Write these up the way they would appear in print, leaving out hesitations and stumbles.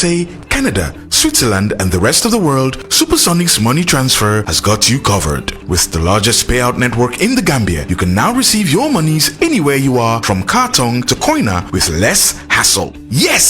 USA, Canada, Switzerland, and the rest of the world, Supersonic's money transfer has got you covered. With the largest payout network in the Gambia, you can now receive your monies anywhere you are, from Kartong to Koina, with less hassle. Yes!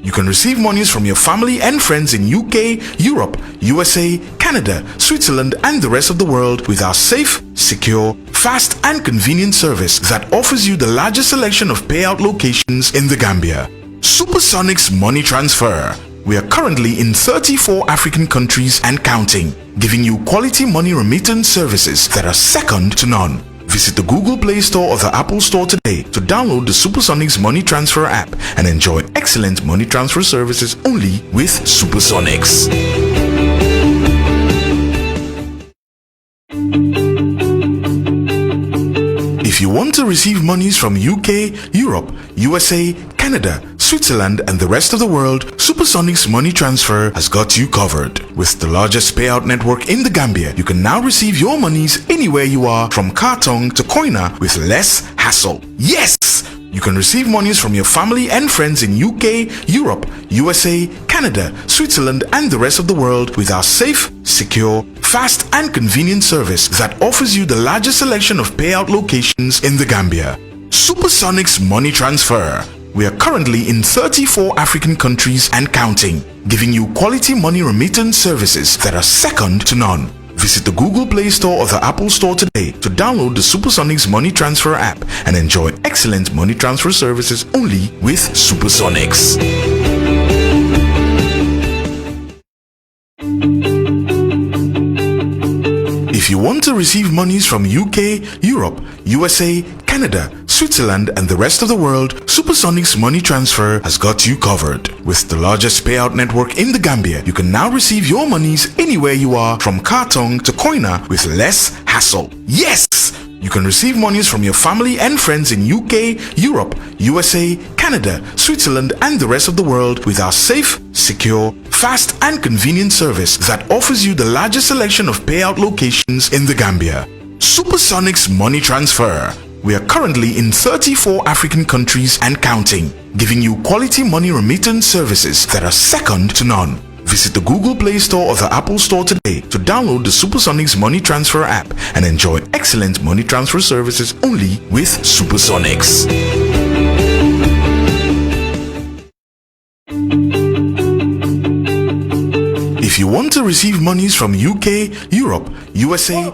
You can receive monies from your family and friends in UK, Europe, USA, Canada, Switzerland, and the rest of the world with our safe, secure, fast, and convenient service that offers you the largest selection of payout locations in the Gambia. Supersonic's money transfer. We are currently in 34 African countries and counting, giving you quality money remittance services that are second to none. Visit the Google Play Store or the Apple Store today to download the Supersonic's money transfer app and enjoy excellent money transfer services only with Supersonics. If you want to receive monies from UK, Europe, USA, Canada, Switzerland, and the rest of the world, Supersonic's money transfer has got you covered. With the largest payout network in the Gambia, you can now receive your monies anywhere you are, from Kartong to Koina, with less hassle. Yes! You can receive monies from your family and friends in UK, Europe, USA, Canada, Switzerland, and the rest of the world with our safe, secure, fast, and convenient service that offers you the largest selection of payout locations in the Gambia. Supersonic's money transfer. We are currently in 34 African countries and counting, giving you quality money remittance services that are second to none. Visit the Google Play Store or the Apple Store today to download the Supersonic's money transfer app and enjoy excellent money transfer services only with Supersonics. If you want to receive monies from UK, Europe, USA, Canada, Switzerland, and the rest of the world, Supersonic's money transfer has got you covered. With the largest payout network in the Gambia, you can now receive your monies anywhere you are, from Kartong to Koina, with less hassle. Yes! You can receive monies from your family and friends in UK, Europe, USA, Canada, Switzerland, and the rest of the world with our safe, secure, fast, and convenient service that offers you the largest selection of payout locations in the Gambia. Supersonic's money transfer. We are currently in 34 African countries and counting, giving you quality money remittance services that are second to none. Visit the Google Play Store or the Apple Store today to download the Supersonic's money transfer app and enjoy excellent money transfer services only with Supersonics. If you want to receive monies from UK, Europe, USA,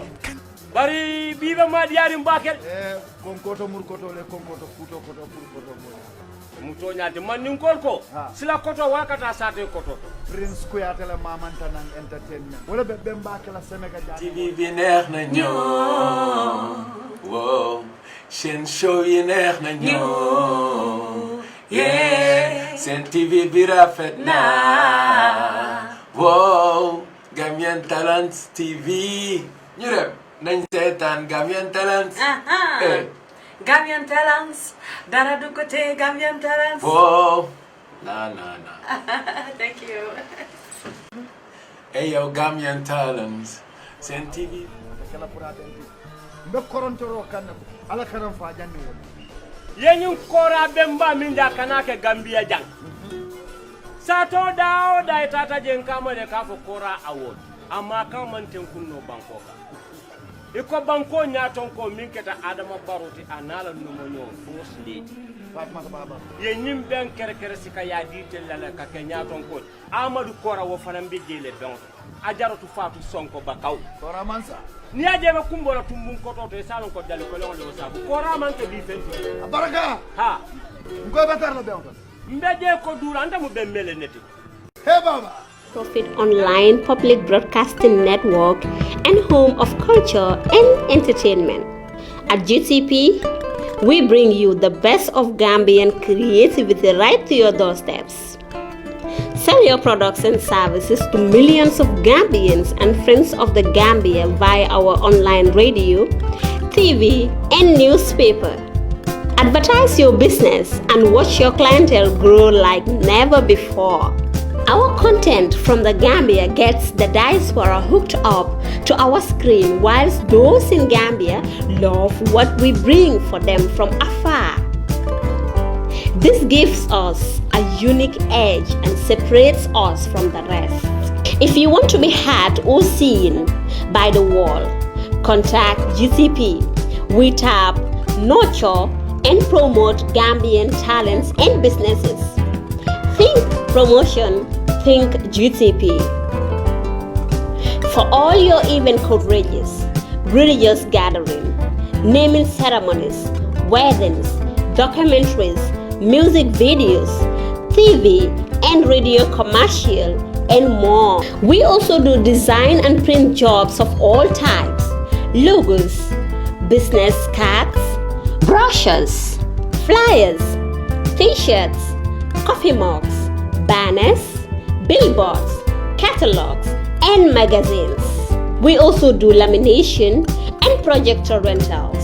Bari biba madiari mbakel. Konkoto murkoto le konkoto futo koto purkoto mo. Muto nyati man nin kolko. Sila koto wakata sate koto. Prince Kuyate la mamanta nan entertainment. Wala be mbake la Sénégal jani. TV bi neex na ñoo. Wow. Seen show yi neex na ñoo. Yeah. Seen TV bi rafet na. Wow. Gambian Talents TV. Ñu dem. Nañ seetaan Gambian Talents. Gambian Talents. Dara du côté Gambian Talents. Wow. Nah. Thank you. Hey yo, Gambian Talents. Sen TV. Kala purata ndi. Mbe korontoro kanna. Ala karam fa janni won. Yenyun kora bemba minda kanake Gambia jang. Sato dao da itata jenkamo de kafo kora award. Ama kan ten kunno bankoka. Iko banko nyaton ko minketa Adama Baruti anala numonyo first lady. Fatma baba. Ye nyim ben kere sika ya ditel la ka kenyaton ko. Amadou Kora wo fanam be jele don. Ajaratu Fatu Sonko bakaw. Kora mansa. Ni aje be kumbola tumbum ko to e salon ko dal ko lon sabu. Kora man ke bi fenti. Baraka. Ha. Ngoy batar la beon. Mbeje ko dura ndamu be mele neti. Hey baba. Profit Online Public Broadcasting Network and home of culture and entertainment. At GTP, we bring you the best of Gambian creativity right to your doorsteps. Sell your products and services to millions of Gambians and friends of the Gambia via our online radio, TV, and newspaper. Advertise your business and watch your clientele grow like never before. Our content from the Gambia gets the diaspora hooked up to our screen, whilst those in Gambia love what we bring for them from afar. This gives us a a unique edge and separates us from the rest. If you want to be heard or seen by the world, contact GTP. We tap, nurture, and promote Gambian talents and businesses. Think promotion, think GTP. For all your event coverages, religious gathering, naming ceremonies, weddings, documentaries, music videos, TV and radio commercial, and more. We also do design and print jobs of all types, logos, business cards, brochures, flyers, t-shirts, coffee mugs, banners, billboards, catalogs, and magazines. We also do lamination and projector rentals.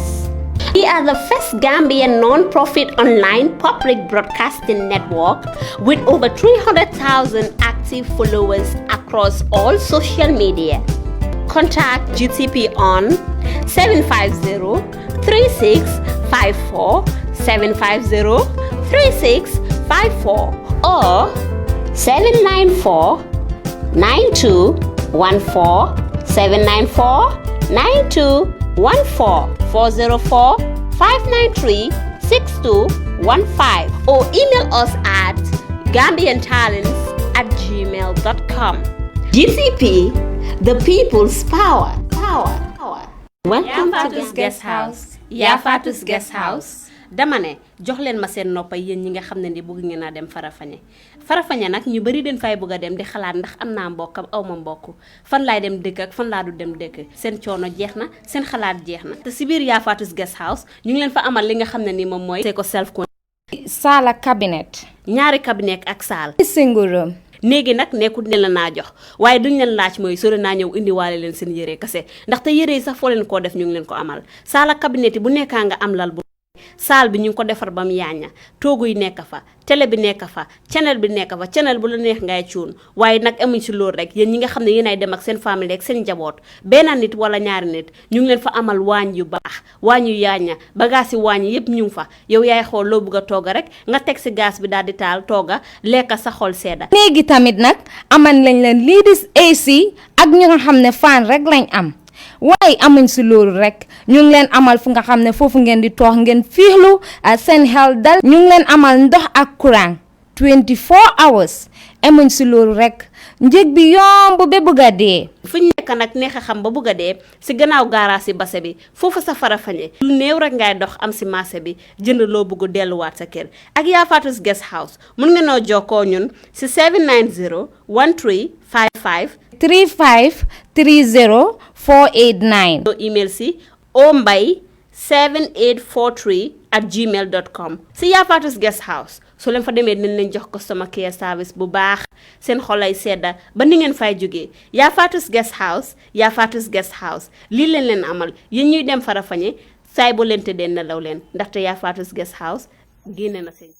We are the first Gambian non-profit online public broadcasting network with over 300,000 active followers across all social media. Contact GTP on 750-3654, 750-3654 or 794-9214, 794-9214, 404-593-6215 or email us at gambiantalents@gmail.com. GTP, the people's power. Welcome to this guest house. Yafatu's guest house. Dama ne jox leen ma seen noppa yéen ñi nga xam ne ni bëgg ngeen a dem Farafanya nag ñu bari den fay bëgg a dem di xalaat ndax am naa mbokk aw ma mbokk fan laay dem dëkk ak fan laa du dem dëkk seen coono jeex na seen xalaat jeex na te si biir Yafatu's guest house ñu ngi leen fa amal li nga xam ne ni moom mooy ko self saala cabinet ñaari cabinet ak saal single room néegi nag nekkul ne la naa jox waaye duñ leen laaj mooy sore naa ñëw indiwaale leen seen yére kase ndaxte yére yi sax foo leen koo def ñu ngi leen ko amal saala cabinet yi bu nekkaa nga am lal bu saal bi ñu ngi ko defar ba mu yaaña toogu yi nekk fa télé bi nekk fa channel bi nekk fa channel bu la neex ngay cuun waaye nag amuñ si loolu rek yéen ñi nga xam ne yéenay dem ak seen famille ak seen njaboot benn nit wala ñaari nit ñu ngi leen fa amal waañ yu baax waañ yu yaaña bagage yi waañ yëpp ñu ngi fa yow yaay xool loo bëgg a tooga rek nga teg si gaz bi daal di taal tooga lekka sa xol sedda léegi tamit nag amal lañ leen lii di AC ak ñu nga xam ne fan rek lañ am waaye amuñ si loolu rek ñu ngi leen amal fu nga xam ne foofu ngeen di toog ngeen fiixlu seen xel dal ñu ngi leen amal ndox ak courant 24 hours amuñ si loolu rek njëg bi yomb ba bëgg a dee fu ñu nekk nag neex a xam ba bëgg a dee si gannaaw gaaraas si base bi foofu sa Farafanya lu néew rek ngay dox am si marché bi jënd loo bëgg delluwaat sa kër ak Yafatu's guest house mun nga noo jokkoo ñun si 790 1355 3530 489 email si ombay7843@gmail.com si Yafatu's guest house soo leen fa demee dinañ leen jox customer care service bu baax seen xolay sedda ba ni ngeen fay jógee Yafatu's guest house lii leen amal yéen ñuy dem Farafanya saay boo leen tëddee nelaw leen ndaxte Yafatu's guest house génne na seen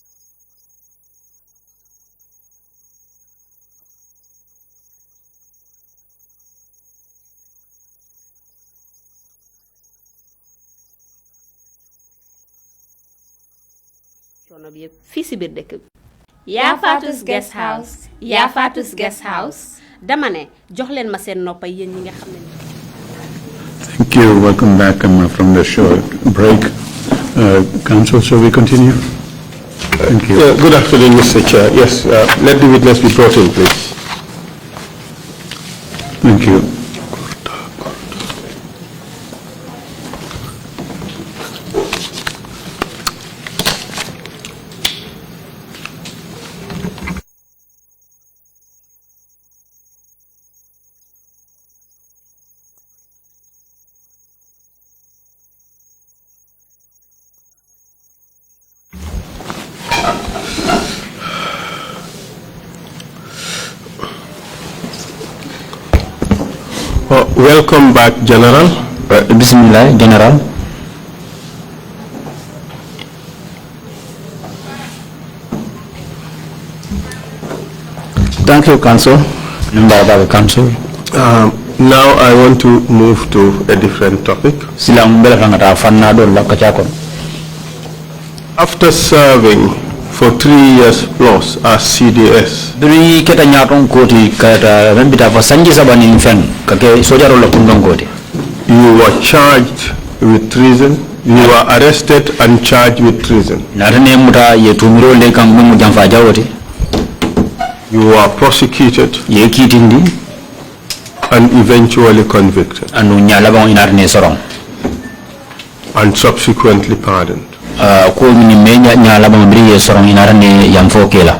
coono bi yëpp fii si biir dëkk bi Yafatu's guest house dama ne jox leen ma seen noppa yéen ñi nga xam ne Thank you. Welcome back from the show break. Council, shall we continue? Thank you. Good afternoon, Mr. Chair. Yes, let the witness be brought in, please. Thank you. Welcome back, General. Bismillah, General. Thank you, Council. Member of the Council. Now I want to move to a different topic. After After serving for 3 years plus as CDS. Duri keta nyaton koti kata rembita fa sanji sabani fen kake sojaro la kundong koti. You were charged with treason. You were arrested and charged with treason. Narane muta ye tumiro le kang mu jamfa jawoti. You were prosecuted. Ye kitindi and eventually convicted. Anu nyala ba inarne sorong. And subsequently pardoned. Ko ni menya nyala ba mbiri sorong inarne yamfo kela.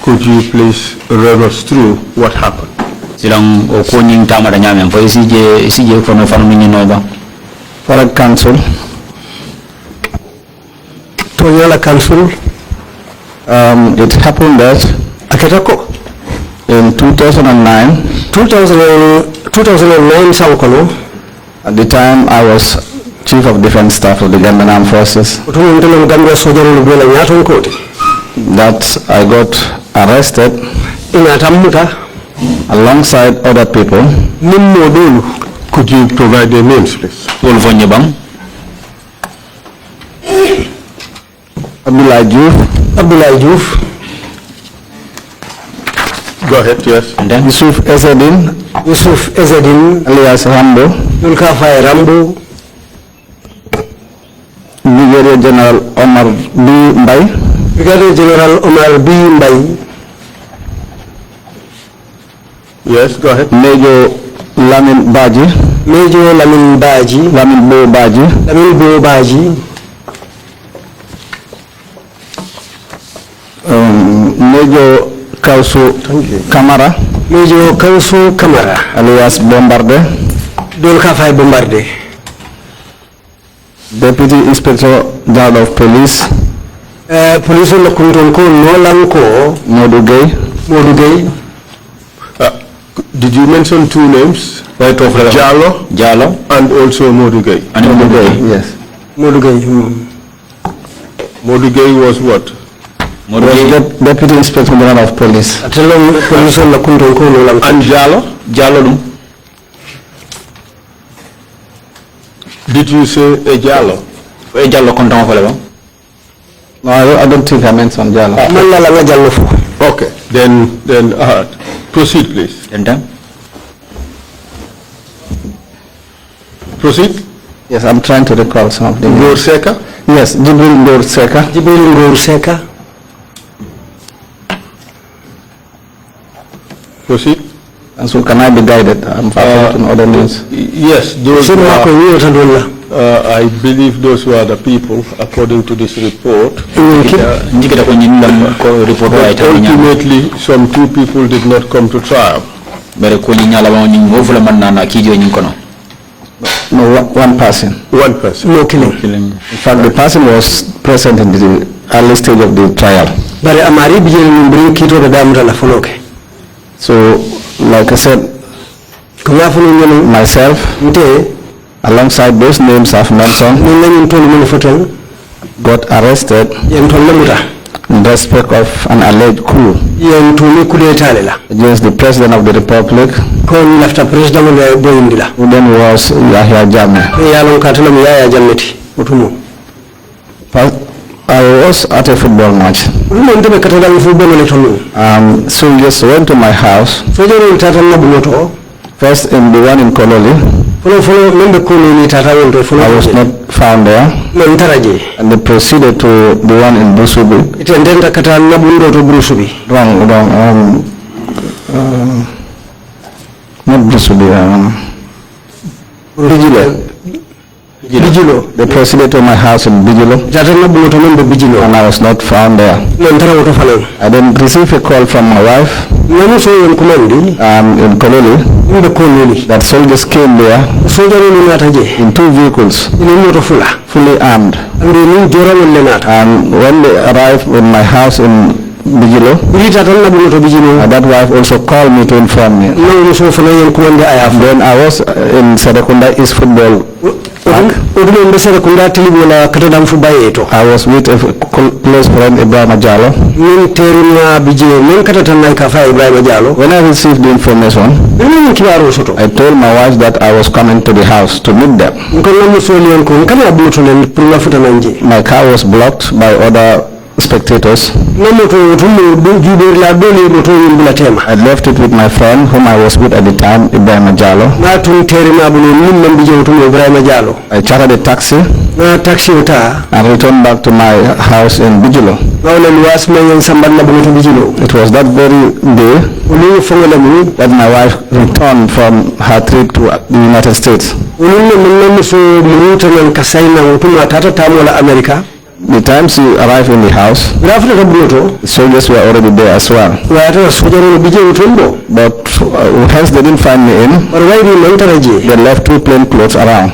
Could you please run us through what happened? Silang o ko ning tamada nyame fo sije ko no fanu ni no ba. For a council. Toyala council. It happened that Aketako in 2009 Sankono, at the time I was Chief of Defense Staff of the Gambian Armed Forces, that I got arrested alongside other people. Could you provide their names, please? Abdullah Juf. Go ahead, yes. And then Yusuf Ezedin alias Rambo. Yulkafai Rambo. Brigadier General Omar B. Mbai. Yes, go ahead. Major Lamin Baji. Lamin Bo Baji. Major Kausu Kamara. Alias Bombarde. Bombarde. Deputy Inspector General of Police. Police Modu Gay. Did you mention two names? Right of Jalo and also Modu Gay. Yes. Modu Gay was what? Was Deputy Inspector General of Police. And Jalo? Did you say a Jalo? No, I don't think I mentioned Jalo. Okay, then proceed, please. And then? Proceed. Yes, I'm trying to recall some of them. Gorseka? Yes, Jibril Gorseka. Proceed. And so can I be guided? I'm forgetting other names. Yes, those I believe those were the people, according to this report. Ultimately, some two people did not come to trial. No, one person. One person. No killing. In fact, the person was present in the early stage of the trial. So, like I said, myself, alongside those names I've mentioned, got arrested in respect of an alleged coup against the President of the Republic, who then was Yahya Jammeh. I was at a football match. Soldiers went to my house, first in the one in Kololi. I was not found there, and they proceeded to the one in Busubi. Not Busubi, Bijilo. They proceeded to my house in Bijilo, and I was not found there. I then received a call from my wife in Kololi that soldiers came there in two vehicles, fully armed. And when they arrived in my house in Bijilo, that wife also called me to inform me. Then I was in Serekunda East Football back. I was with a close friend, Ibrahim Jalo. When I received the information, I told my wife that I was coming to the house to meet them. My car was blocked by other spectators. I left it with my friend whom I was with at the time, Ibrahim Jalo. I chartered a taxi and returned back to my house in Bijilo. It was that very day that my wife returned from her trip to the United States. The time she arrived in the house, the soldiers were already there as well. But hence they didn't find me in. They left 2 plain clothes around.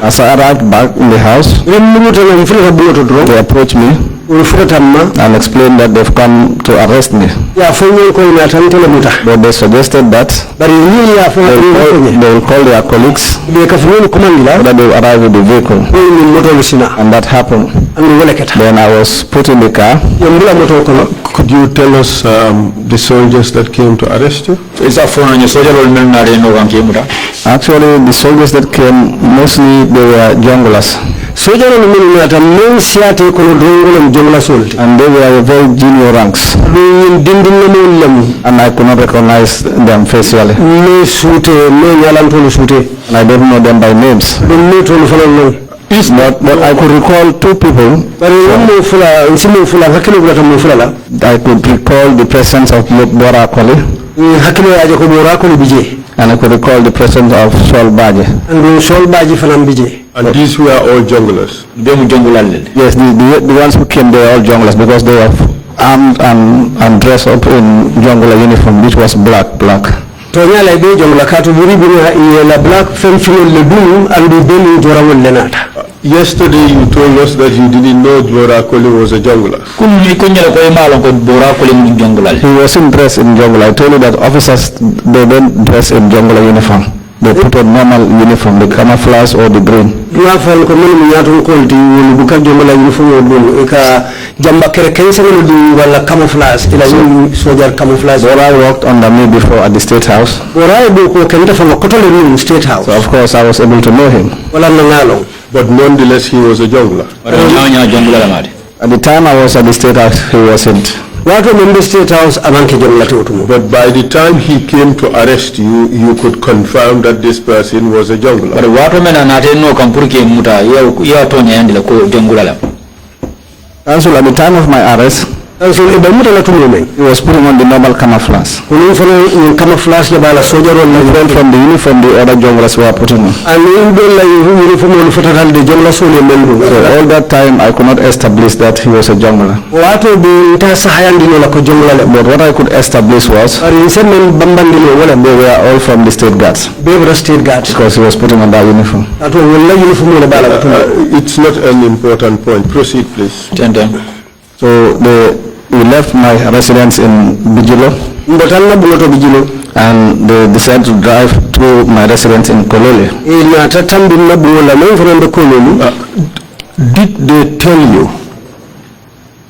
As I arrived back in the house, they approached me and explained that they've come to arrest me. But they suggested that they will call their colleagues that they will arrive with the vehicle. And that happened. Then I was put in the car. Could you tell us the soldiers that came to arrest you? Actually, the soldiers that came, mostly they were junglers. And they were very junior ranks. And I could not recognize them facially. And I don't know them by names. But I could recall 2 people. I could recall the presence of Bora Koli. And I could recall the presence of Sol Baji. And these were all junglers? Yes, the ones who came, they were all junglers because they were armed and dressed up in jungler uniform, which was black. Yesterday you told us that you didn't know Bora Koli was a jungler. He wasn't dressed in jungler. I told you that officers, they don't dress in jungler uniform. They put on normal uniform, the camouflage or the green. Bora worked under me before at the State House. So of course I was able to know him. But nonetheless he was a jungler. At the time I was at the State House, he wasn't. But by the time he came to arrest you, you could confirm that this person was a jungler. Counsel, at the time of my arrest, he was putting on the normal camouflage. Different from the uniform the other junglers were putting on. So all that time I could not establish that he was a jungler. But what I could establish was they were all from the state guards. Because he was putting on that uniform. It's not an important point. Proceed, please. So we left my residence in Bijilo and they decided to drive through my residence in Kolole. Did they tell you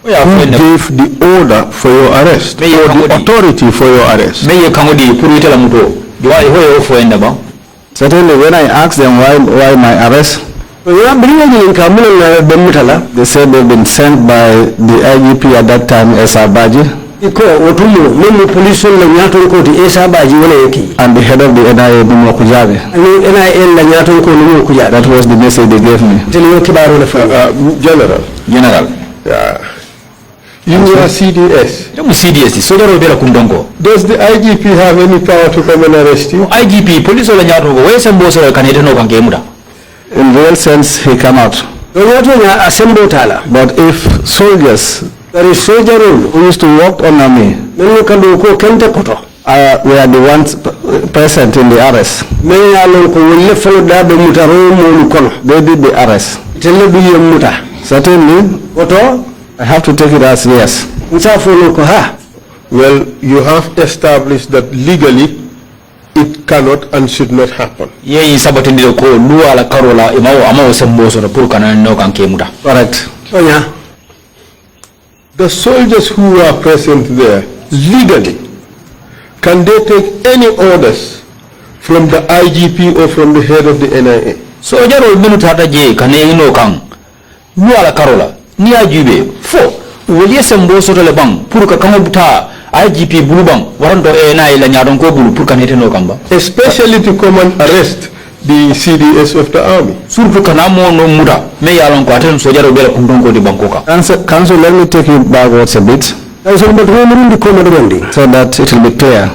who gave the order for your arrest, or the authority for your arrest? Certainly when I asked them why my arrest, they said they've been sent by the IGP at that time, Baji, and the head of the NIA, That was the message they gave me. General. Yeah. You are CDS. Does the IGP have any power to come and arrest you? IGP, police in real sense, he came out. But if soldiers who used to work under me were the ones present in the arrest, they did the arrest. Certainly, I have to take it as yes. Well, you have established that legally it cannot and should not happen. Correct. The soldiers who are present there, legally, can they take any orders from the IGP or from the head of the NIA? Soldier will be tata je kane no kang. Nuala karola. Ni ajube. Fo. Wali sembo soto le bang. Puruka kamo buta IGP bulubang. Warando NIA la nyadon ko bulu puruka nete no kamba. Especially to come and arrest the CDS of the army. Surtu kanamo no muda. Me yalon ko atem soldier obela kundongo di bangkoka. Council, let me take you backwards a bit. So that it will be clear.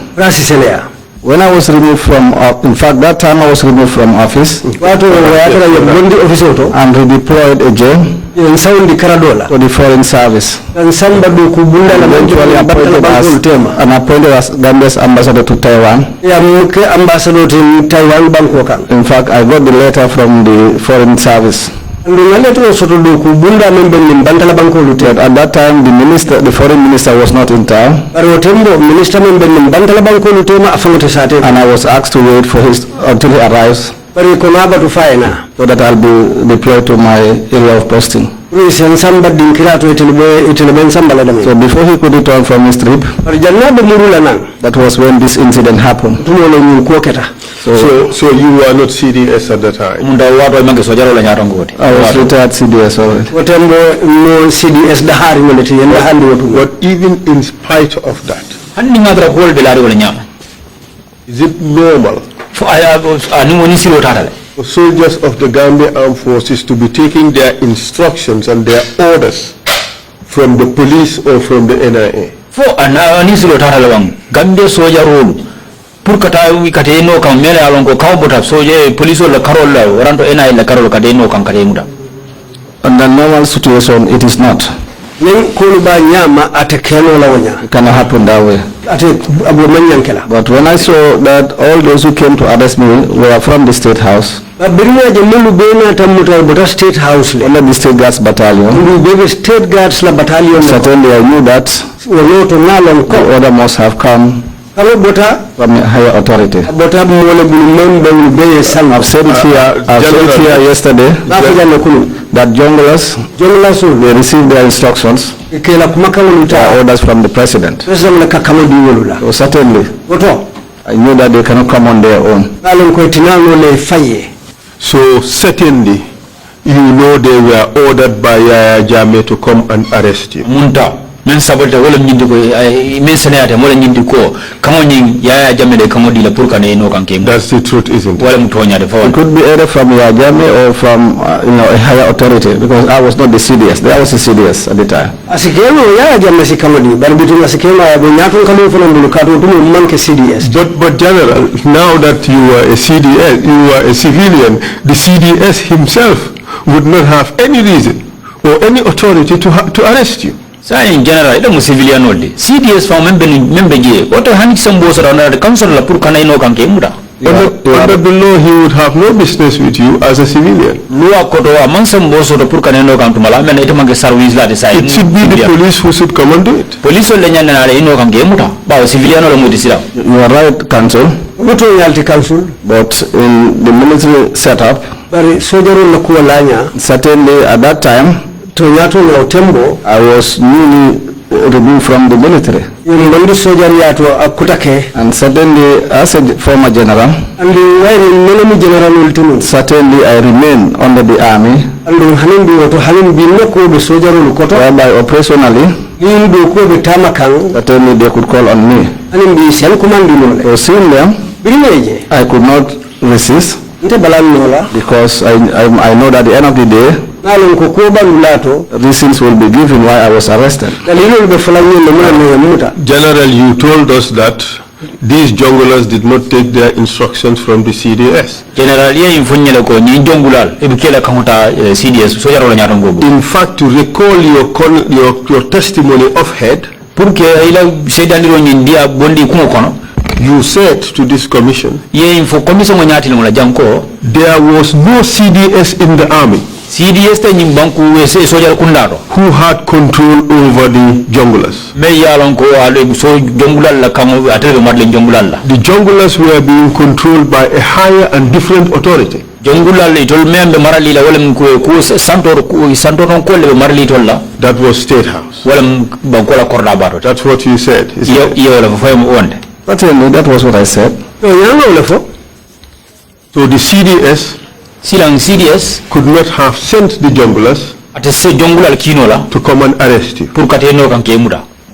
When I was removed from, in fact, that time I was removed from office and redeployed again to the foreign service. And eventually appointed as Gambia's ambassador to Taiwan. In fact, I got the letter from the foreign service. But at that time, the foreign minister was not in town, and I was asked to wait for until he arrives, so that I'll be deployed to my area of posting. So before he could return from his trip, that was when this incident happened. So you were not CDS at the time? I was retired CDS already. But even in spite of that, is it normal for soldiers of the Gambia Armed Forces to be taking their instructions and their orders from the police or from the NIA? Gambia soldier role. Purkata we kateno kam mele alongo kawbota soje police la karola waranto NIA la karola kateno kam katemuda. Under normal situation, it is not. It cannot happen that way. But when I saw that all those who came to arrest me were from the State House, under the State Guards Battalion, certainly I knew that the order must have come from a higher authority. I've said it here yesterday that junglers, they receive their instructions, orders from the president. So certainly, I knew that they cannot come on their own. So certainly, you know they were ordered by Yaya Jammeh to come and arrest you. Men sabote wala nyindi ko men senate wala nyindi ko kamo nyi Yaya Jammeh de kamo di la pour kane no kanke. That's the truth, isn't it? Wala mutonya de fa. It could be either from Yaya Jammeh or from a higher authority, because I was not the CDS. There was a CDS at the time. Asikemo Yaya Jammeh si kamo di bari bitu asikemo ya bonyato kamo funa mbulukato tumu manke CDS. But General, now that you are a CDS, you are a civilian, the CDS himself would not have any reason or any authority to arrest you. So in general, ita mu civilian only. CDS from member je. Oto hani sambo sara na council la pour kana ino kanke muda. Under the law, he would have no business with you as a civilian. Law koto among sambo sara pour kana ino kanke mala men ita mange service la decide. It should be the police who should come and do it. Police le nyana na ino kanke muda. Ba civilian la mudi sira. You are right, council. But in the military setup, certainly at that time, I was newly removed from the military. And certainly, as a former general, certainly I remain under the army, whereby operationally, certainly they could call on me. So seeing them, I could not resist, because I know that at the end of the day, reasons will be given why I was arrested. General, you told us that these junglers did not take their instructions from the CDS. In fact, to recall your testimony offhead, you said to this commission, there was no CDS in the army. CDS te nyim banku wese social kundaro. Who had control over the junglers? Me yalon ko ale so jongulal la kamo atele madle jongulal la. The junglers were being controlled by a higher and different authority. Jongulal itol membe marali la wala ko santor ko le marali tol la. That was State House. Wala banko la korda baro. That's what you said. Yo la fay mo wonde. That was what I said. So the CDS could not have sent the junglers to come and arrest you.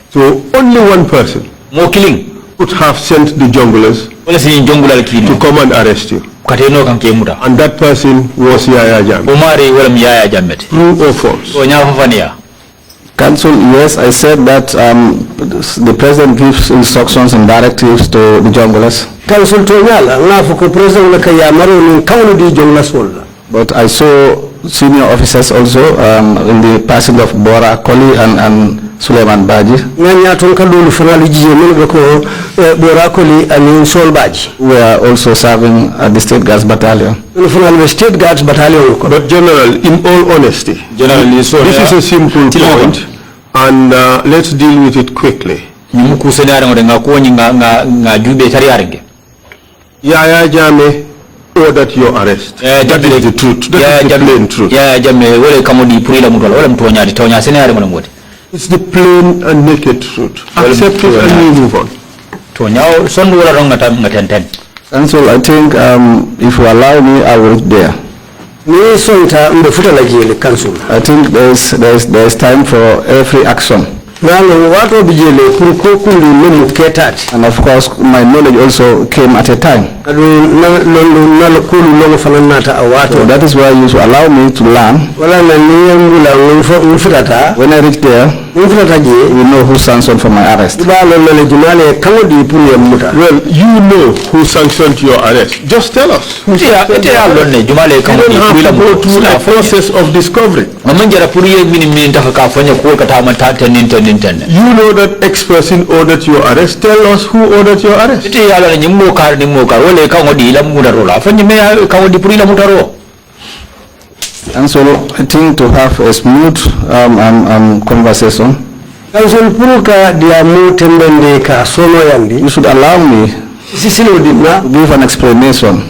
So only one person could have sent the junglers to come and arrest you. And that person was Yaya Jammeh. True or false? Council, yes, I said that the president gives instructions and directives to the junglers. Council but I saw senior officers also in the passing of Bora Koli and Suleiman Baji. We are also serving at the State Guards Battalion. But General, in all honesty, this is a simple point, and let's deal with it quickly. Yaya Jammeh ordered your arrest. That is the truth. That is the plain truth. It's the plain and naked truth. Accept it and we move on. And so I think if you allow me, I will reach there. I think there is time for every action. And of course, my knowledge also came at a time. So that is why you should allow me to learn. When I reach there, we know who sanctioned for my arrest. Well, you know who sanctioned your arrest. Just tell us. You don't have to go through a process of discovery. You know that X person ordered your arrest. Tell us who ordered your arrest. And so I think to have a smooth conversation, you should allow me to give an explanation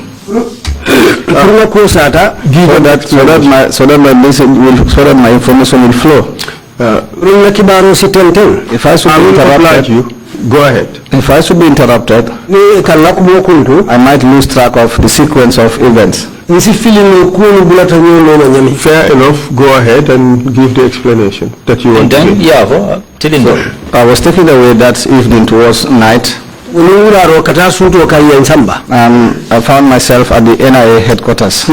so that my information will flow. If I should be interrupted, go ahead. If I should be interrupted, I might lose track of the sequence of events. Fair enough. Go ahead and give the explanation that you want to give. So, I was taken away that evening towards night. I found myself at the NIA headquarters,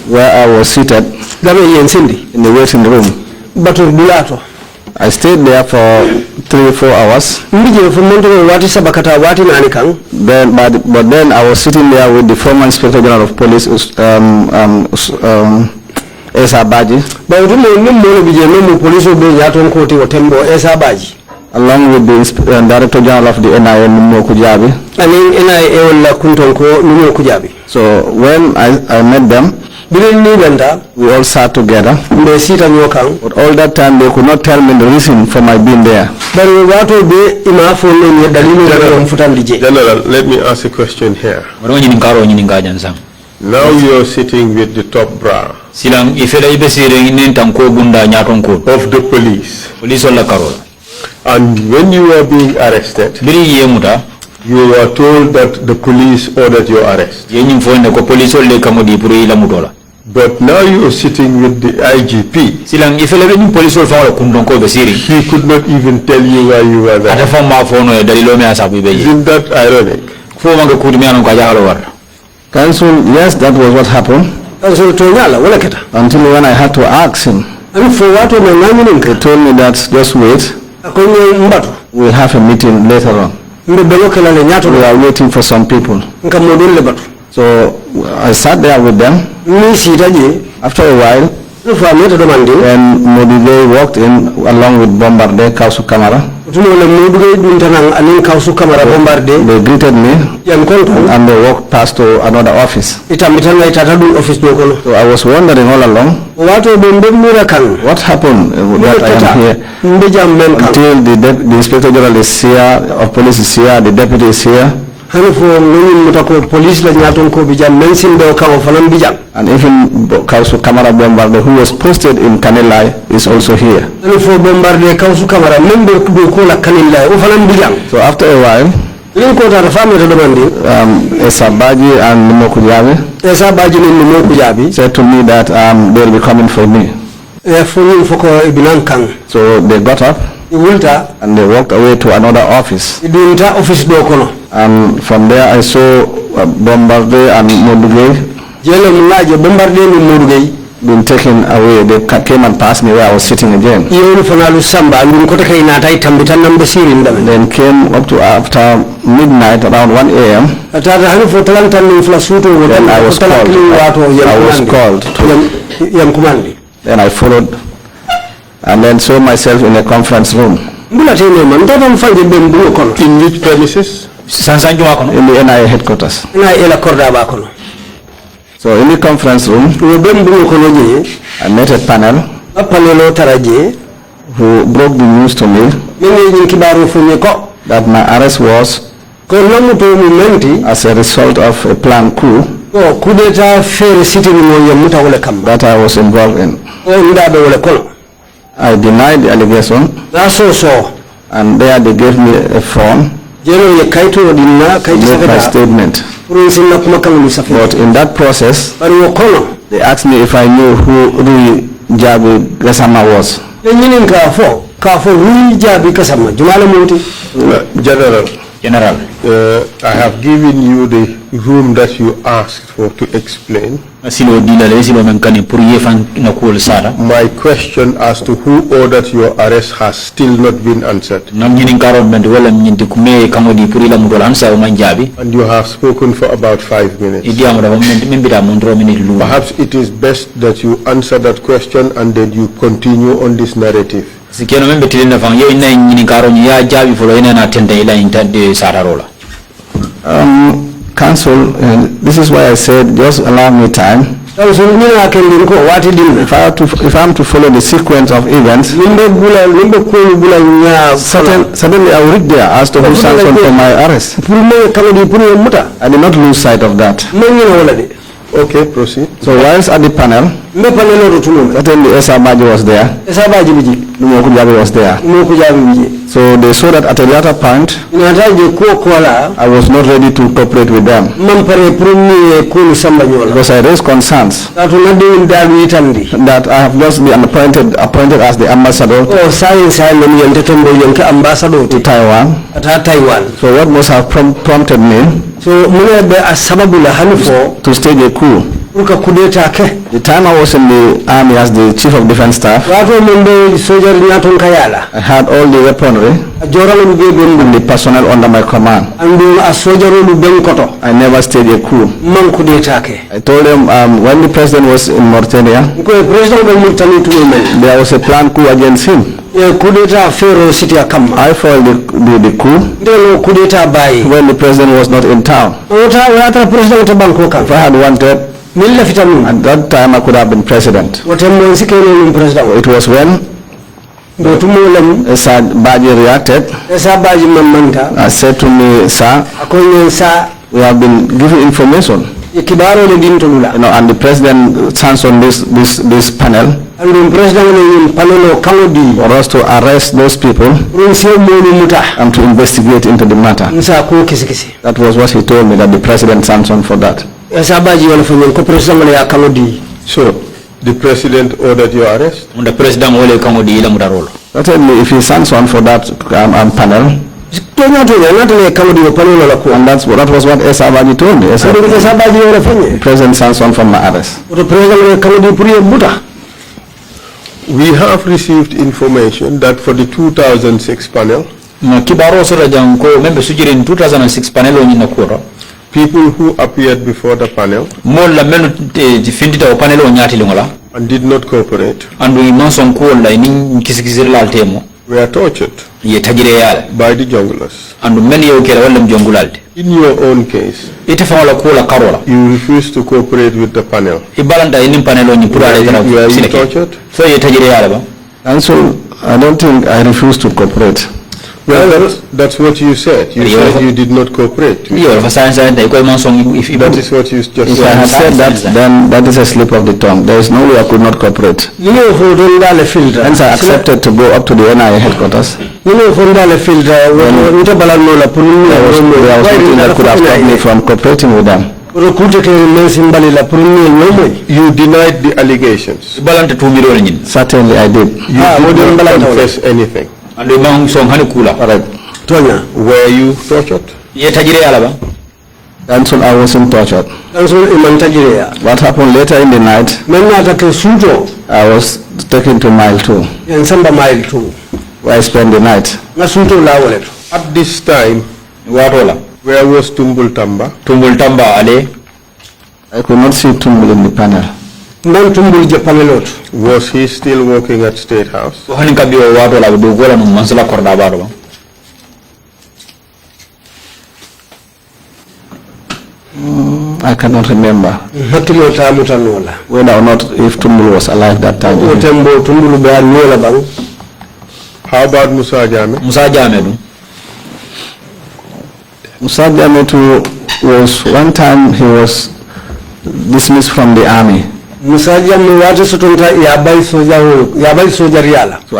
where I was seated in the waiting room. I stayed there for 3-4 hours. But then I was sitting there with the former Inspector General of Police, Esa Baji, along with the Director General of the NIA, Numo Kujabi. So when I met them, we all sat together. But all that time they could not tell me the reason for my being there. General, let me ask a question here. Now you are sitting with the top brass of the police. And when you were being arrested, you were told that the police ordered your arrest. But now you are sitting with the IGP. He could not even tell you why you were there. Isn't that ironic? Council, yes, that was what happened. Until when I had to ask him, he told me that just wait, we'll have a meeting later on. We are waiting for some people. So I sat there with them. After a while, when Modive walked in along with Bombardier Kausu Kamara, They greeted me and they walked past to another office. So I was wondering all along, what happened that I am here until the Inspector General is here, of police is here, the deputy is here. And even Kausu Kamara Bombarde, who was posted in Kanilai, is also here. So after a while, Esabaji and Nimokujabi said to me that they will be coming for me. So they got up and they walked away to another office. And from there I saw Bombarde and Modugay been taken away. They came and passed me where I was sitting again. Then came up to after midnight, around 1 a.m. Then I was called. Then I followed and then saw myself in a conference room. In which premises? In the NIA headquarters. So in the conference room, I met a panel who broke the news to me that my arrest was as a result of a planned coup that I was involved in. I denied the allegation, and there they gave me a form to make my statement. But in that process, they asked me if I knew who Rui Jabi Gassama was. General, I have given you the room that you asked for to explain. My question as to who ordered your arrest has still not been answered. And you have spoken for about 5 minutes. Perhaps it is best that you answer that question and then you continue on this narrative. Council, this is why I said just allow me time. If I am to follow the sequence of events, suddenly I will read there as to who sanctioned for my arrest. I did not lose sight of that. Okay, proceed. So whilst at the panel, certainly Esabaji was there, Numokujabi was there. So they saw that at a later point, I was not ready to cooperate with them. Because I raised concerns that I have just been appointed as the ambassador to Taiwan. So what must have prompted me to stage a coup? The time I was in the army as the chief of defense staff, I had all the weaponry and the personnel under my command. I never staged a coup. I told them when the president was in Mauritania, there was a planned coup against him. I foiled the coup when the president was not in town. If I had wanted, at that time I could have been president. It was when Baji reacted. I said to me, sir, we have been given information, and the president sanctioned this panel for us to arrest those people and to investigate into the matter. That was what he told me, that the president sanctioned for that. So, the president ordered your arrest? Certainly, if he sanctioned for that panel, and that was what Esabaji told me. The president sanctioned for my arrest. We have received information that for the 2006 panel, people who appeared before the panel and did not cooperate were tortured. ye tajire yala by the junglers. And many of you In your own case, you refuse to cooperate with the panel. Were you tortured? And so I don't think I refuse to cooperate. Well, that's what you said. You said you did not cooperate. That is what you just said. If I had said that, then that is a slip of the tongue. There is no way I could not cooperate. Hence I accepted to go up to the NIA headquarters. There was nothing that could have stopped me from cooperating with them. You denied the allegations. Certainly I did. You did not confess anything. Correct. Were you tortured? And so I wasn't tortured. What happened later in the night, I was taken to mile 2. Where I spent the night. At this time, where was Tumbul Tamba? I could not see Tumbul in the panel. Was he still working at State House? I cannot remember whether or not if Tumbul was alive that time. How about Musa Jame? Musa Jame was one time he was dismissed from the army. So I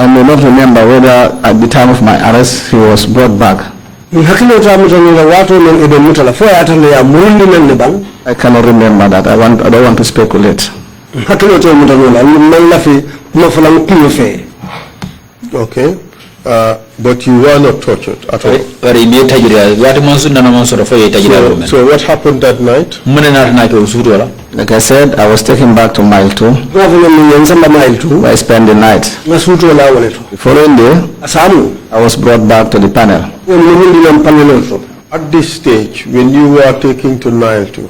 may not remember whether at the time of my arrest he was brought back. I cannot remember that. I don't want to speculate. Okay. But you were not tortured at all. So what happened that night? Like I said, I was taken back to mile 2. Where I spent the night. The following day, I was brought back to the panel. At this stage, when you were taken to mile 2,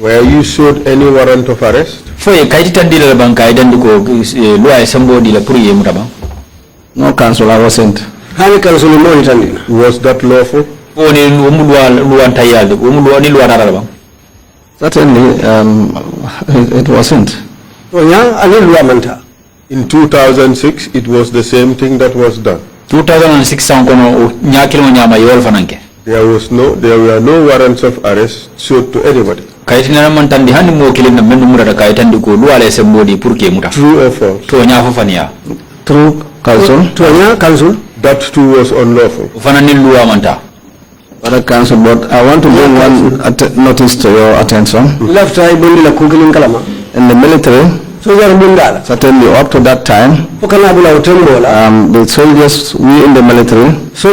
were you showed any warrant of arrest? No, Council, I wasn't. Was that lawful? Certainly, it wasn't. In 2006, it was the same thing that was done. 2006 There were no warrants of arrest showed to anybody. True or false? True, Council. That too was unlawful. But Council, but I want to bring one notice to your attention. In the military, certainly up to that time, the soldiers, we in the military, we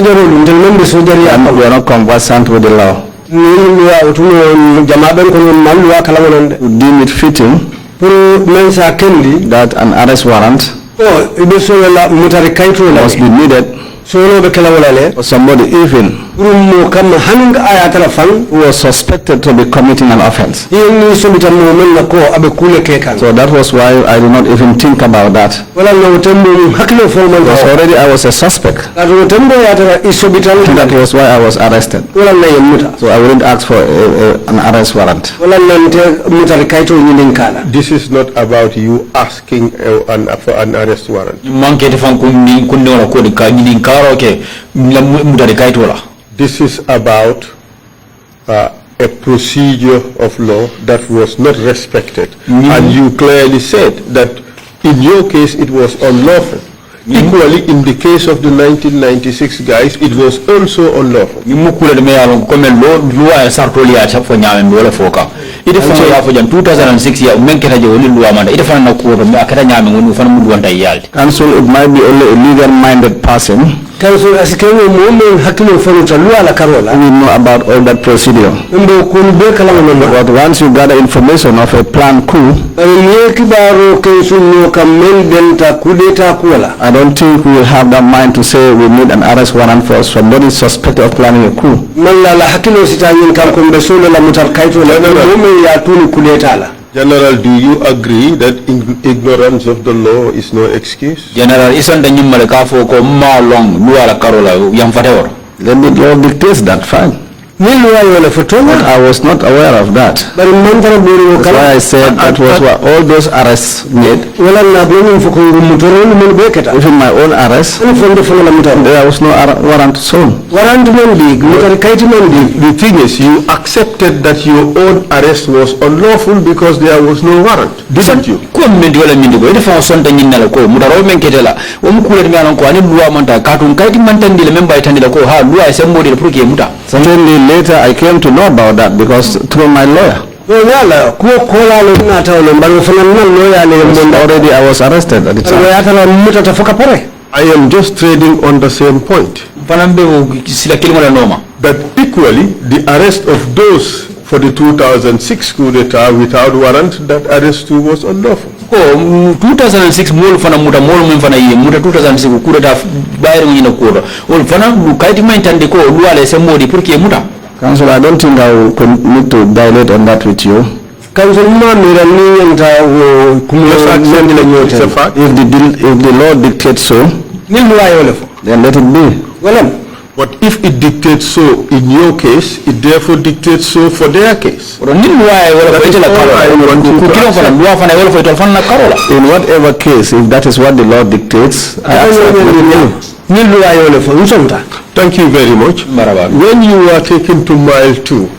are not conversant with the law. We deem it fitting that an arrest warrant must be needed for somebody even who was suspected to be committing an offense. So that was why I did not even think about that. Because already I was a suspect. That was why I was arrested. So I wouldn't ask for an arrest warrant. This is not about you asking for an arrest warrant. This is about a procedure of law that was not respected. And you clearly said that in your case it was unlawful. Equally, in the case of the 1996 guys, it was also unlawful. Council, it might be only a legal-minded person who will know about all that procedure. But once you gather information of a planned coup, I don't think we will have that mind to say we need an arrest warrant for somebody suspected of planning a coup. General, do you agree that ignorance of the law is no excuse? General, isn't the nyumale kafo ko ma long luala karola yang fateor. Then the law dictates that, fine. But I was not aware of that. That's why I said that was what all those arrests made. Even my own arrest, there was no warrant shown. The thing is, you accepted that your own arrest was unlawful because there was no warrant, didn't you? Certainly later I came to know about that because through my lawyer. Already I was arrested at the time. I am just trading on the same point. That equally, the arrest of those for the 2006 coup d'etat without warrant, that arrest too was unlawful. 2006 mol fana muta 2006 coup d'etat bayro ngina ko ol fana du kayti mentande ko luwale se modi pour que muta. Council, I don't think I will need to dilate on that with you. Council, if the law dictates so, then let it be. But if it dictates so in your case, it therefore dictates so for their case. In whatever case, if that is what the law dictates, I accept it. Thank you very much. When you were taken to Mile 2,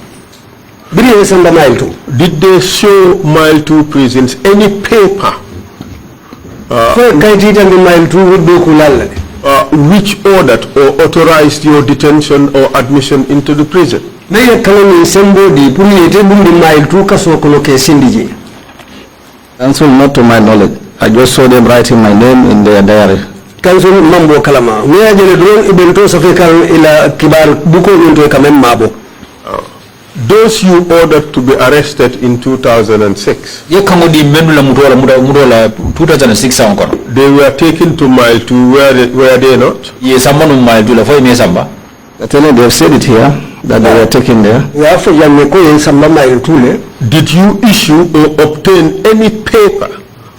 did they show Mile 2 prisons any paper which ordered or authorized your detention or admission into the prison? Council, not to my knowledge. I just saw them writing my name in their diary. Council, mambo kalama. Those you ordered to be arrested in 2006, they were taken to Mile 2, were they not? They have said it here, that they were taken there. Did you issue or obtain any paper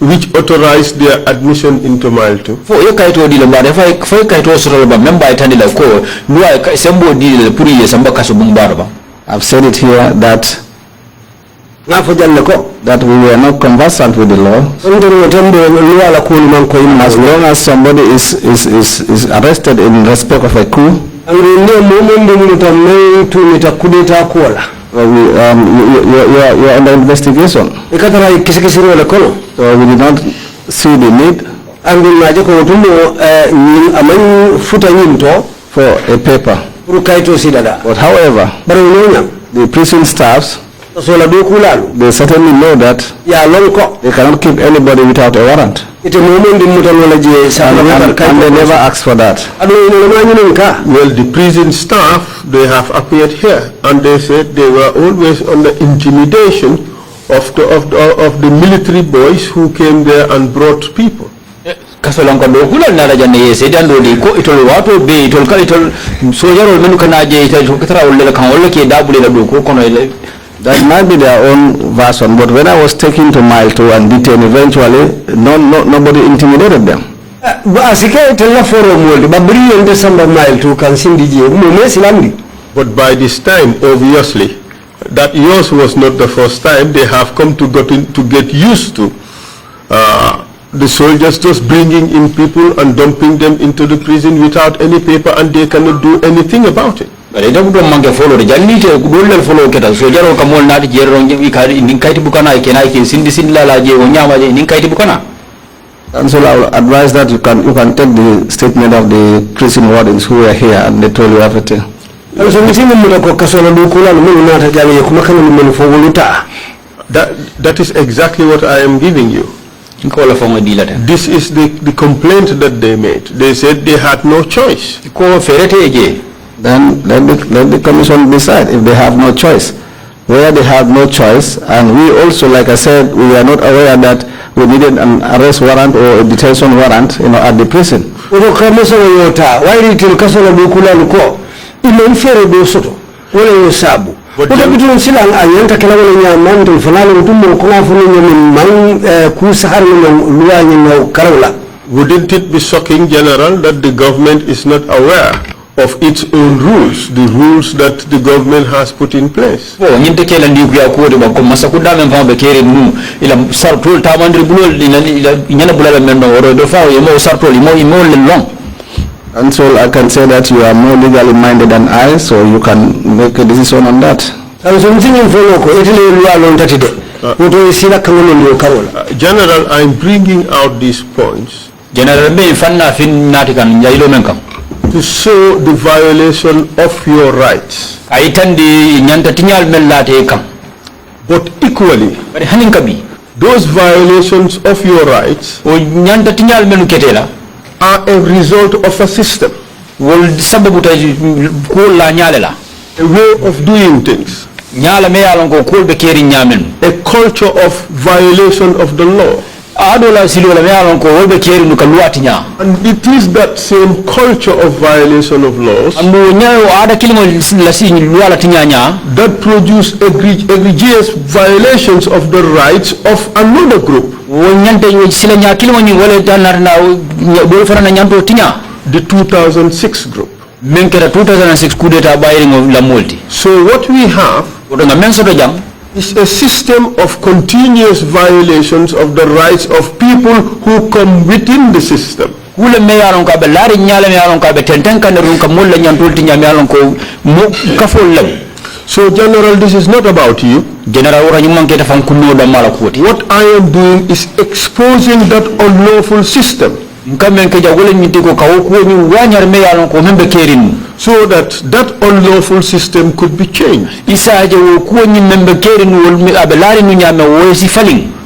which authorized their admission into Mile 2? I've said it here that we were not conversant with the law. As long as somebody is arrested in respect of a coup, you are under investigation. So we did not see the need for a paper. But however, the prison staffs, they certainly know that they cannot keep anybody without a warrant. And they never ask for that. Well, the prison staff, they have appeared here and they said they were always under intimidation of the military boys who came there and brought people. Kasolanko do kula nara janne sedan do ko itol wato be itol ka itol sojaro menu kana je itol katra wolle kan wolle ke dabule la do ko kono ile. That might be their own version, but when I was taken to Mile 2 and detained eventually, nobody intimidated them. But by this time, obviously, that yours was not the first time. They have come to get used to the soldiers just bringing in people and dumping them into the prison without any paper, and they cannot do anything about it. And so I will advise that you can take the statement of the prison wardens who were here and they told you everything. That is exactly what I am giving you. This is the complaint that they made. They said they had no choice. Then let the commission decide if they have no choice. Where they have no choice, and we also, like I said, we are not aware that we needed an arrest warrant or a detention warrant, at the prison. But between silang ayanta kala wala nya mantul fanalo tummo ko na funu min man ku sahar min luwa ni karawla. Wouldn't it be shocking, General, that the government is not aware of its own rules, the rules that the government has put in place? Oh, nyinte kela ndi kuya ko de ko masakuda men fa be kere nu ila sartol tamandri bulol ila nyana bulala men no woro do fa yemo sartol mo le long. And so I can say that you are more legally minded than I, so you can make a decision on that. General, I'm bringing out these points General me fanna fin natikan nyailo men kam to show the violation of your rights. Aitandi nyanta tinyal men late kam. But equally, hanin kabi those violations of your rights o nyanta tinyal men ketela are a result of a system, a way of doing things, a culture of violation of the law. And it is that same culture of violation of laws that produce egregious violations of the rights of another group. The 2006 group. So what we have is a system of continuous violations of the rights of people who come within the system. So, General, this is not about you. What I am doing is exposing that unlawful system, so that unlawful system could be changed,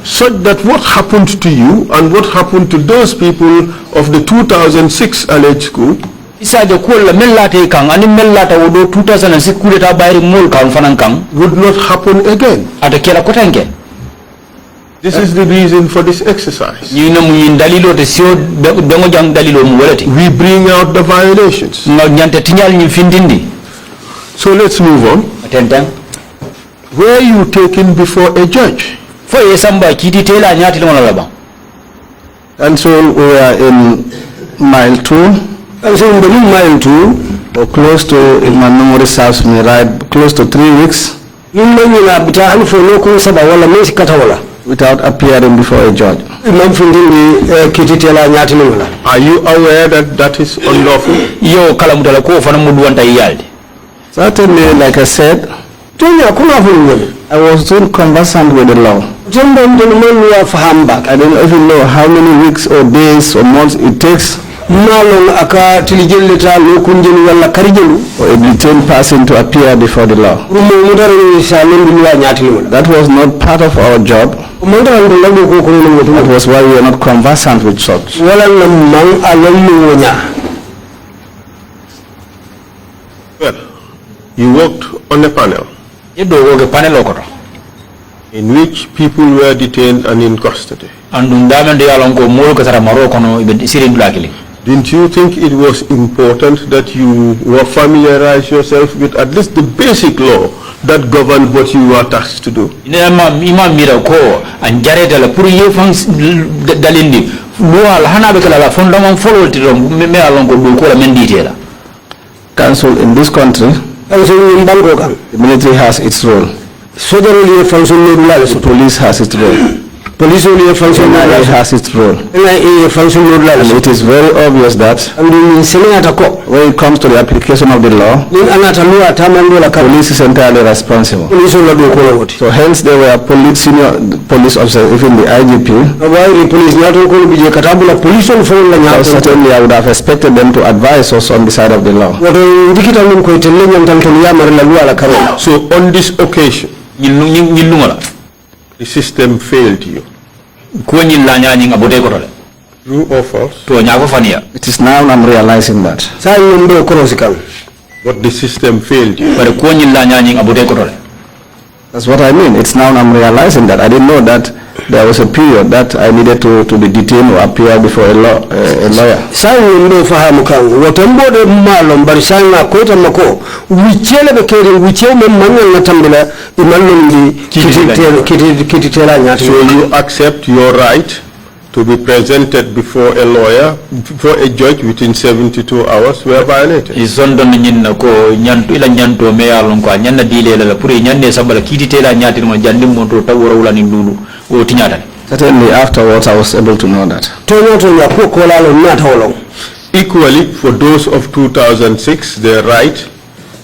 such that what happened to you and what happened to those people of the 2006 alleged coup would not happen again. This is the reason for this exercise. We bring out the violations. So let's move on. Were you taken before a judge? And so we are in mile 2. And so in the mile 2, or close to, if my memory serves me right, close to 3 weeks, without appearing before a judge. Are you aware that that is unlawful? Certainly, like I said, I was soon conversant with the law. I don't even know how many weeks or days or months it takes for a detained person to appear before the law. That was not part of our job. That was why we are not conversant with such. Well, you worked on a panel in which people were detained and in custody. Didn't you think it was important that you were familiarize yourself with at least the basic law that governed what you were tasked to do? Council, in this country, the military has its role. The police has its role. Police only has its role. And it is very obvious that when it comes to the application of the law, police is entirely responsible. So hence there were senior police officers, even the IGP. Certainly I would have expected them to advise us on the side of the law. So on this occasion, the system failed you. True or false? It is now I'm realizing that. But the system failed you. That's what I mean. It's now I'm realizing that I didn't know that there was a period that I needed to be detained or appear before a lawyer. Sangu ndo fahamu kangu watambo de malom barisanga kweta mako wichele bekeri wichele mmanya natambula imalombi kititela nyati. So you accept your right to be presented before a lawyer, before a judge within 72 hours were violated. Isondo nyinna ko nyanto ila nyanto me yalon ko nyanna dile la pure nyanne sambala kititela nyati mo jandi mo to tawora wala ni lulu o tinyata. Certainly afterwards I was able to know that. Equally, for those of 2006, their right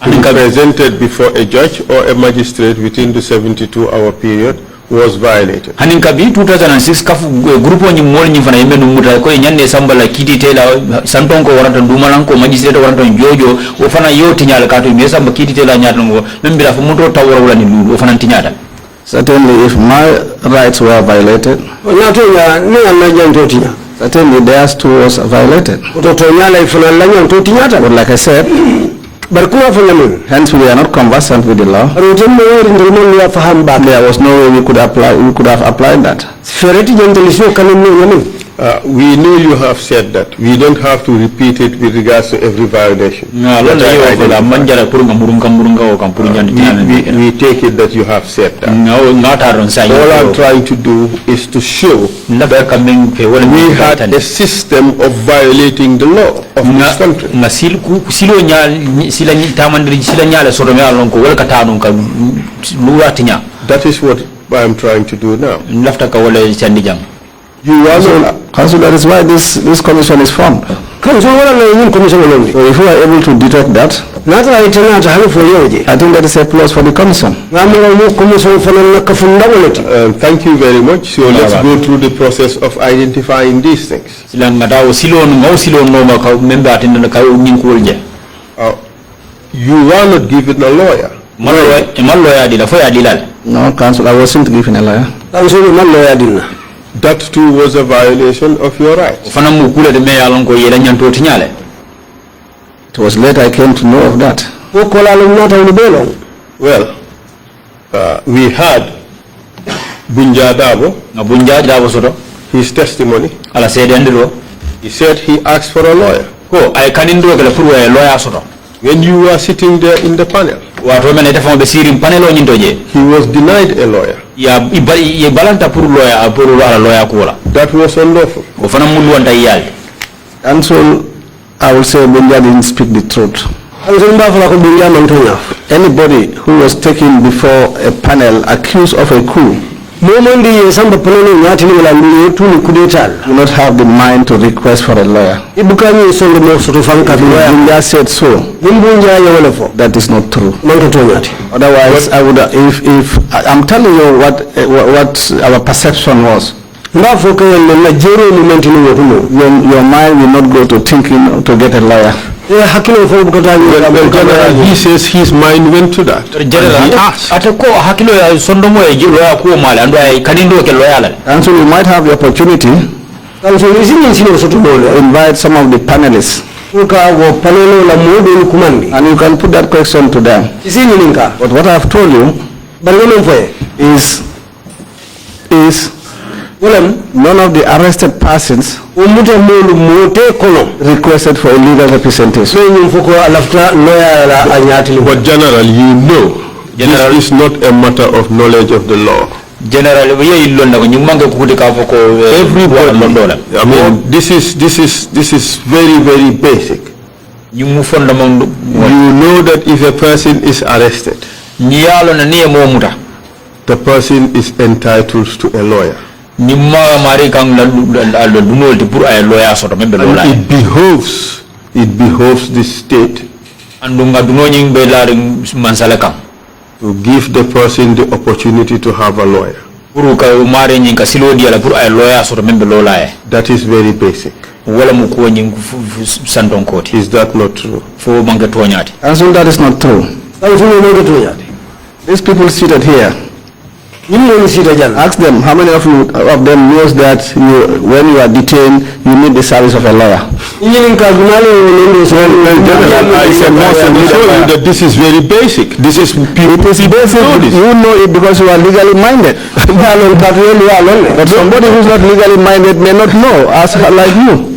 to be presented before a judge or a magistrate within the 72-hour period was violated. Haninka bi 2006 kafu grupo nyi mol nyi fana yemenu muta ko nyanne sambala kititela santonko waranta dumalanko magistrate waranta jojo o fana yoti nyala kato me samba kititela nyata ngo membira fu muto tawora wala ni lulu o fana tinyata. Certainly, if my rights were violated, certainly theirs too was violated. But like I said, hence we are not conversant with the law. There was no way we could have applied that. We know you have said that. We don't have to repeat it with regards to every violation. We take it that you have said that. All I'm trying to do is to show that we had a system of violating the law of this country. That is what I'm trying to do now. Council, that is why this commission is formed. So if you are able to detect that, I think that is a plus for the commission. Thank you very much. So let's go through the process of identifying these things. You were not given a lawyer. No, Council, I wasn't given a lawyer. That too was a violation of your rights. It was late I came to know of that. Well, we had Bunja Dabo, his testimony. He said he asked for a lawyer. When you were sitting there in the panel, he was denied a lawyer. That was unlawful. And so I will say Bunja didn't speak the truth. Anybody who was taken before a panel accused of a coup do not have the mind to request for a lawyer. Bunja said so. That is not true. Otherwise, I would, if I'm telling you what our perception was. Your mind will not go to thinking to get a lawyer. He says his mind went to that. And so we might have the opportunity to invite some of the panelists. And you can put that question to them. But what I have told you is none of the arrested persons requested for a legal representation. But generally, you know, this is not a matter of knowledge of the law. Everybody, I mean, this is very, very basic. You know that if a person is arrested, the person is entitled to a lawyer. And it behoves the state to give the person the opportunity to have a lawyer. That is very basic. Is that not true? And so that is not true. These people seated here, Ask them how many of them knows that when you are detained, you need the service of a lawyer. I said that this is very basic. This is basic. You know it because you are legally minded. But somebody who is not legally minded may not know, as like you.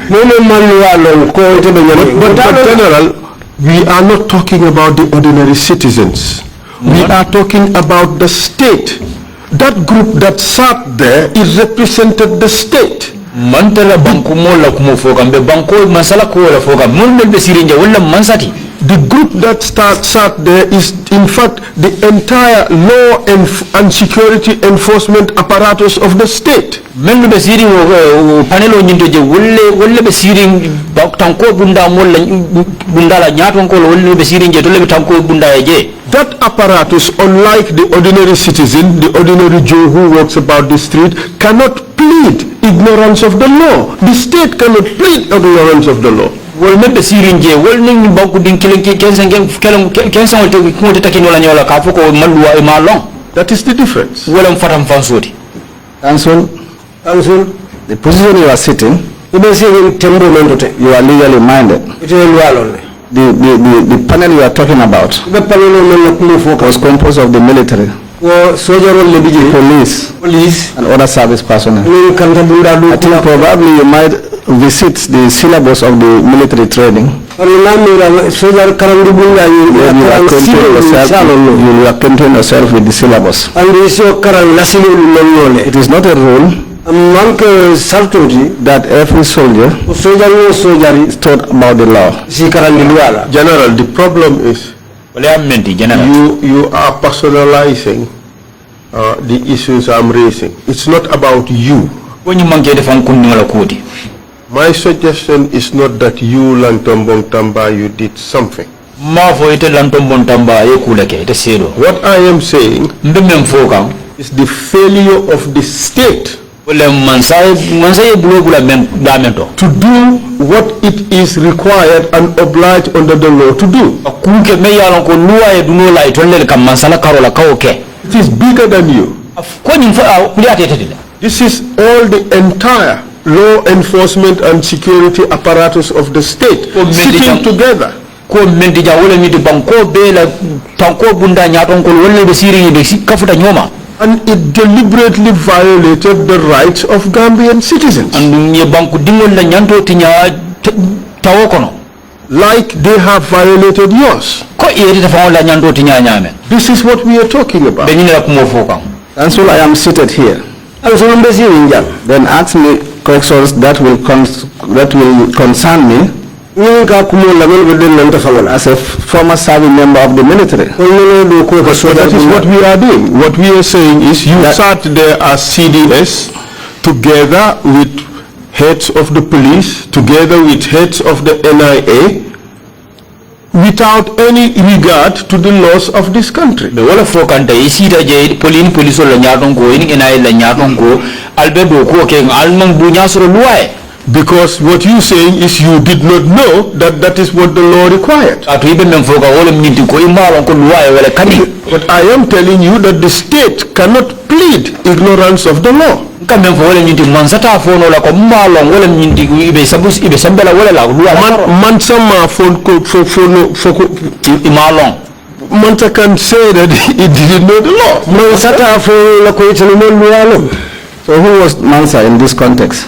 But General, we are not talking about the ordinary citizens. We are talking about the state. That group that sat there, it represented the state. The group that sat there is, in fact, the entire law and security enforcement apparatus of the state. That apparatus, unlike the ordinary citizen, the ordinary Joe who walks about the street, cannot plead ignorance of the law. The state cannot plead ignorance of the law. That is the difference. Counsel, the position you are sitting, you are legally minded. The panel you are talking about was composed of the military, police, and other service personnel. I think probably you might visit the syllabus of the military training. You are acquainting yourself with the syllabus. It is not a rule that every soldier is taught about the law. General, the problem is you are personalizing the issues I'm raising. It's not about you. My suggestion is not that you, Tombong Tamba, you did something. What I am saying is the failure of the state to do what it is required and obliged under the law to do. It is bigger than you. This is all the entire law enforcement and security apparatus of the state sitting together. And it deliberately violated the rights of Gambian citizens. Like they have violated yours. This is what we are talking about. And so I am seated here. Then ask me questions that will concern me as a former serving member of the military. That is what we are doing. What we are saying is you sat there as CDS together with heads of the police, together with heads of the NIA, without any regard to the laws of this country. Because what you saying is you did not know that that is what the law required. But I am telling you that the state cannot plead ignorance of the law. Mansa can say that he didn't know the law. So who was Mansa in this context?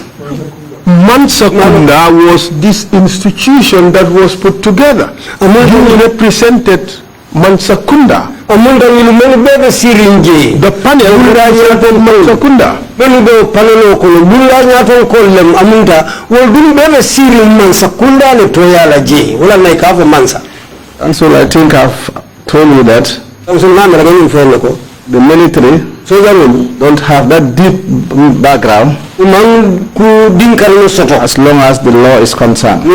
Mansa Kunda was this institution that was put together. You represented Mansa Kunda. The panel represented Mansa Kunda. And so I think I've told you that the military don't have that deep background as long as the law is concerned. I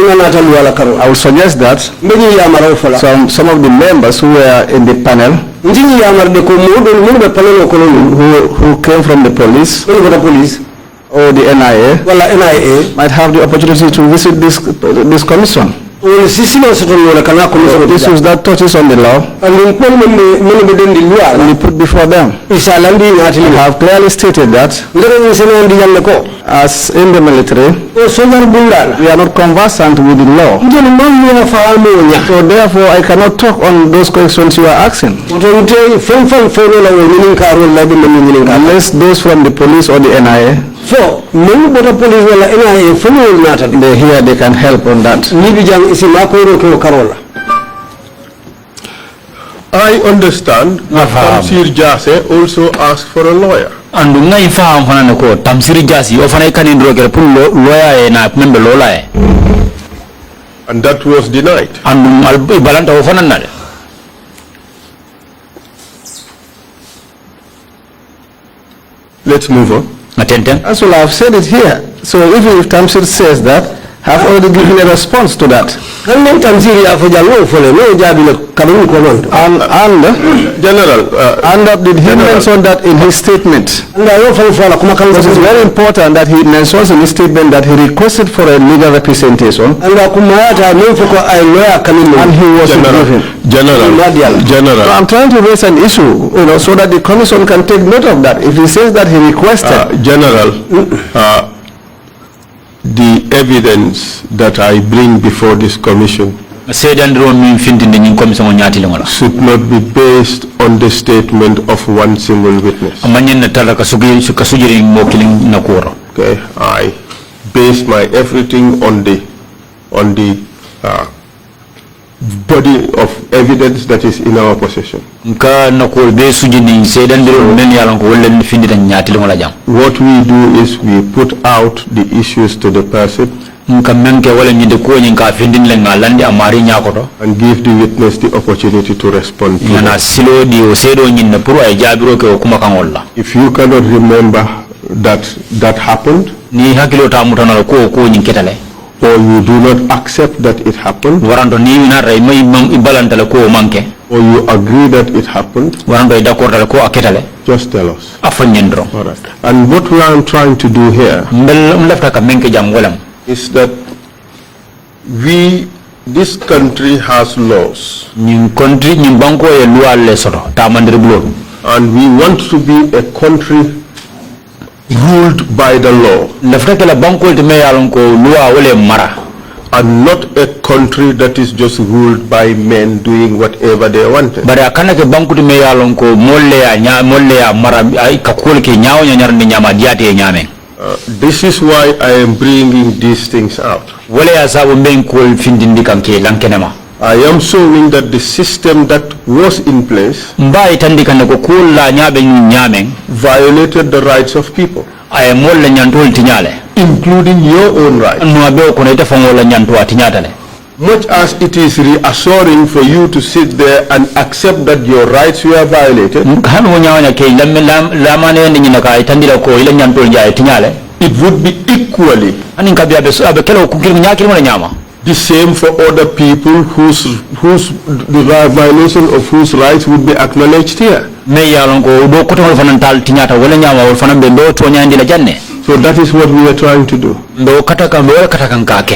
would suggest that some of the members who were in the panel who came from the police or the NIA might have the opportunity to visit this commission. This is that touches on the law. And we put before them. We have clearly stated that as in the military, we are not conversant with the law. So therefore, I cannot talk on those questions you are asking. Unless those from the police or the NIA, they hear, they can help on that. I understand Tamsir Jase also asked for a lawyer. And ngai faham fana ko Tamsir Jase o fana kan indro ke pun lawyer na member lola and that was denied. And al balanta o fana na. Let's move on. As well, I've said it here. So even if Tamsir says that, I've already given a response to that. And General, did he mention that in his statement? Because it's very important that he mentions in his statement that he requested for a legal representation and he was given. General. So I'm trying to raise an issue, so that the commission can take note of that. If he says that he requested, the evidence that I bring before this commission should not be based on the statement of one single witness. Okay, I base my everything on the body of evidence that is in our possession. What we do is we put out the issues to the person and give the witness the opportunity to respond to it. If you cannot remember that happened, or you do not accept that it happened, or you agree that it happened, just tell us. All right. And what we are trying to do here is that this country has laws, and we want to be a country ruled by the law, and not a country that is just ruled by men doing whatever they wanted. This is why I am bringing these things out. I am showing that the system that was in place violated the rights of people, including your own rights. Much as it is reassuring for you to sit there and accept that your rights were violated, it would be equally the same for other people whose the violation of whose rights would be acknowledged here. So that is what we are trying to do.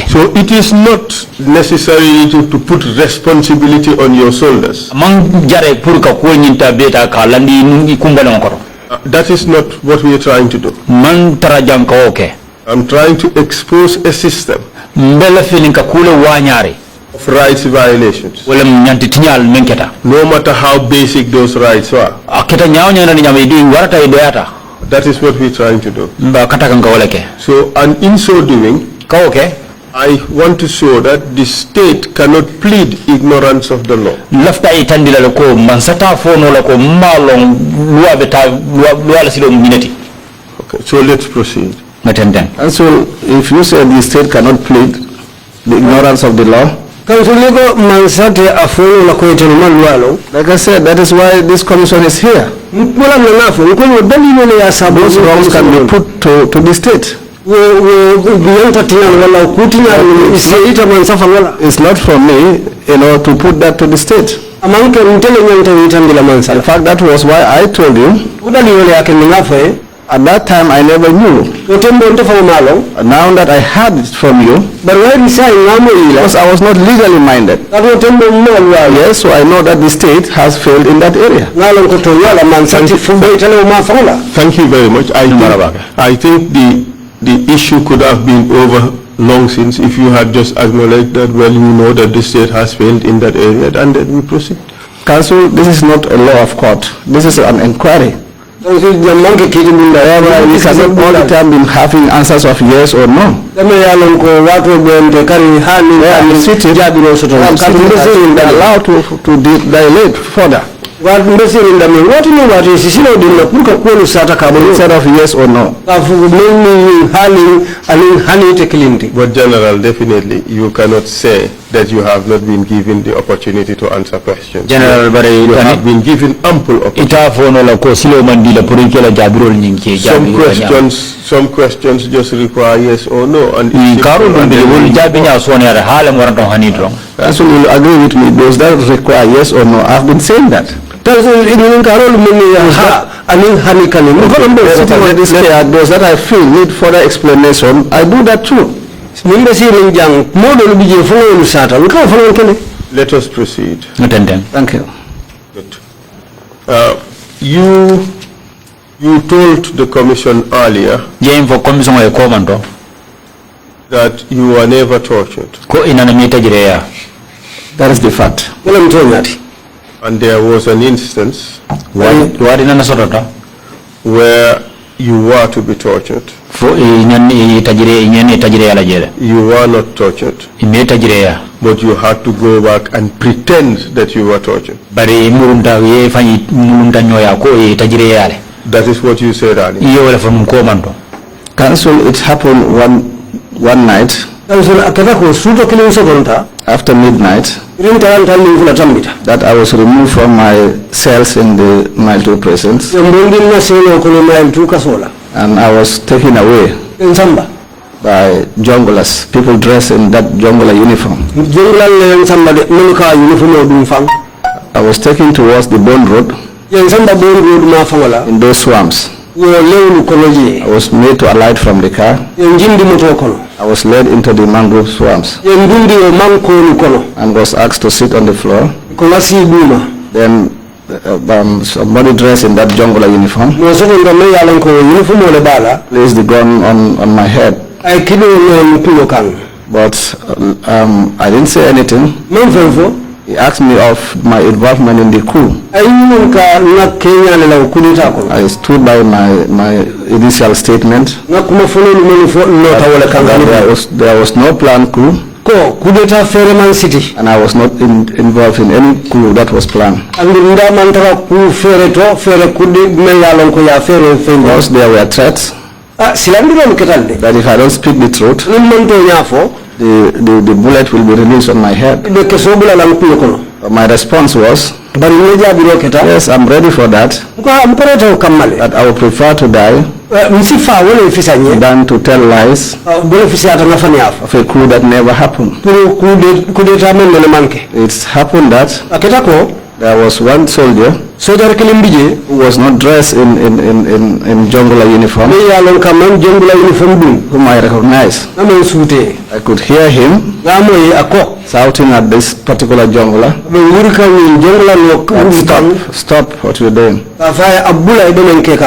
So it is not necessary to put responsibility on your shoulders. That is not what we are trying to do. I'm trying to expose a system of rights violations, no matter how basic those rights are. That is what we're trying to do. So, and in so doing, I want to show that the state cannot plead ignorance of the law. Okay, so let's proceed. And so, if you say the state cannot plead the ignorance of the law, like I said, that is why this commission is here. Those wrongs can be put to the state. It's not for me, to put that to the state. In fact, that was why I told you At that time, I never knew. Now that I heard it from you, because I was not legally minded. Yes, so I know that the state has failed in that area. Thank you very much. I think the issue could have been over long since if you had just acknowledged that, well, you know that the state has failed in that area, and then we proceed. Council, this is not a law of court. This is an inquiry. We cannot all the time be having answers of yes or no. I'm allowed to dilate further. Instead of yes or no. But General, definitely you cannot say that you have not been given the opportunity to answer questions. General, you have been given ample opportunity. Some questions just require yes or no. And so you will agree with me, those that require yes or no, I've been saying that. Those that I feel need further explanation, I do that too. Let us proceed. Thank you. Good. You told the commission earlier that you were never tortured. That is the fact. And there was an instance where you were to be tortured. You were not tortured, but you had to go back and pretend that you were tortured. That is what you said earlier. Council, it happened one night after midnight that I was removed from my cells in the Mile 2 prisons, and I was taken away by junglers, people dressed in that jungler uniform. I was taken towards the Bond Road in those swamps. I was made to alight from the car. I was led into the mangrove swamps and was asked to sit on the floor. Then somebody dressed in that jungler uniform placed the gun on my head. But I didn't say anything. He asked me of my involvement in the coup. I stood by my initial statement. There was no planned coup, and I was not involved in any coup that was planned. Because there were threats that if I don't speak the truth, the bullet will be released on my head. My response was, yes, I'm ready for that. That I would prefer to die than to tell lies of a coup that never happened. It's happened that there was one soldier who was not dressed in jungler uniform, whom I recognized. I could hear him shouting at this particular jungler, stop what you're doing. He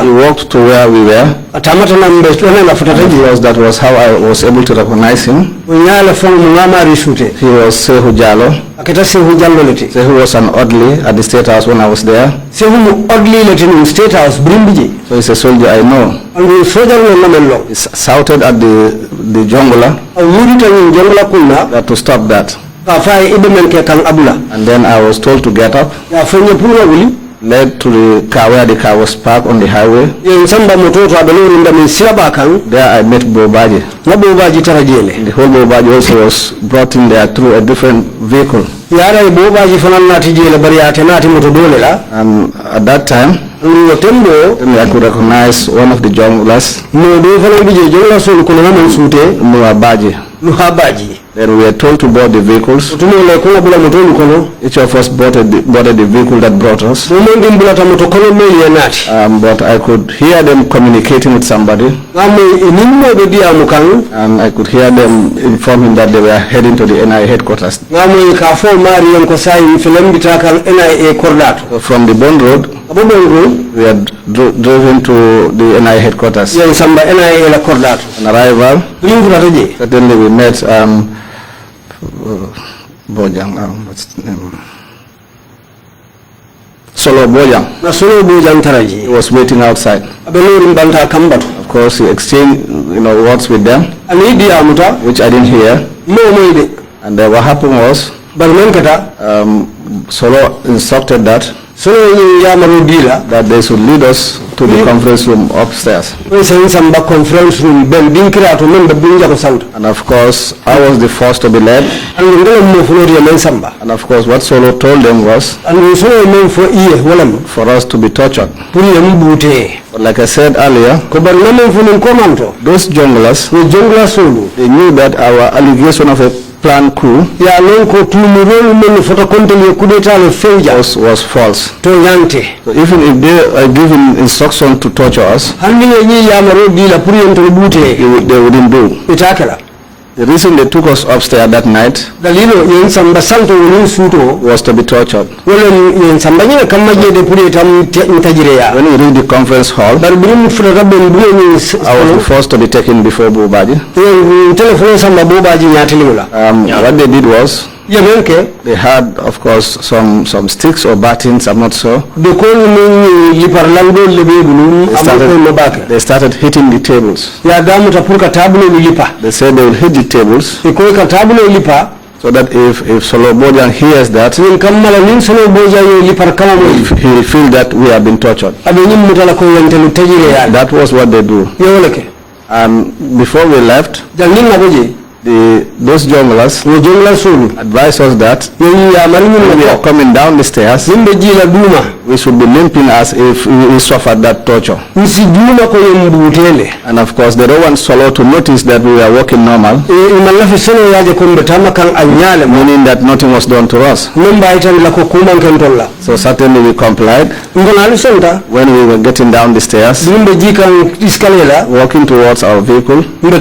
walked to where we were, because that was how I was able to recognize him. He was Sehu Jallo. Sehu was an orderly at the State House when I was there. So he's a soldier I know. He shouted at the jungler to stop that. And then I was told to get up, led to the car where the car was parked on the highway. There I met Bobaji. The whole Bobaji also was brought in there through a different vehicle. And at that time, I could recognize one of the junglers, Nuhabaji. Then we were told to board the vehicles. Each of us boarded the vehicle that brought us. But I could hear them communicating with somebody. And I could hear them informing that they were heading to the NIA headquarters. So from the Bond Road, we had driven to the NIA headquarters. On arrival, certainly we met Bojang, what's the name? Solo Bojang. He was waiting outside. Of course, he exchanged, words with them, which I didn't hear. And what happened was, Solo instructed that they should lead us to the conference room upstairs. And of course, I was the first to be led. And of course, what Solo told them was for us to be tortured. But like I said earlier, those junglers, they knew that our allegation of a plan coup was false. So even if they are given instruction to torture us, they wouldn't do. The reason they took us upstairs that night was to be tortured. When we reached the conference hall, I was the first to be taken before Bubaji. What they did was, they had, of course, some sticks or batons, I'm not sure. They started hitting the tables. They said they will hit the tables so that if Solo Bojang hears that, he will feel that we have been tortured. That was what they do. And before we left, those junglers advised us that when we are coming down the stairs, we should be limping as if we suffered that torture. And of course, they don't want Solo to notice that we are walking normal, meaning that nothing was done to us. So certainly we complied. When we were getting down the stairs, walking towards our vehicle, we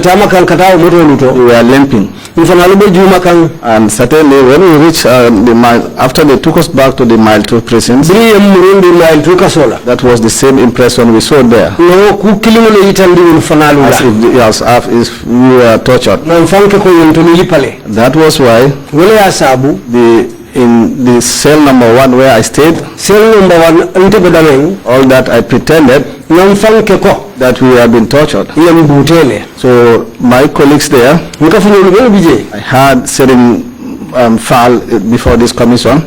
were limping. And certainly when we reached the mile, after they took us back to the Mile 2 prison, that was the same impression we saw there. As if we were tortured. That was why in the cell number 1 where I stayed, all that I pretended that we have been tortured. So my colleagues there, I had certain file before this commission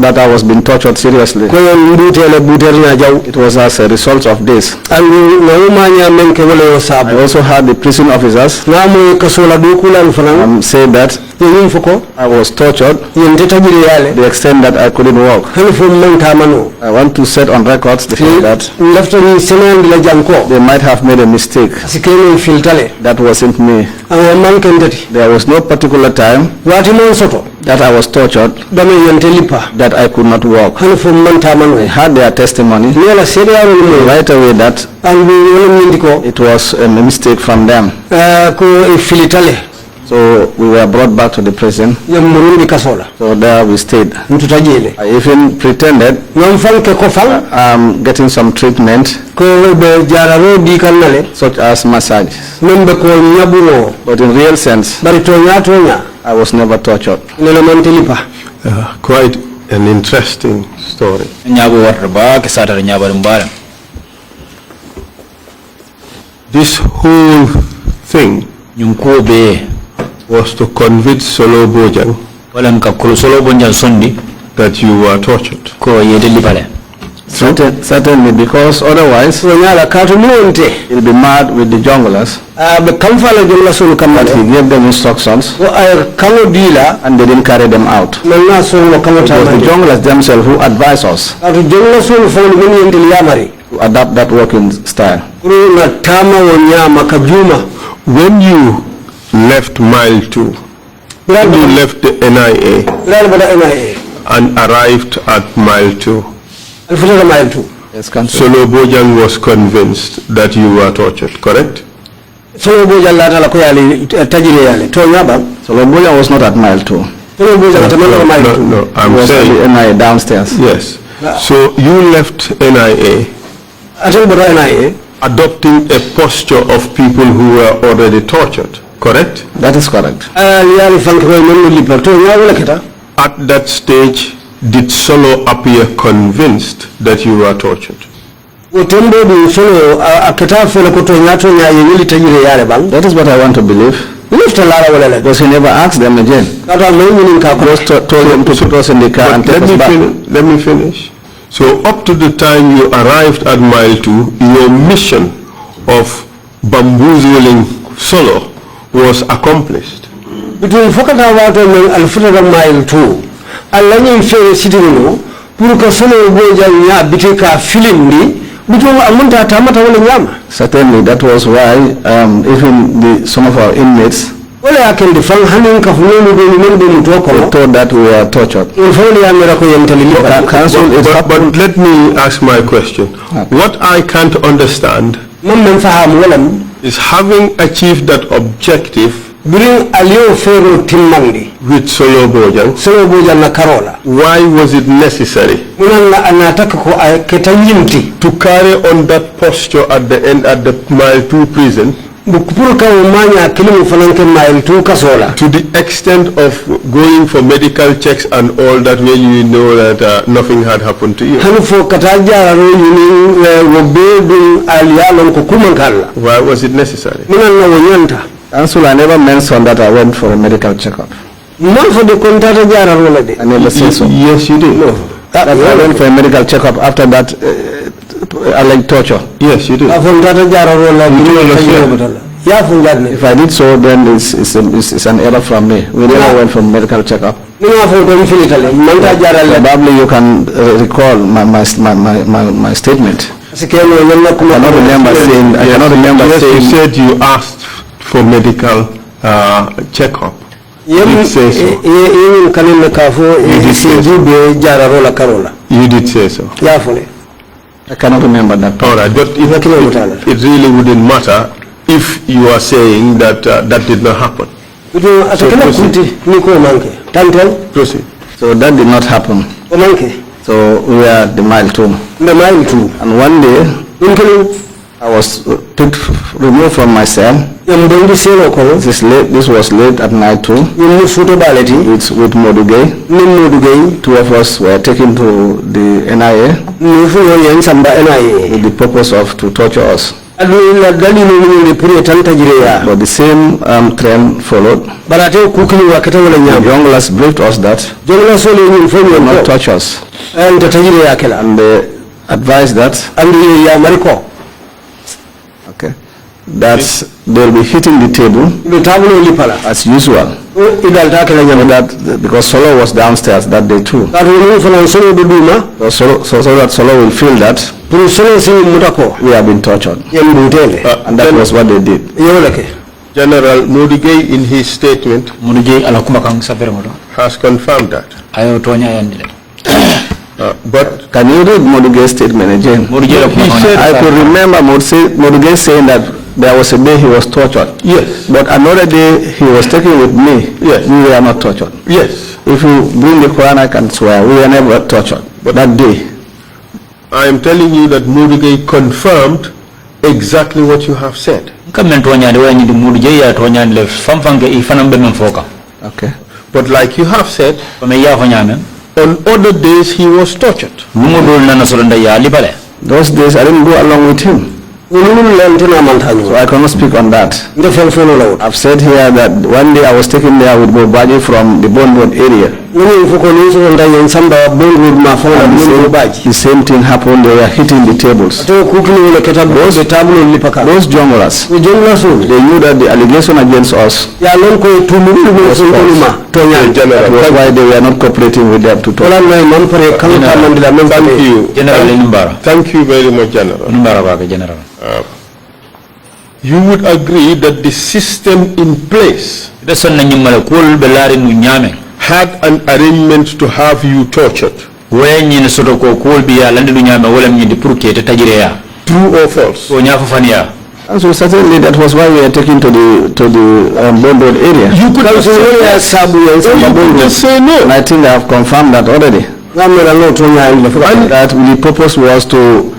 that I was being tortured seriously. It was as a result of this. I also had the prison officers say that I was tortured to the extent that I couldn't walk. I want to set on record the fact that they might have made a mistake. That wasn't me. There was no particular time that I was tortured that I could not walk. I had their testimony right away that it was a mistake from them. So we were brought back to the prison. So there we stayed. I even pretended I'm getting some treatment, such as massage. But in real sense, I was never tortured. Quite an interesting story. This whole thing was to convince Solo Bojang that you were tortured. Certainly, because otherwise he'll be mad with the junglers. But he gave them instructions and they didn't carry them out. It was the junglers themselves who advised us to adapt that working style. When you left mile 2, when you left the NIA and arrived at mile 2, Yes, Solo Bojang was convinced that you were tortured, correct? Solo Bojang was not at mile 2. No, I'm saying the NIA downstairs. Yes. So you left NIA adopting a posture of people who were already tortured, correct? That is correct. At that stage, did Solo appear convinced that you were tortured? That is what I want to believe. Because he never asked them again. Just told them to put us in the car and take us back. Let me finish. So up to the time you arrived at mile 2, your mission of bamboozling Solo was accomplished. Between mile 2, Alani Ferry City, Puruka Solo Boja Bitika Filindi, between Amunta Tamata William. Certainly, that was why even some of our inmates Well, I can define handling of they thought that we were tortured. But let me ask my question. What I can't understand is, having achieved that objective with Solo Bojang, why was it necessary to carry on that posture at the end at the mile 2 prison to the extent of going for medical checks and all that, when you know that nothing had happened to you? Why was it necessary? Council, I never mentioned that I went for a medical checkup. I never said so. Yes, you did. No. I went for a medical checkup after that alleged torture. Yes, you did. If I did so, then it's an error from me. We never went for medical checkup. Probably you can recall my statement. I cannot remember saying. Yes, you said you asked for medical checkup. You did say so. You did say so. I cannot remember that. All right, but it really wouldn't matter if you are saying that that did not happen. Proceed. So that did not happen. So we are at the mile 2. And one day, I was removed from my cell. This was late at night too. With Modugay. 2 of us were taken to the NIA with the purpose of to torture us. But the same trend followed. The junglers briefed us that they will not touch us. And they advised that that they'll be hitting the table as usual. Because Solo was downstairs that day too. So that Solo will feel that we have been tortured. And that was what they did. General Mudigay, in his statement, has confirmed that. But can you read Modugay's statement again? I could remember Modugay saying that there was a day he was tortured. Yes. But another day he was taken with me. Yes. We were not tortured. Yes. If you bring the Quran, I can swear we were never tortured. But that day, I am telling you that Mudigay confirmed exactly what you have said. okay. But like you have said, on other days he was tortured. Those days I didn't go along with him. So I cannot speak on that. I've said here that one day I was taken there with Bobaji from the Bond Road area. The same thing happened, they were hitting the tables. Those junglers, they knew that the allegation against us was why they were not cooperating with them to talk. Thank you very much, General. you would agree that the system in place had an arrangement to have you tortured. True or false? So certainly that was why we are taken to the Bond Road area. You could just say no. And I think I have confirmed that already. And that the purpose was to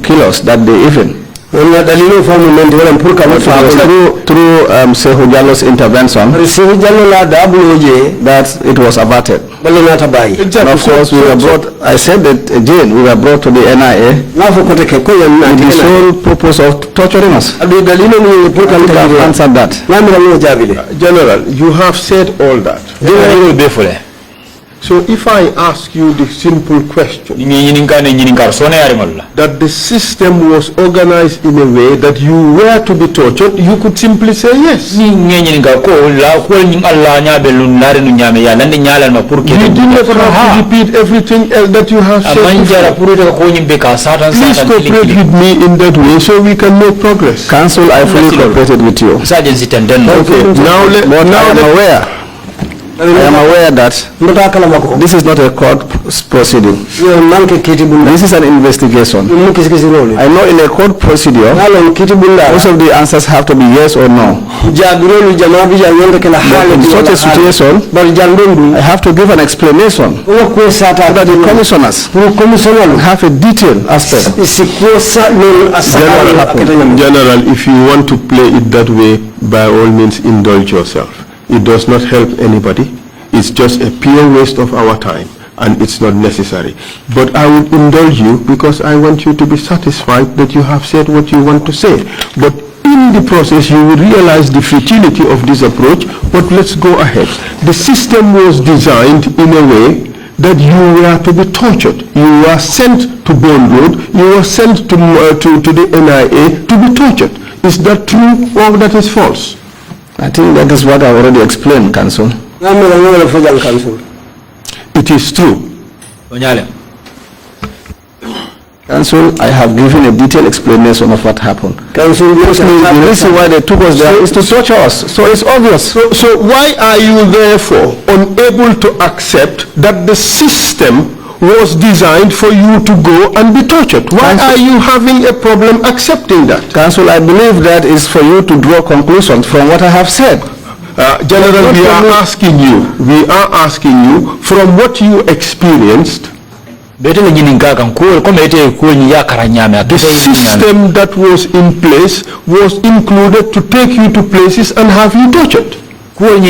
kill us that day even. Through Sehu Jallo's intervention, that it was averted. Exactly. And of course, we were brought, I said that again, we were brought to the NIA with the sole purpose of torturing us. I have answered that. General, you have said all that. So if I ask you the simple question, that the system was organized in a way that you were to be tortured, you could simply say yes. You didn't have to repeat everything else that you have said before. Please cooperate with me in that way so we can make progress. Council, I fully cooperated with you. Okay, now I am aware that this is not a court proceeding. This is an investigation. I know in a court procedure, most of the answers have to be yes or no. But in such a situation, I have to give an explanation so that the commissioners have a detailed aspect. General, if you want to play it that way, by all means indulge yourself. It does not help anybody. It's just a pure waste of our time, and it's not necessary. But I will indulge you because I want you to be satisfied that you have said what you want to say. But in the process, you will realize the futility of this approach. But let's go ahead. The system was designed in a way that you were to be tortured. You were sent to Bond Road. You were sent to the NIA to be tortured. Is that true or that is false? I think that is what I already explained, Council. It is true. Council, I have given a detailed explanation of what happened. Council, the reason why they took us there is to torture us. So it's obvious. So why are you therefore unable to accept that the system was designed for you to go and be tortured? Why are you having a problem accepting that? Council, I believe that is for you to draw conclusions from what I have said. General, we are asking you from what you experienced, the system that was in place was included to take you to places and have you tortured. And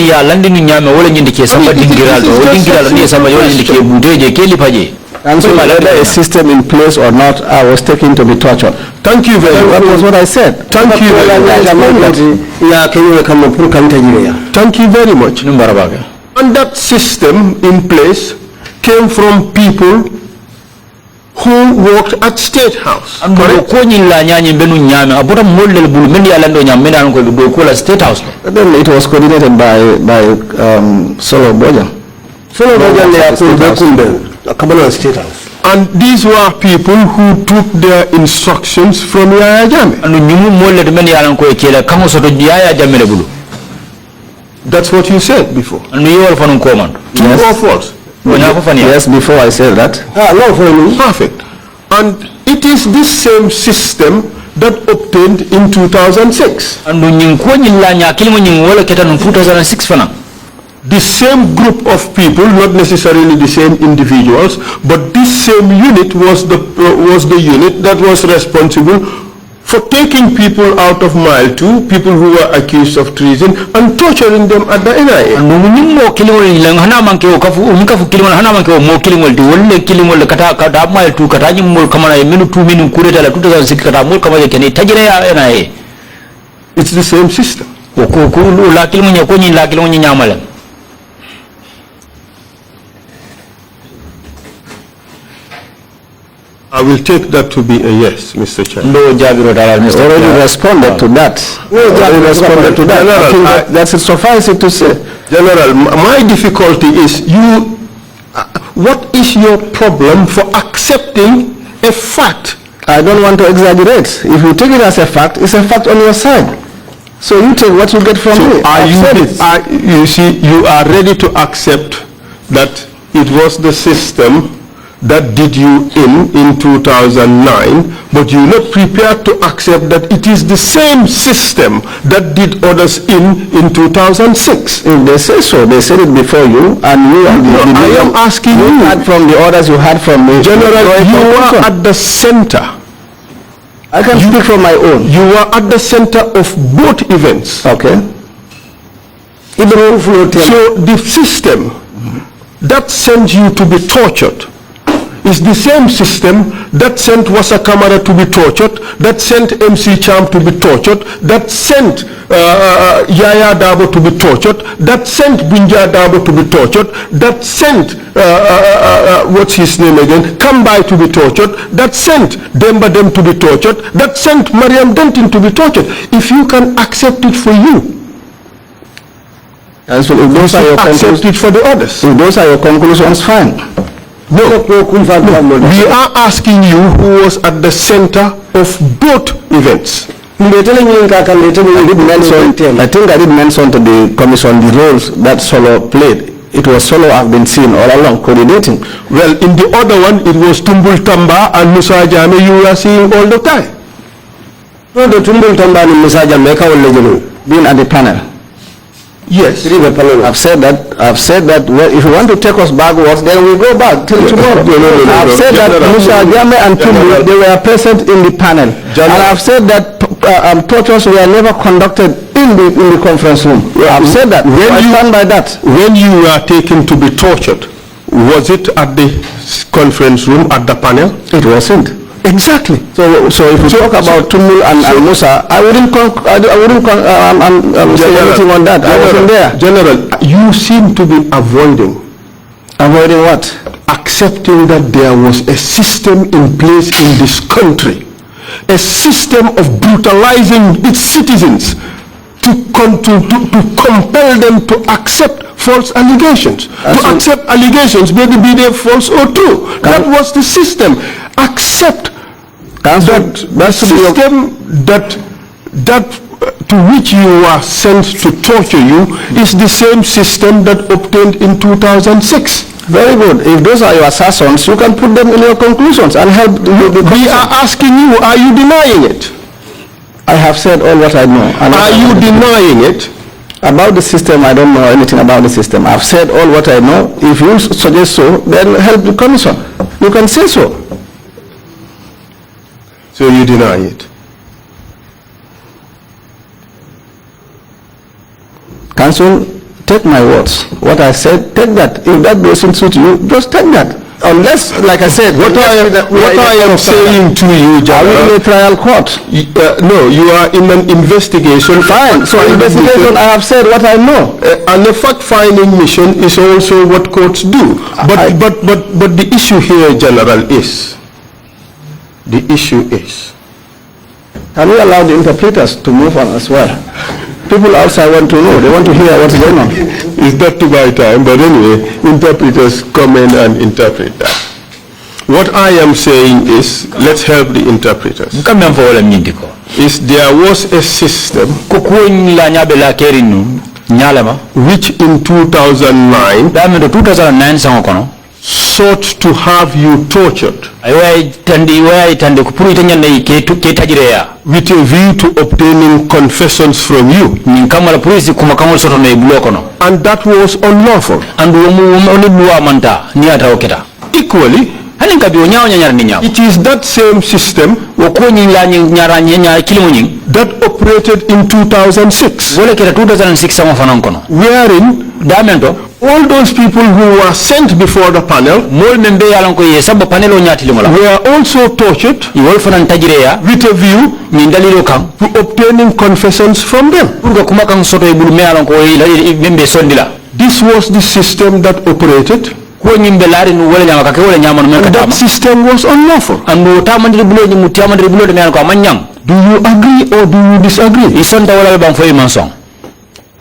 so whether a system in place or not, I was taken to be tortured. Thank you very much. That was what I said. Thank you very much. Thank you very much. And that system in place came from people who worked at State House. Correct? Then it was coordinated by Solo Bojan. State House. And these were people who took their instructions from Yaya Jammeh. That's what you said before. True or false? Yes, before I said that. Perfect. And it is this same system that obtained in 2006. The same group of people, not necessarily the same individuals, but this same unit was the unit that was responsible for taking people out of Mile 2, people who were accused of treason, and torturing them at the NIA. It's the same system. I will take that to be a yes, Mr. Chairman. No, already responded to that. I think that's suffice to say. General, my difficulty is what is your problem for accepting a fact I don't want to exaggerate. If you take it as a fact, it's a fact on your side. So you take what you get from me. You see, you are ready to accept that it was the system that did you in 2009, but you're not prepared to accept that it is the same system that did others in 2006. If they say so, they said it before you, and you are I am asking you. Had from the orders you had from me. General, you are at the center. I can speak from my own. You are at the center of both events. Okay. So the system that sent you to be tortured is the same system that sent Wasa Kamara to be tortured, that sent MC Cham to be tortured, that sent Yaya Dabo to be tortured, that sent Bunja Dabo to be tortured, that sent, what's his name again, Kambai to be tortured, that sent Demba Dem to be tortured, that sent Mariam Dentin to be tortured. If you can accept it for you, and so if those are your accept it for the others. If those are your conclusions, fine. No, we are asking you who was at the center of both events. I think I did mention to the commission the roles that Solo played. It was Solo I've been seeing all along coordinating. Well, in the other one, it was Tumbul Tamba and Musa Jame you were seeing all the time. No, the Tumbul Tamba and Musa Jame being at the panel. Yes. I've said that well, if you want to take us backwards, then we go back till tomorrow. I've said that Musa Jame and Tumbul, they were present in the panel. And I've said that tortures were never conducted in the conference room. I've said that. I stand by that. When you were taken to be tortured, was it at the conference room, at the panel? It wasn't. Exactly. So if you talk about Tumbul and Musa, I wouldn't say anything on that. I wasn't there. General, you seem to be avoiding. Avoiding what? Accepting that there was a system in place in this country, a system of brutalizing its citizens to compel them to accept false allegations. Accept allegations, maybe be they false or true. That was the system. Accept that system that to which you were sent to torture you is the same system that obtained in 2006. Very good. If those are your assertions, you can put them in your conclusions and help you. We are asking you, are you denying it? I have said all what I know. Are you denying it? About the system, I don't know anything about the system. I've said all what I know. If you suggest so, then help the commission. You can say so. So you deny it? Council, take my words. What I said, take that. If that doesn't suit you, just take that. Unless, like I said, what I am saying to you, are we in a trial court? No, you are in an investigation. Fine. So investigation, I have said what I know. And the fact-finding mission is also what courts do. But the issue here, General, is can we allow the interpreters to move on as well? People outside want to know. They want to hear what's going on. It's not to buy time, but anyway, interpreters come in and interpret that. What I am saying is, let's help the interpreters. Is there was a system which in 2009 sought to have you tortured with a view to obtaining confessions from you, and that was unlawful. Equally, it is that same system that operated in 2006, wherein all those people who were sent before the panel were also tortured with a view to obtaining confessions from them. This was the system that operated, and that system was unlawful. Do you agree or do you disagree?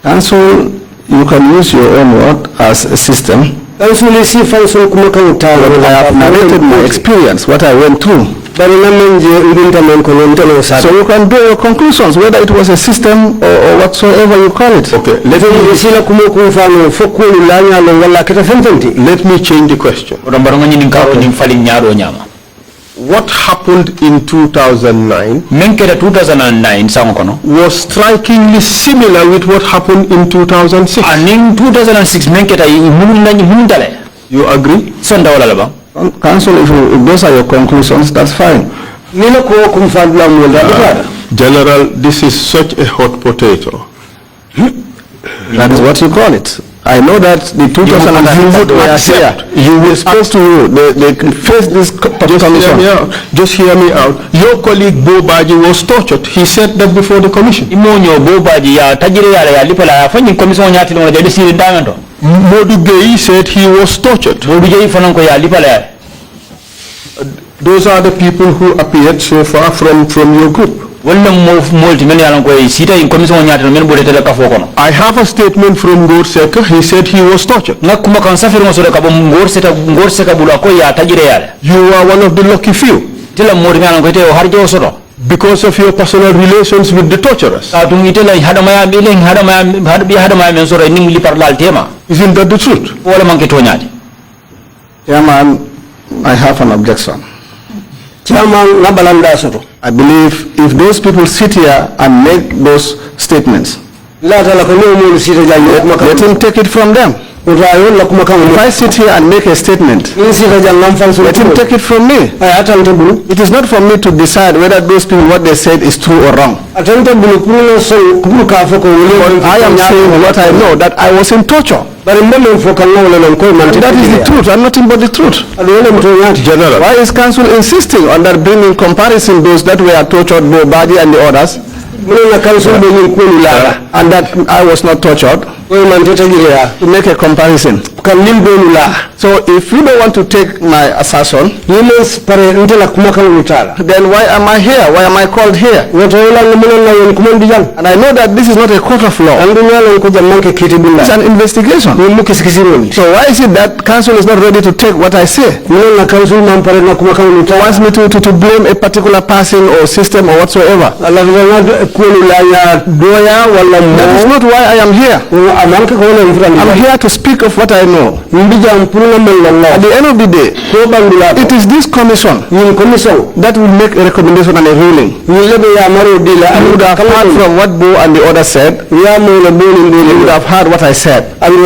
And so you can use your own word as a system. I have narrated my experience, what I went through. So you can draw your conclusions, whether it was a system or whatsoever you call it. Okay, let me change the question. What happened in 2009 was strikingly similar with what happened in 2006. You agree? Council, if those are your conclusions, that's fine. General, this is such a hot potato. That is what you call it. I know that the 2006 were here. You will supposed to you. They face this commission. Just hear me out. Your colleague Bobaji was tortured. He said that before the commission. Modu Gay said he was tortured. Those are the people who appeared so far from your group. I have a statement from Gorseka. He said he was tortured. You are one of the lucky few, because of your personal relations with the torturers. Isn't that the truth? Chairman, I have an objection. I believe if those people sit here and make those statements, let him take it from them. If I sit here and make a statement, let him take it from me. It is not for me to decide whether those people, what they said is true or wrong. But I am saying what I know, that I was in torture. And that is the truth, and nothing but the truth. General, why is council insisting on that, bringing comparison those that were tortured, Bobadi and the others, and that I was not tortured, to make a comparison? So if you don't want to take my assertion, then why am I here? Why am I called here? And I know that this is not a court of law. It's an investigation. So why is it that council is not ready to take what I say? Wants me to blame a particular person or system or whatsoever. That is not why I am here. I'm here to speak of what I know. At the end of the day, it is this commission that will make a recommendation and a ruling. You would have heard from what Bo and the others said. You would have heard what I said. Then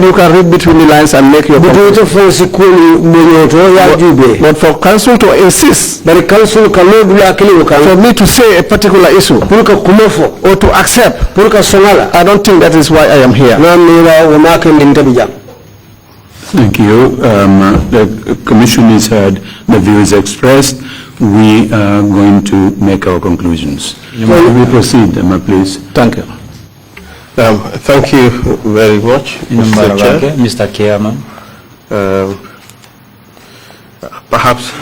you can read between the lines and make your conclusion. But for council to insist, for me to say a particular issue, or to accept, I don't think that is why I am here. Thank you. The commission has heard the views expressed. We are going to make our conclusions. We proceed, please. Thank you. Thank you very much, Mr. Chairman. Perhaps,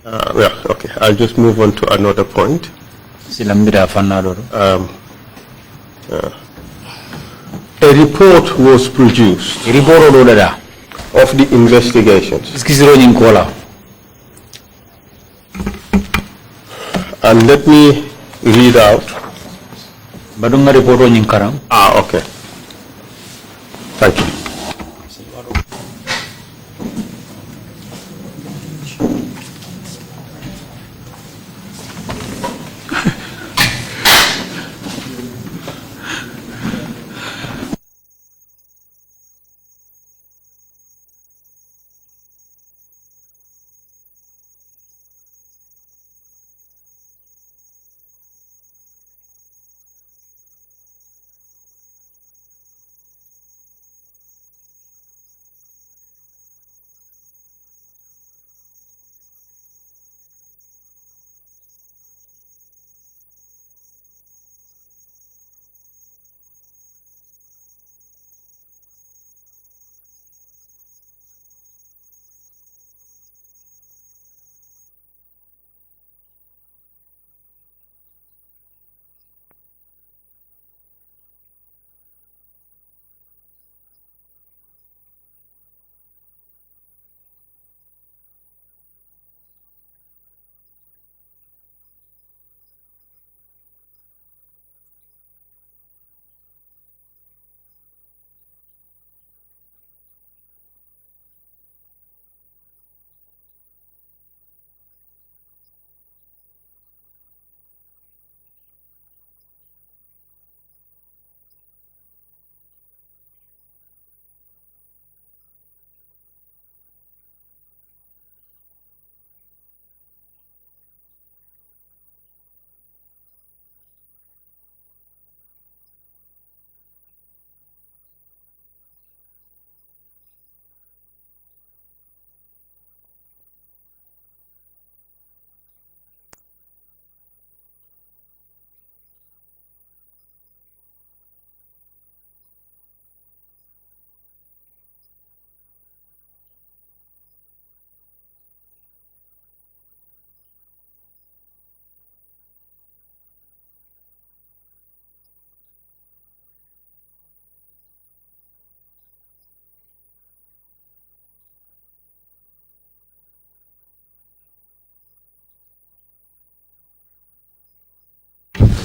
okay, I'll just move on to another point. A report was produced of the investigations. And let me read out. Okay. Thank you.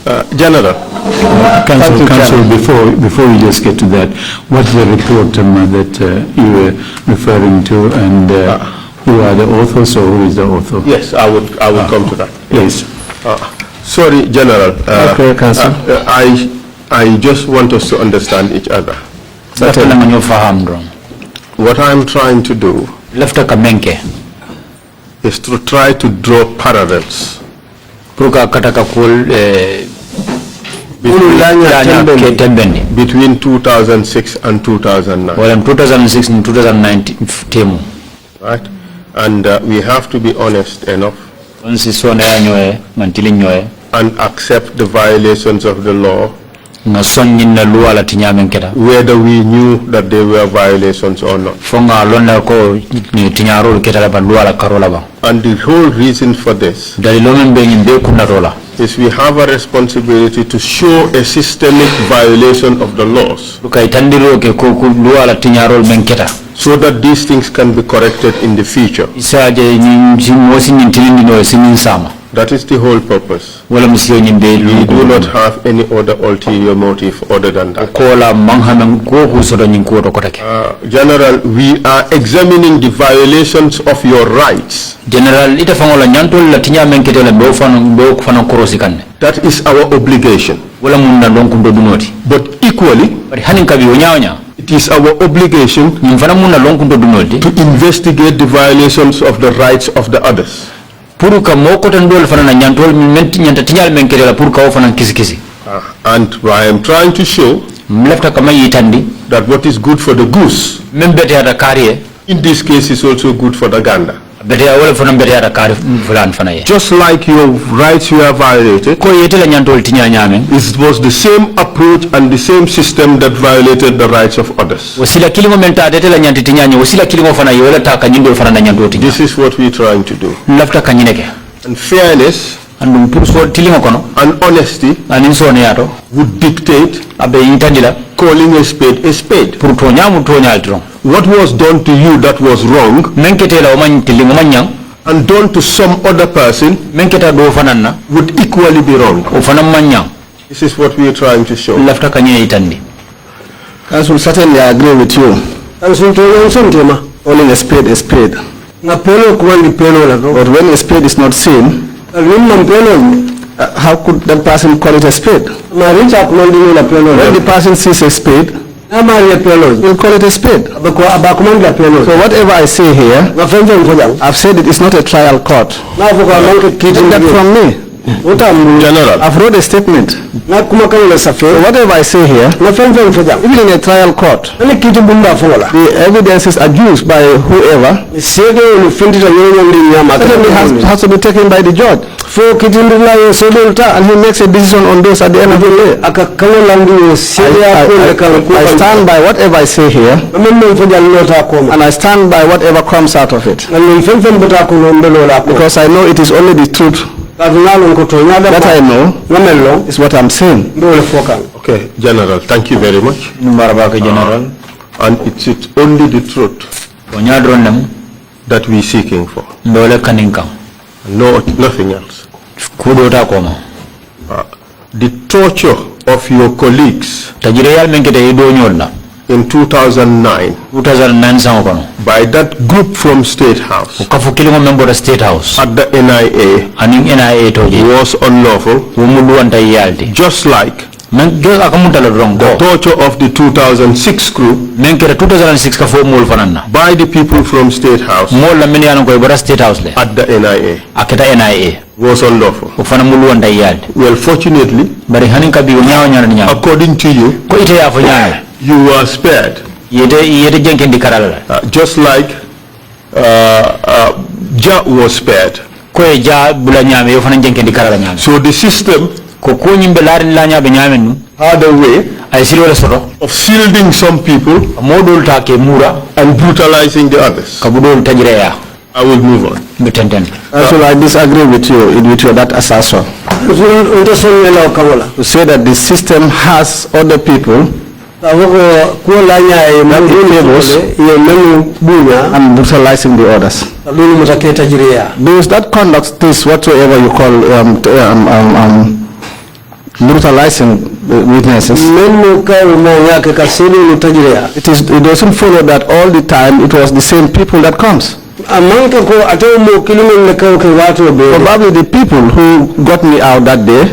General. Council, before we just get to that, what's the report that you were referring to, and who are the authors, or who is the author? Yes, I would come to that. Please. Sorry, General. Okay, Council. I just want us to understand each other. What I'm trying to do is to try to draw parallels between 2006 and 2009. Well, in 2006 and 2019, right? And we have to be honest enough and accept the violations of the law, whether we knew that they were violations or not. And the whole reason for this is we have a responsibility to show a systemic violation of the laws, so that these things can be corrected in the future. That is the whole purpose. We do not have any other ulterior motive other than that. General, we are examining the violations of your rights. That is our obligation. But equally, it is our obligation to investigate the violations of the rights of the others. And I am trying to show that what is good for the goose, in this case, is also good for the gander. Just like your rights were violated, it was the same approach and the same system that violated the rights of others. This is what we are trying to do. And fairness and honesty would dictate calling a spade a spade. What was done to you that was wrong and done to some other person would equally be wrong. This is what we are trying to show. Council, certainly I agree with you. Calling a spade a spade. But when a spade is not seen, how could that person call it a spade? When the person sees a spade, we'll call it a spade. So whatever I say here, I've said it is not a trial court. Take that from me. General, I've wrote a statement. So whatever I say here, even in a trial court, the evidence is adduced by whoever, certainly has to be taken by the judge. And he makes a decision on those at the end of the day. I stand by whatever I say here, and I stand by whatever comes out of it. Because I know it is only the truth. That I know is what I'm saying. Okay, General, thank you very much. And it's only the truth that we're seeking for. No, nothing else. The torture of your colleagues in 2009 by that group from State House at the NIA was unlawful, just like the torture of the 2006 group by the people from State House at the NIA was unlawful. Well, fortunately, according to you, you were spared. Just like Ja was spared. So the system had a way of shielding some people and brutalizing the others. I will move on. So I disagree with you with that assertion. To say that the system has other people and brutalizing the others. Those that conduct this, whatsoever you call brutalizing witnesses. It doesn't follow that all the time it was the same people that comes. Probably the people who got me out that day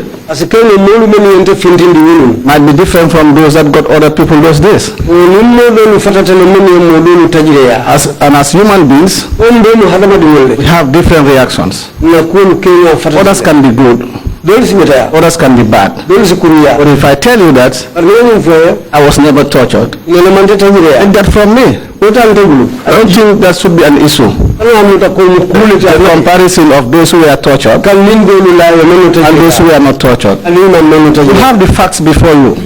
might be different from those that got other people those days. As human beings, we have different reactions. Others can be good. Others can be bad. But if I tell you that I was never tortured, and that from me, I don't think that should be an issue. The comparison of those who were tortured and those who were not tortured. You have the facts before you.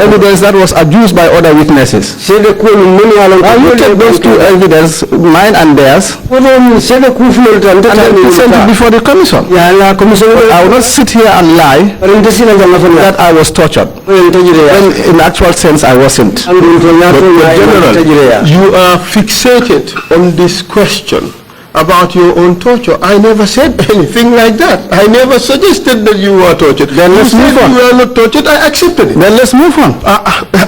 Evidence that was abused by other witnesses. You take those two evidence, mine and theirs, and then present it before the commission. I will not sit here and lie that I was tortured. When in actual sense I wasn't. You are fixated on this question about your own torture. I never said anything like that. I never suggested that you were tortured. Then let's move on. You were not tortured. I accepted it. Then let's move on.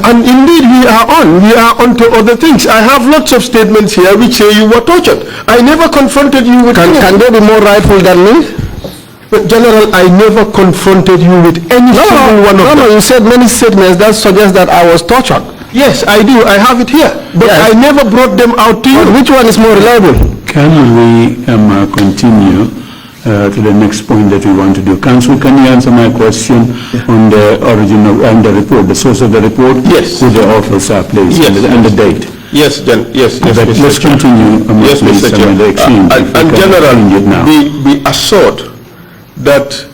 And indeed we are on. We are on to other things. I have lots of statements here which say you were tortured. I never confronted you with Can they be more rightful than me? But General, I never confronted you with any single one of them. You said many statements that suggest that I was tortured. Yes, I do. I have it here. But yes. I never brought them out to you. But which one is more reliable? Can we continue to the next point that we want to do? Council, can you answer my question on the origin of the report, the source of the report? Yes. Who the authors are placed, yes, and the date? Yes, yes. Let's continue. Yes, Mr. Chair. And General, we assert that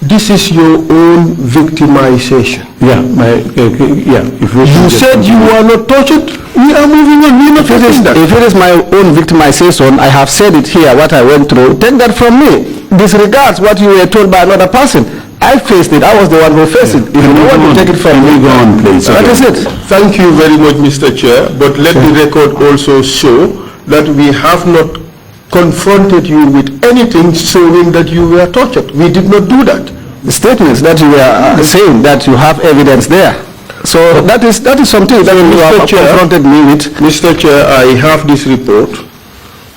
this is your own victimization. Yeah, you said you were not tortured. We are moving on. We are not tortured. If it is my own victimization, I have said it here, what I went through. Take that from me. Disregards what you were told by another person. I faced it. I was the one who faced it. If you want to take it from me, go on, please. That is it. Thank you very much, Mr. Chair. But let the record also show that we have not confronted you with anything showing that you were tortured. We did not do that. The statements that you were saying that you have evidence there. So that is something that you have confronted me with. Mr. Chair, I have this report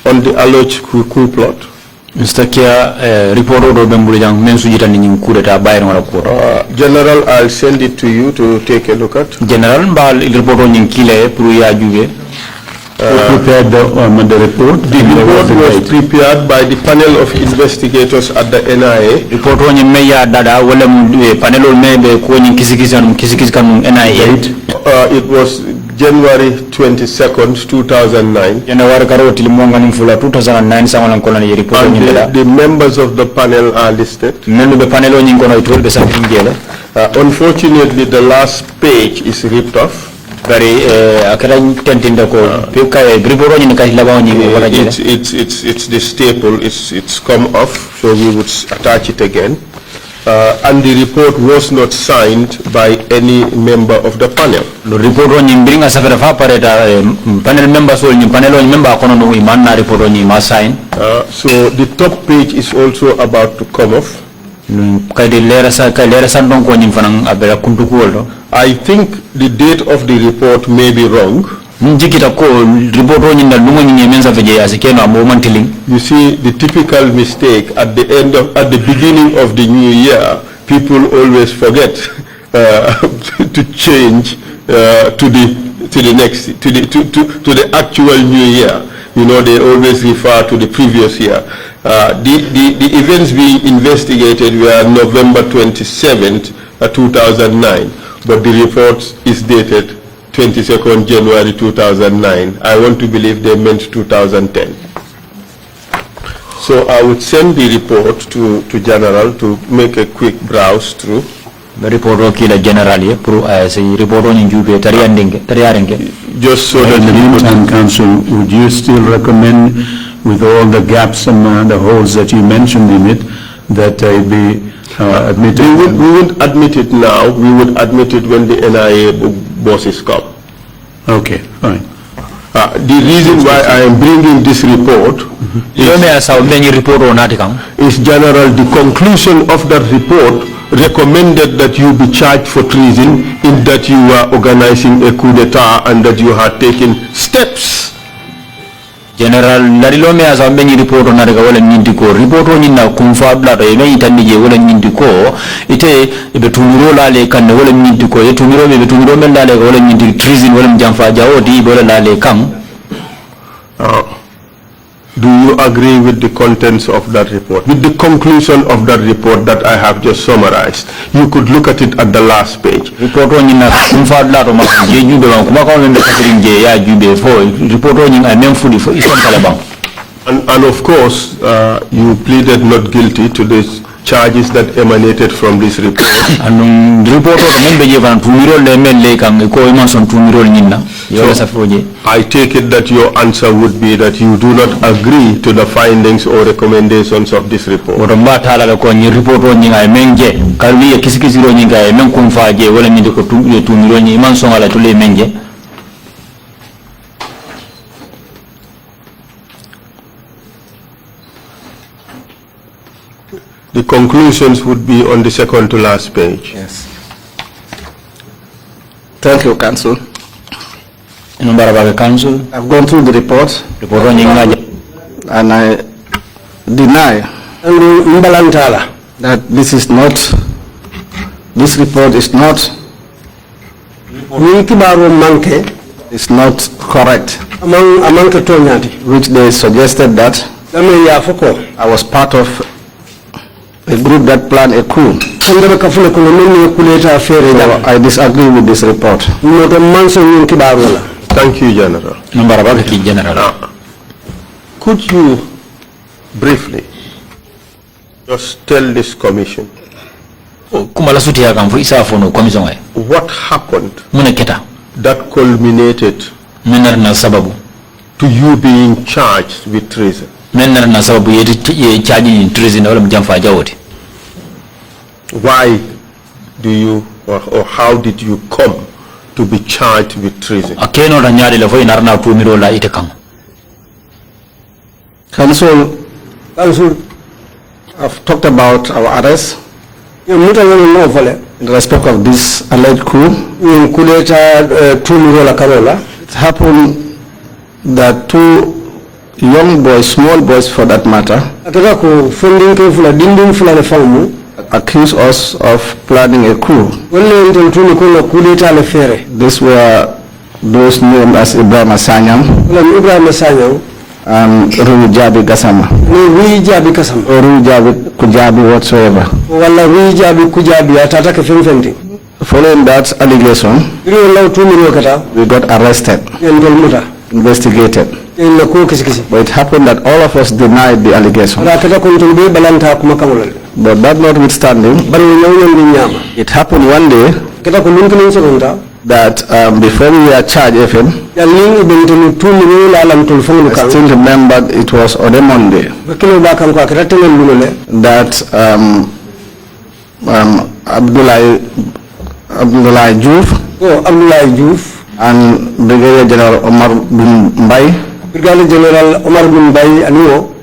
on the alleged coup plot. Mr. Chair, report order bembulejang mensujita ni kudeta bayern wala ko. General, I'll send it to you to take a look at. General, mbal report on kile pour ya juge. Prepared the report. The report was prepared by the panel of investigators at the NIA. Report on meya dada wala panel mebe ko ni kisikisan NIA. It was January 22nd, 2009. January karoti limonga nimfula 2009 sangolan kola ni report on the members of the panel are listed. Member panel on ngono itol be samingela. Unfortunately, the last page is ripped off. It's the staple, it's come off, so we would attach it again. And the report was not signed by any member of the panel. The report on you bring a panel members or panel member report on you sign. So the top page is also about to come off. I think the date of the report may be wrong. You see, the typical mistake at the beginning of the new year, people always forget to change to the actual new year. You know, they always refer to the previous year. The events being investigated were November 27th, 2009, but the report is dated 22nd January 2009. I want to believe they meant 2010. So I would send the report to General to make a quick browse through. The report generally report on just so that the meantime, Council, would you still recommend, with all the gaps and the holes that you mentioned in it, that it be admitted? We wouldn't admit it now. We would admit it when the NIA bosses come. Okay, fine. The reason why I am bringing this report is general. The conclusion of that report recommended that you be charged for treason in that you were organizing a coup d'etat and that you had taken steps. General Larilo me as a many report on Nagawa Nintiko, report on in a Kumfabla, a many Tandy, well and Nintiko, it Betumura Lake and the Well and Nintiko, Tumiro, Betumiro Mendale, well and Ninti treason, well and Jamfa Jao, Di Bola Lake come. Do you agree with the contents of that report? With the conclusion of that report that I have just summarized? You could look at it at the last page. Report on in a Kumfabla, and of course, you pleaded not guilty to these charges that emanated from this report. And report I take it that your answer would be that you do not agree to the findings or recommendations of this report. The conclusions would be on the second to last page. Yes. Thank you, Council. I've gone through the report and I deny that this report is not correct, which they suggested that I was part of a group that planned a coup. So I disagree with this report. Thank you, General. Could you briefly just tell this commission what happened that culminated to you being charged with treason? Why do you or how did you come to be charged with treason? Council, I've talked about our arrest in respect of this alleged coup. It happened that two young boys, small boys for that matter, accused us of planning a coup. These were those named as Ibrahim Asanyam and Rui Jabi Gasama, or Rui Jabi Kujabi whatsoever. Following that allegation, we got arrested, investigated. But it happened that all of us denied the allegation. But that notwithstanding, it happened one day that before we were charged, I still remember it was on a Monday that Abdullah Juf and Brigadier General Omar bin Mbai,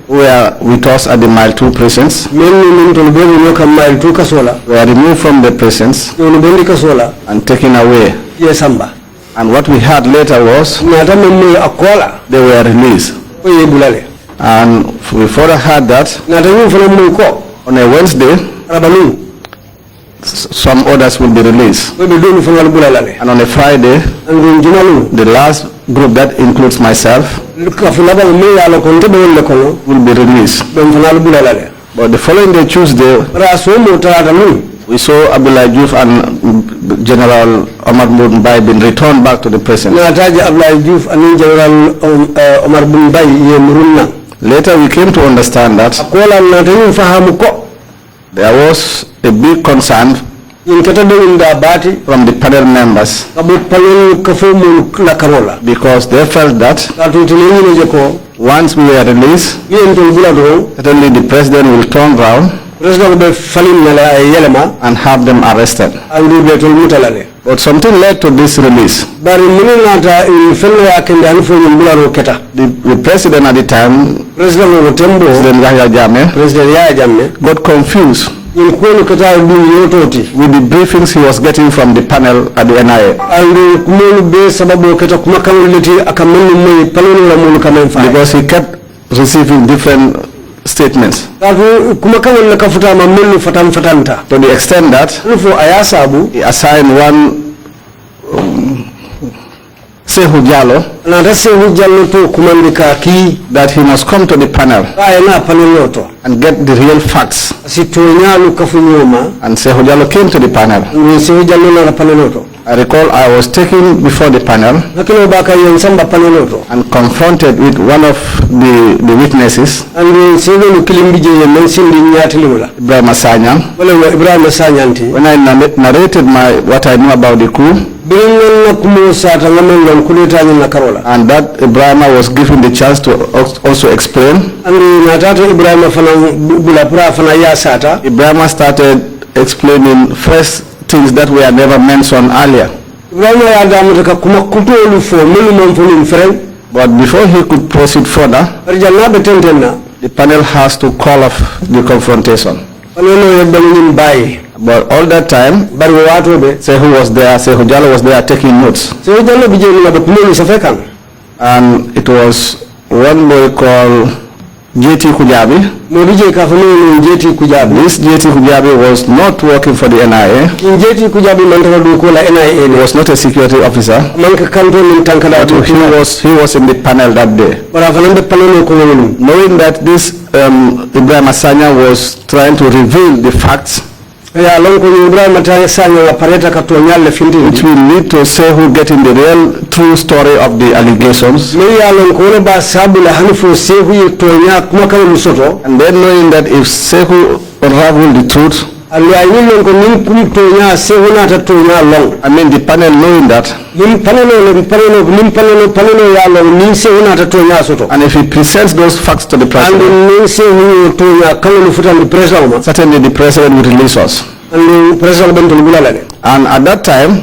were with us at the Mile 2 prisons, were removed from the prisons and taken away. And what we heard later was they were released. And we further heard that on a Wednesday, some others will be released. And on a Friday, the last group that includes myself will be released. But the following day, Tuesday, we saw Abdullah Juf and General Omar bin Mbai been returned back to the prison. Later we came to understand that there was a big concern from the panel members because they felt that once we were released, suddenly the president will turn around and have them arrested. But something led to this release. The president at the time, President Yahya Jammeh, got confused with the briefings he was getting from the panel at the NIA. Because he kept receiving different statements. To the extent that he assigned one Sehu Jallo that he must come to the panel and get the real facts. And Sehu Jallo came to the panel. I recall I was taken before the panel and confronted with one of the witnesses, Ibrahim Asanya. When I narrated what I knew about the coup, and that Ibrahim was given the chance to also explain, Ibrahim started explaining fresh things that were never mentioned earlier. But before he could proceed further, the panel has to call off the confrontation. But all that time, Sehu was there, Sehu Jallo was there taking notes. And it was one boy called JT Kujabi. This JT Kujabi was not working for the NIA. He was not a security officer. But he was in the panel that day. Knowing that this Ibrahim Asanya was trying to reveal the facts, which will lead to Sehu getting the real true story of the allegations. And then knowing that if Sehu unraveled the truth, I mean the panel knowing that, and if he presents those facts to the president, certainly the president will release us. And at that time,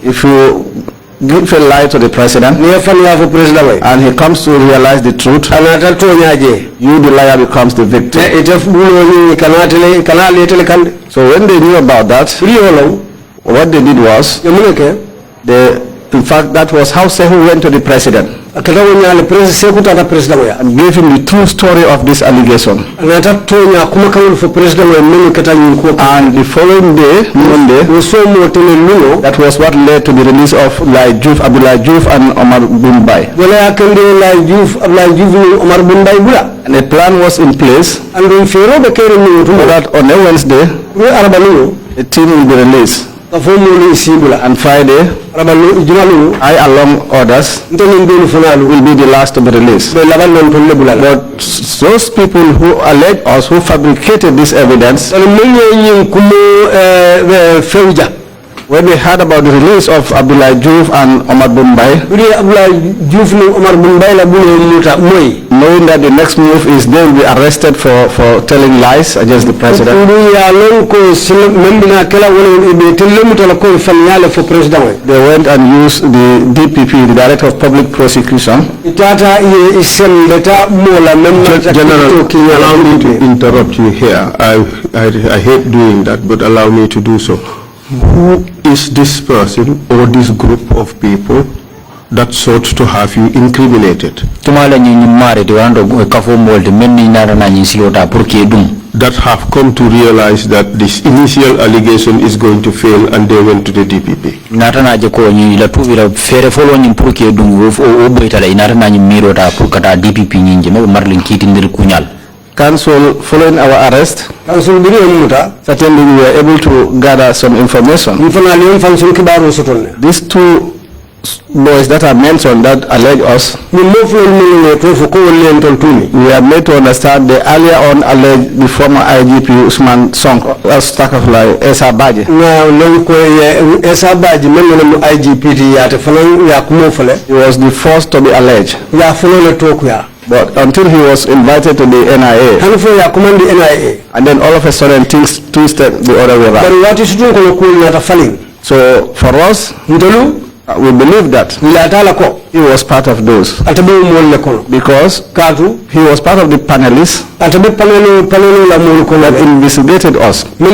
if you give a lie to the president and he comes to realize the truth, you, the liar, becomes the victim. So when they knew about that, what they did was, in fact, that was how Sehu went to the president and gave him the true story of this allegation. And the following day, Monday, that was what led to the release of Abdullah Juf and Omar Bunbai. And a plan was in place that on a Wednesday, a team will be released. And Friday, I along others will be the last to be released. But those people who allege us, who fabricated this evidence, when they heard about the release of Abdullah Juf and Omar Bunbai, knowing that the next move is they will be arrested for telling lies against the president, they went and used the DPP, the Director of Public Prosecution. General, allow me to interrupt you here. I hate doing that, but allow me to do so. Who is this person or this group of people that sought to have you incriminated? That have come to realize that this initial allegation is going to fail and they went to the DPP. Council, following our arrest, certainly we were able to gather some information. These two boys that are mentioned that allege us, we are made to understand they earlier on alleged the former IGP Usman Song Stakafly Esa Baji. He was the first to be alleged. But until he was invited to the NIA, and then all of a sudden things twisted the other way around. So for us, we believe that he was part of those. Because he was part of the panelists that investigated us. And we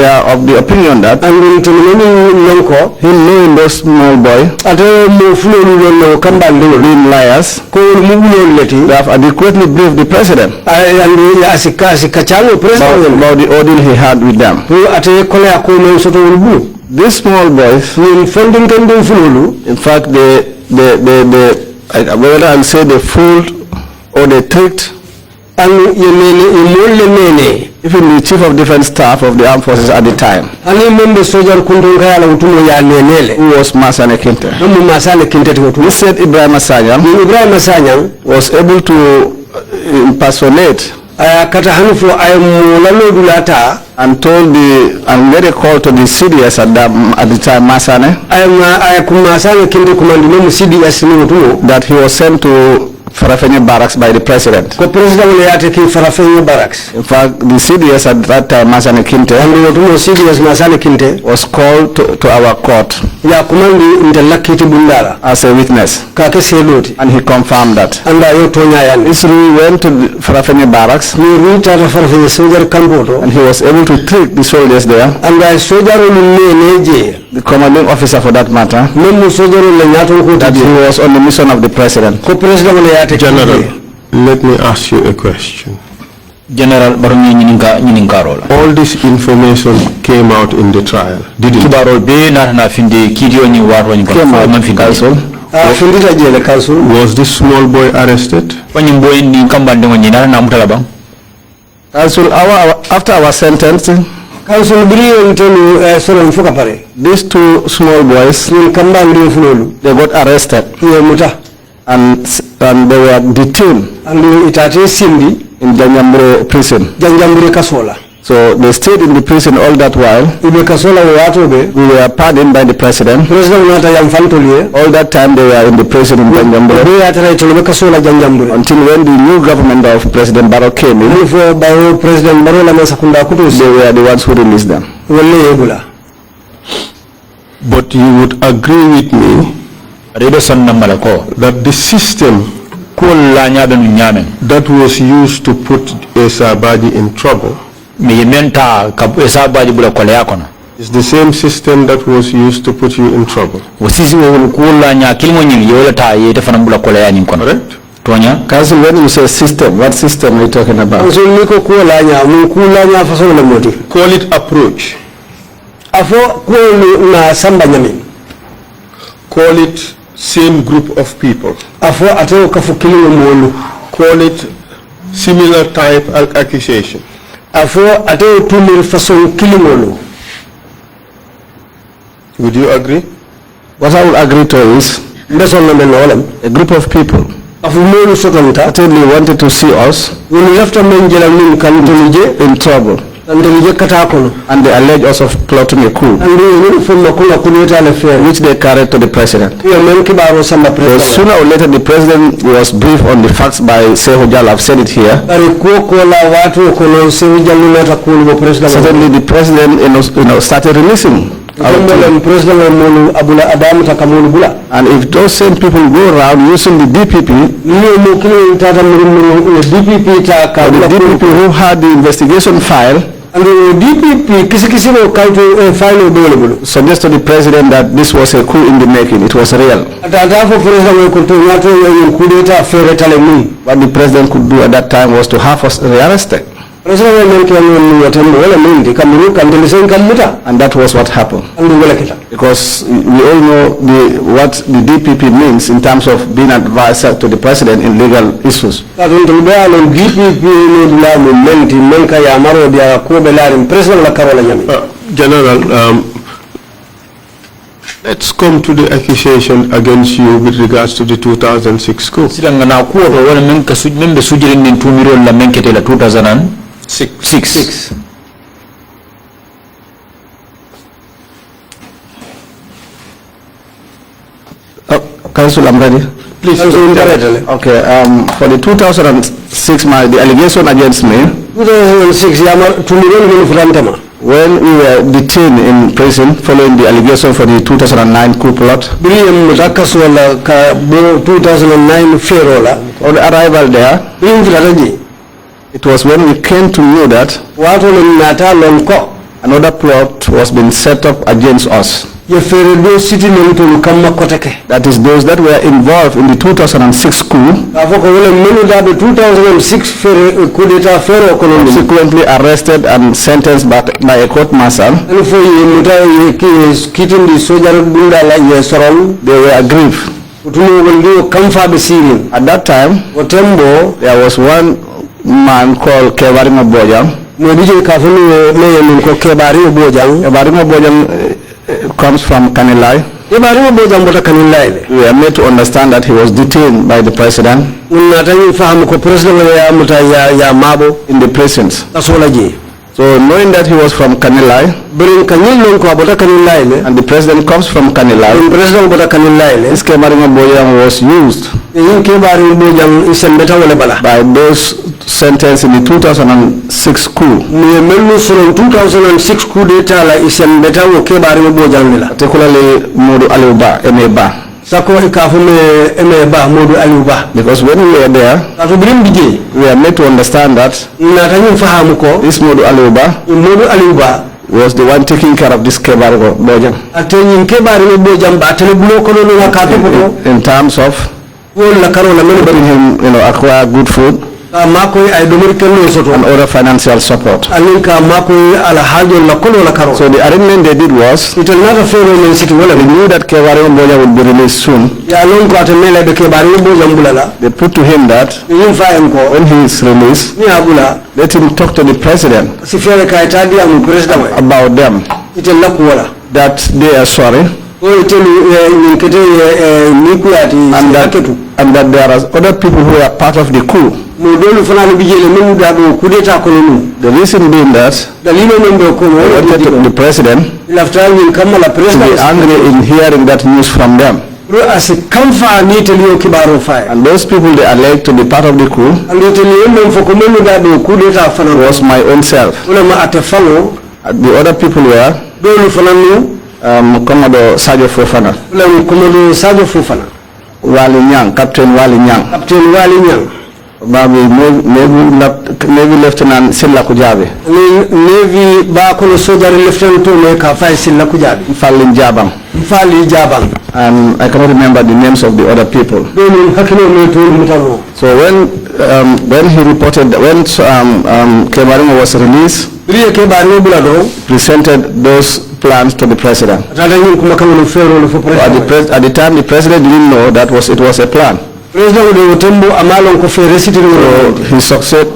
are of the opinion that he knew those small boys, being liars, they have adequately briefed the president about the ordeal he had with them. These small boys, in fact, whether I'll say they fooled or they tricked, even the chief of defense staff of the armed forces at the time, who was Masane Kinte. He said Ibrahim Asanyang was able to impersonate and told and made a call to the CDS at the time, Masane, that he was sent to Farafenye Barracks by the president. In fact, the CDS at that time, Masane Kinte, was called to our court as a witness, and he confirmed that. Isru went to Farafenye Barracks, and he was able to trick the soldiers there, the commanding officer for that matter, that he was on the mission of the president. General, let me ask you a question. General, all this information came out in the trial, did it? Was this small boy arrested? After our sentencing, these two small boys, they got arrested and they were detained in Janjambure prison. So they stayed in the prison all that while. We were pardoned by the president. All that time they were in the prison in Janjambure, until when the new government of President Barrow came in, they were the ones who released them. But you would agree with me that the system that was used to put Esa Baji in trouble is the same system that was used to put you in trouble. Correct? Council, when you say system, what system are you talking about? Call it approach. Call it same group of people. Call it similar type of accusation. Would you agree? What I would agree to is a group of people certainly wanted to see us in trouble, and they allege us of plotting a coup, which they carried to the president. But sooner or later the president was briefed on the facts by Sehu Jal. I've said it here. Certainly the president started releasing. And if those same people go around using the DPP, the DPP who had the investigation file, suggest to the president that this was a coup in the making, it was real. What the president could do at that time was to have us rearrested. And that was what happened. Because we all know what the DPP means in terms of being advisor to the president in legal issues. General, let's come to the accusation against you with regards to the 2006 coup. Six. Council, I'm ready. Please. Okay. For the 2006, the allegation against me When we were detained in prison following the allegation for the 2009 coup plot, on arrival there, it was when we came to know that another plot was being set up against us. That is those that were involved in the 2006 coup, subsequently arrested and sentenced by a court martial. They were aggrieved. At that time, there was one man called Kevarima Bojang. Kevarima Bojang comes from Kanilai. We are made to understand that he was detained by the president in the prisons. So knowing that he was from Kanilai, and the president comes from Kanilai, this Kevarima Bojang was used by those sentenced in the 2006 coup. Particularly Modu Aliuba, Emeba. Because when we were there, we are made to understand that this Modu Aliuba was the one taking care of this Kevarima Bojang. In terms of helping him, acquire good food and other financial support. So the arrangement they did was, they knew that Kevarima Bojang would be released soon. They put to him that when he is released, let him talk to the president about them, that they are sorry, and that there are other people who are part of the coup. The reason being that they wanted the president to be angry in hearing that news from them. And those people they alleged to be part of the coup was my own self. The other people were Commodore Sajo Fofana, Wali Nyang, Captain Wali Nyang, Navy Lieutenant Silla Kujabi, Navy Bakolo Soldier Lieutenant Silla Kujabi, Fali Jabang, and I cannot remember the names of the other people. So when he reported, when Kevarima was released, presented those plans to the president. At the time, the president didn't know that it was a plan. So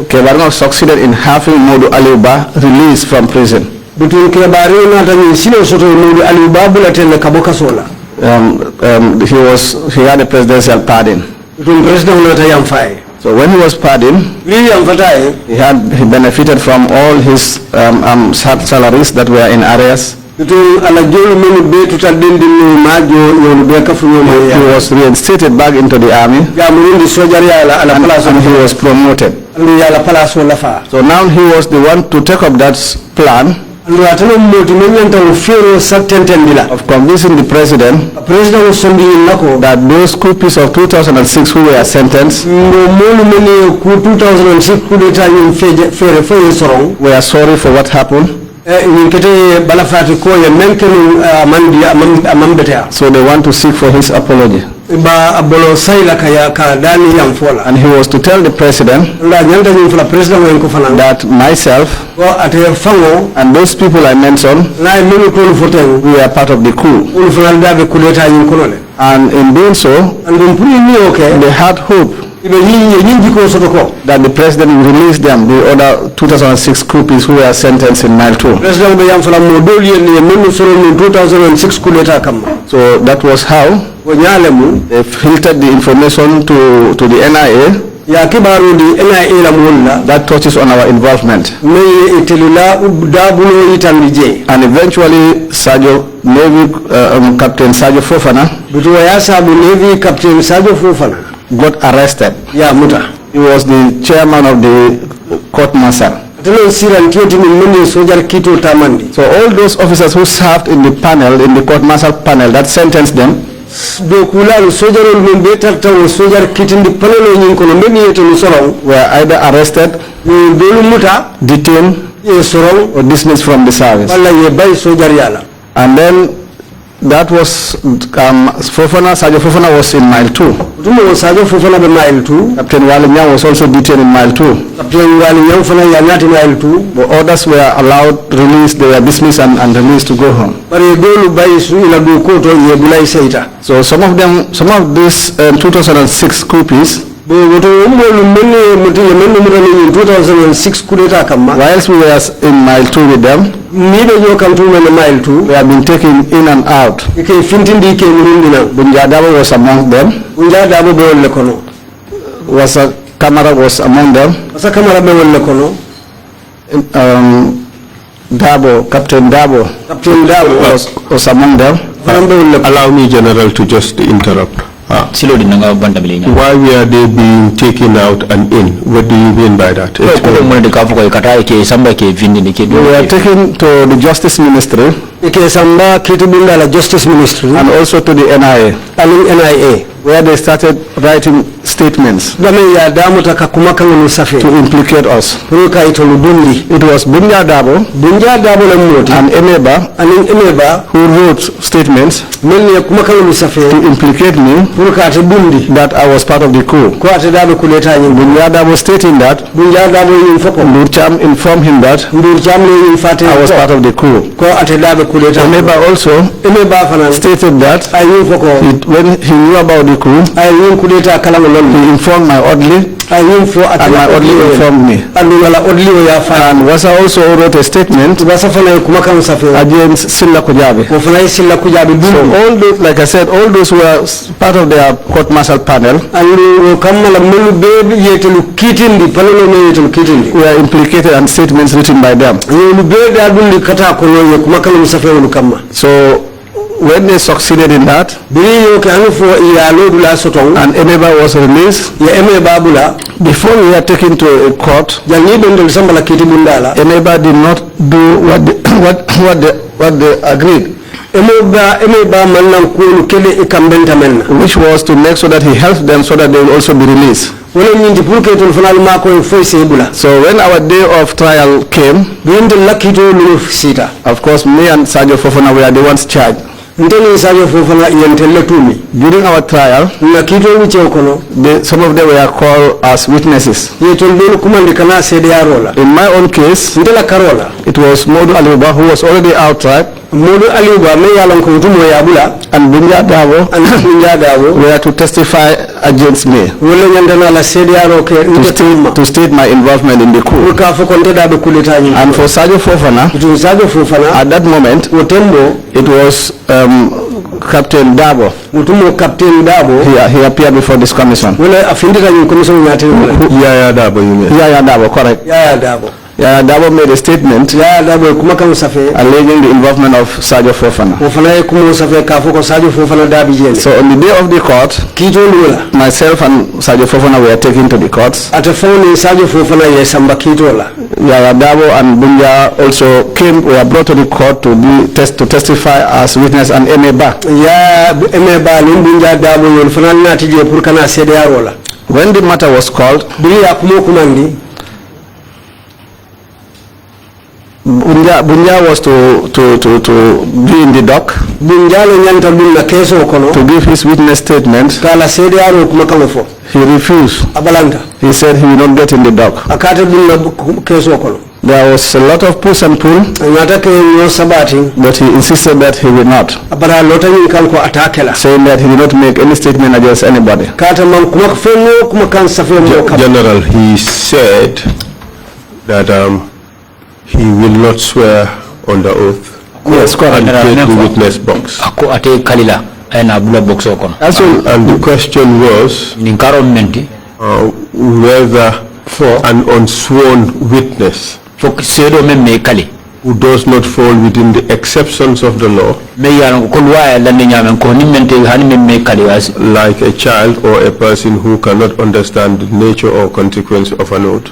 Kevarima succeeded in having Modu Aliuba released from prison. He had a presidential pardon. So when he was pardoned, he benefited from all his salaries that were in arrears. He was reinstated back into the army, and he was promoted. So now he was the one to take up that plan of convincing the president that those coups of 2006 who were sentenced were sorry for what happened. So they want to seek for his apology. And he was to tell the president that myself and those people I mentioned, we are part of the coup. And in doing so, they had hope that the president will release them, the other 2006 coups who were sentenced in Nile 2. So that was how they filtered the information to the NIA that touches on our involvement. And eventually Navy Captain Sajo Fofana got arrested. He was the chairman of the court martial. So all those officers who served in the panel, in the court martial panel that sentenced them, were either arrested, detained, or dismissed from the service. And then that was Sergeant Fofana was in mile 2. Captain Walimya was also detained in mile 2. The others were allowed released, they were dismissed and released to go home. So some of these 2006 coups, whilst we were in mile 2 with them, we have been taken in and out. Bunjadabo was among them. Kamara was among them. Captain Dabo was among them. Allow me, General, to just interrupt. Why were they being taken out and in? What do you mean by that? We were taken to the Justice Ministry and also to the NIA, where they started writing statements to implicate us. It was Bunjadabo and Emeba who wrote statements to implicate me that I was part of the coup. Bunjadabo stating that Nurcham informed him that I was part of the coup. Emeba also stated that when he knew about the coup, he informed my orderly, and my orderly informed me. And Wasa also wrote a statement against Silla Kujabi. So all those, like I said, all those were part of their court martial panel. Were implicated and statements written by them. So when they succeeded in that, and Emeba was released, before we were taken to a court, Emeba did not do what they agreed, which was to make sure that he helped them so that they will also be released. So when our day of trial came, of course me and Sergeant Fofana were the ones charged. During our trial, some of them were called as witnesses. In my own case, it was Modu Aliuba who was already outright, and Bunja Dabo were to testify against me, to state my involvement in the coup. And for Sergeant Fofana, at that moment, it was Captain Dabo. He appeared before this commission. Yaya Dabo, you mean? Yaya Dabo, correct. Yaya Dabo made a statement alleging the involvement of Sergeant Fofana. So on the day of the court, myself and Sergeant Fofana were taken to the courts. Yaya Dabo and Bunja also were brought to the court to testify as witness, and Emeba. When the matter was called, Bunja was to be in the dock to give his witness statement. He refused. He said he will not get in the dock. There was a lot of push and pull, but he insisted that he will not, saying that he will not make any statement against anybody. General, he said that he will not swear under oath. Yes, correct. And take the witness box. And the question was whether for an unsworn witness who does not fall within the exceptions of the law, like a child or a person who cannot understand the nature or consequence of an oath.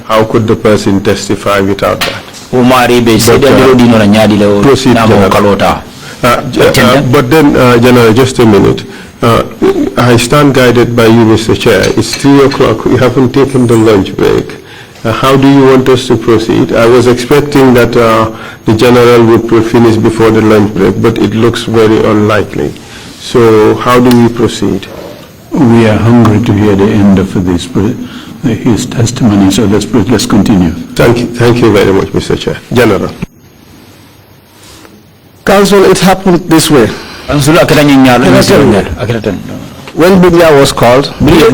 How could the person testify without that? Proceed, but then, General, just a minute. I stand guided by you, Mr. Chair. It's 3 o'clock. We haven't taken the lunch break. How do you want us to proceed? I was expecting that the General would finish before the lunch break, but it looks very unlikely. So how do we proceed? We are hungry to hear the end of his testimony, so let's continue. Thank you very much, Mr. Chair. General. Council, it happened this way. When Bunya was called, Bunya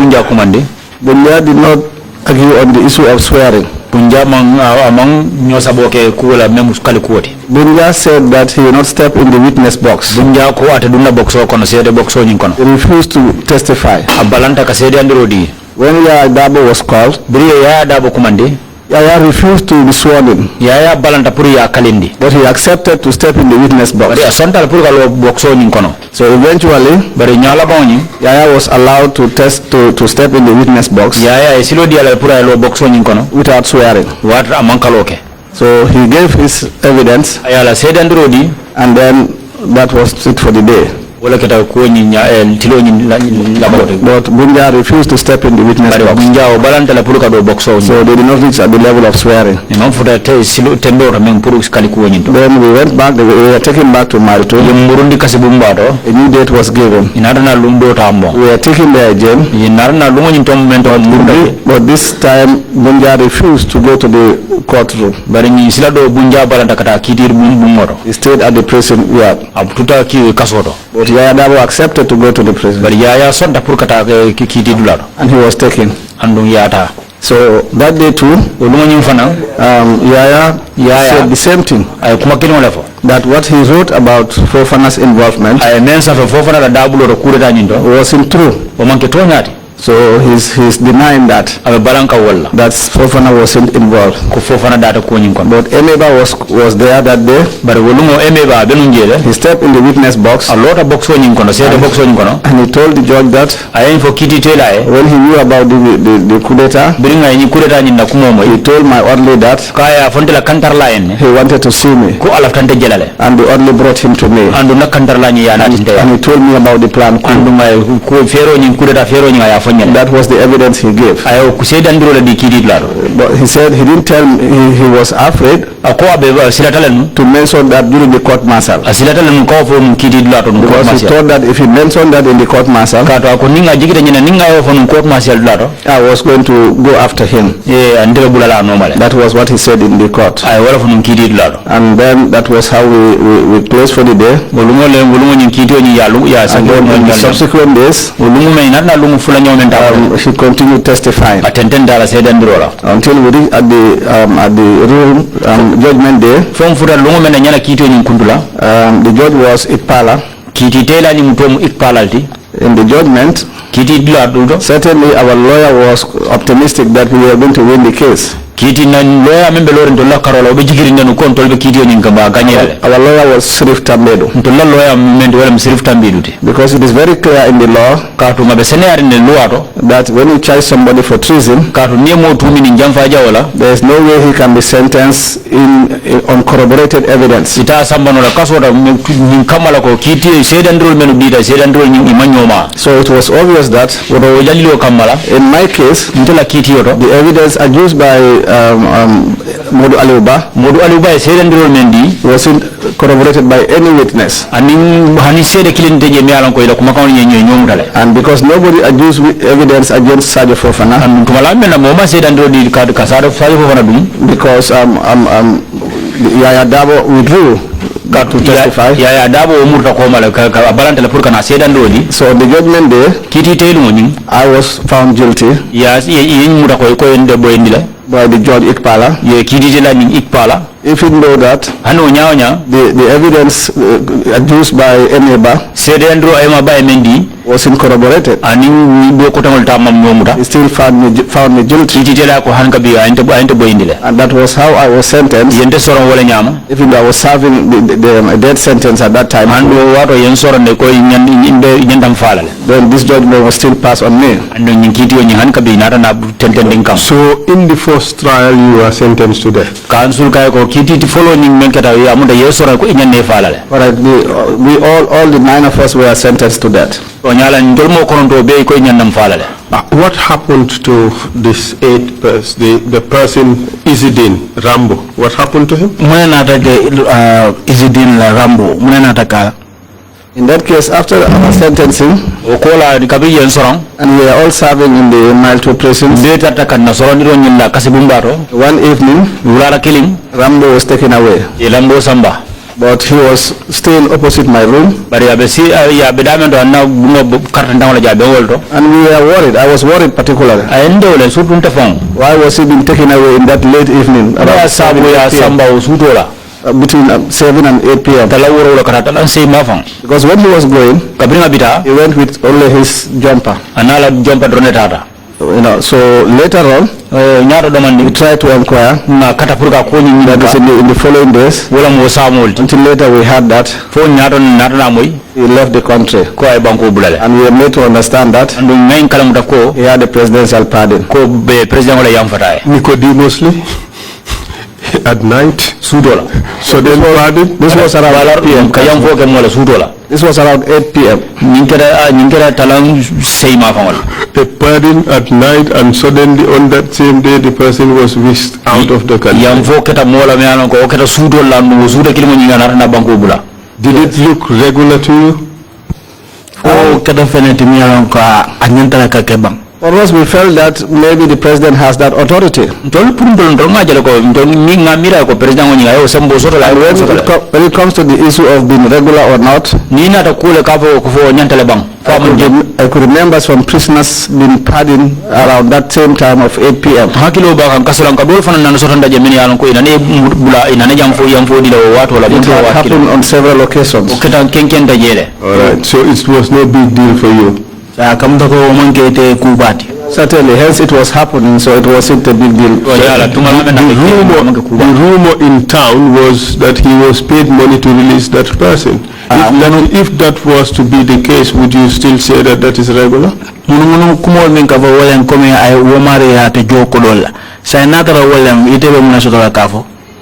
did not agree on the issue of swearing. Bunya said that he will not step in the witness box. He refused to testify. When Yaya Dabo was called, Yaya refused to be sworn in. But he accepted to step in the witness box. So eventually, Yaya was allowed to step in the witness box without swearing. So he gave his evidence, and then that was it for the day. But Bunja refused to step in the witness box. So they did not reach at the level of swearing. Then we went back, we were taken back to Marito. A new date was given. We were taken there again. But this time Bunja refused to go to the courtroom. He stayed at the prison yard. But Yaya Dabo accepted to go to the prison. And he was taken. So that day too, Yaya said the same thing. That what he wrote about Fofana's involvement wasn't true. So he's denying that Fofana wasn't involved. But Emeba was there that day. He stepped in the witness box and he told the judge that when he knew about the coup d'etat, he told my orderly that he wanted to see me, and the orderly brought him to me, and he told me about the plan. That was the evidence he gave. But he said he didn't tell me, he was afraid to mention that during the court martial. Because he thought that if he mentioned that in the court martial, I was going to go after him. That was what he said in the court. And then that was how we closed for the day. And then in the subsequent days, she continued testifying until we reached at the room judgment day. The judge was Ikpala. In the judgment, certainly our lawyer was optimistic that we were going to win the case. Our lawyer was Sirif Tambedo. Because it is very clear in the law that when you charge somebody for treason, there is no way he can be sentenced on corroborated evidence. So it was obvious that in my case, the evidence adduced by Modu Aliuba wasn't corroborated by any witness. And because nobody adduced evidence against Sadio Fofana, because Yaya Dabo withdrew to testify. So on the judgment day, I was found guilty by the judge Ikpala. Even though that the evidence adduced by Emeba was incorroborated, he still found me guilty. And that was how I was sentenced, even though I was serving a death sentence at that time. Then this judgment was still passed on me. So in the first trial you were sentenced to death? All the 9 of us were sentenced to death. What happened to this 8th person, the person Izidin Rambo? What happened to him? In that case, after our sentencing, and we are all serving in the Mile 2 prisons, one evening, Rambo was taken away. But he was staying opposite my room. And we were worried. I was worried particularly. Why was he being taken away in that late evening? Between 7 and 8 p.m. Because when he was going, he went with only his jumper. So later on, we tried to inquire that is in the following days. Until later we heard that he left the country. And we were made to understand that he had a presidential pardon. Nicodemously? At night? So then pardon? This was around 8 p.m. This was around 8 p.m. A pardon at night, and suddenly on that same day the person was whisked out of the country. Did it look regular to you? For us, we felt that maybe the president has that authority. When it comes to the issue of being regular or not, I could remember some prisoners being pardoned around that same time of 8 p.m. It happened on several occasions. Alright, so it was no big deal for you? Certainly, hence it was happening, so it wasn't a big deal. The rumor in town was that he was paid money to release that person. If that was to be the case, would you still say that that is regular?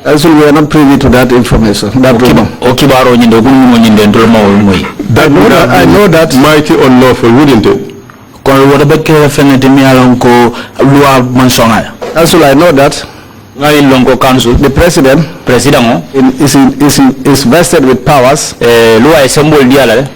Also, we are not privy to that information. That rumor. I know that mighty unlawful, wouldn't it? Also, I know that the president is vested with powers to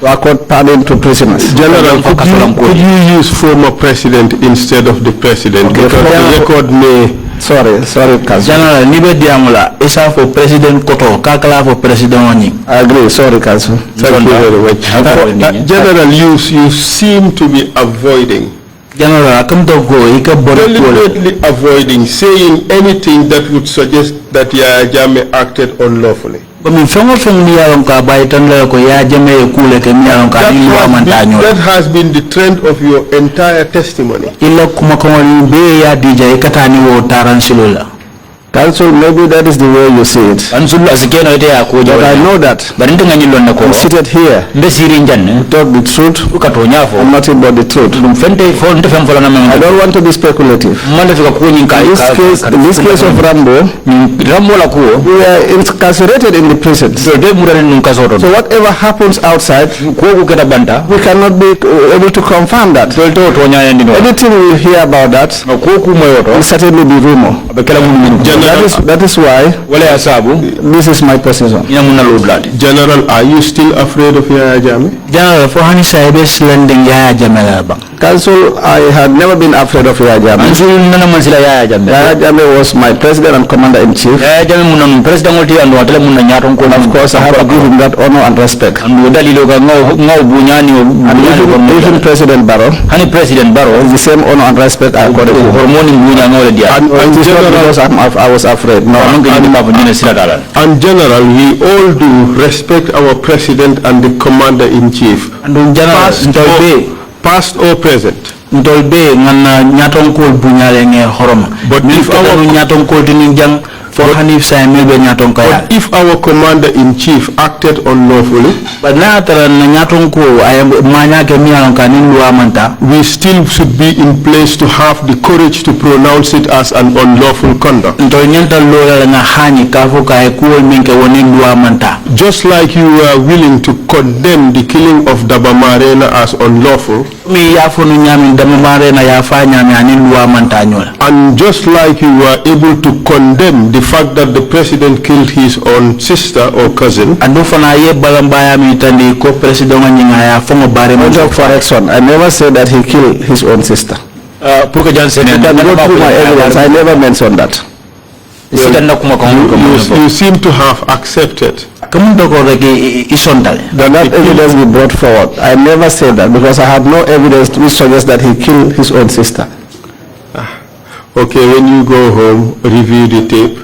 accord pardon to prisoners. General, could you use former president instead of the president? Because the record may... Sorry, Council. General, nibe diamula isa for President Koto, kakala for President Wani. I agree, sorry, Council. Thank you very much. General, you seem to be avoiding. General, I come to go, deliberately avoiding saying anything that would suggest that Yaya Jammeh acted unlawfully. That has been the trend of your entire testimony. Council, maybe that is the way you see it. But I know that I'm seated here to talk the truth and nothing but the truth. I don't want to be speculative. In this case of Rambo, we are incarcerated in the prisons. So whatever happens outside, we cannot be able to confirm that. Anything we hear about that will certainly be rumor. That is why this is my position. General, are you still afraid of Yaya Jammeh? General, for Hani Saibes lending Yaya Jammeh. Council, I had never been afraid of Yaya Jammeh. Yaya Jammeh was my president and commander-in-chief. Of course, I have to give him that honor and respect. And even President Barrow, is the same honor and respect I got him. And it's not because I was afraid. No. And General, we all do respect our president and the commander-in-chief. Past or present. But if our commander-in-chief acted unlawfully, we still should be in place to have the courage to pronounce it as an unlawful conduct. Just like you were willing to condemn the killing of Daba Marena as unlawful, and just like you were able to condemn the fact that the president killed his own sister or cousin, I never said that he killed his own sister. You can go through my evidence. I never mentioned that. You seem to have accepted that evidence be brought forward. I never said that because I have no evidence which suggests that he killed his own sister. Okay, when you go home, review the tape,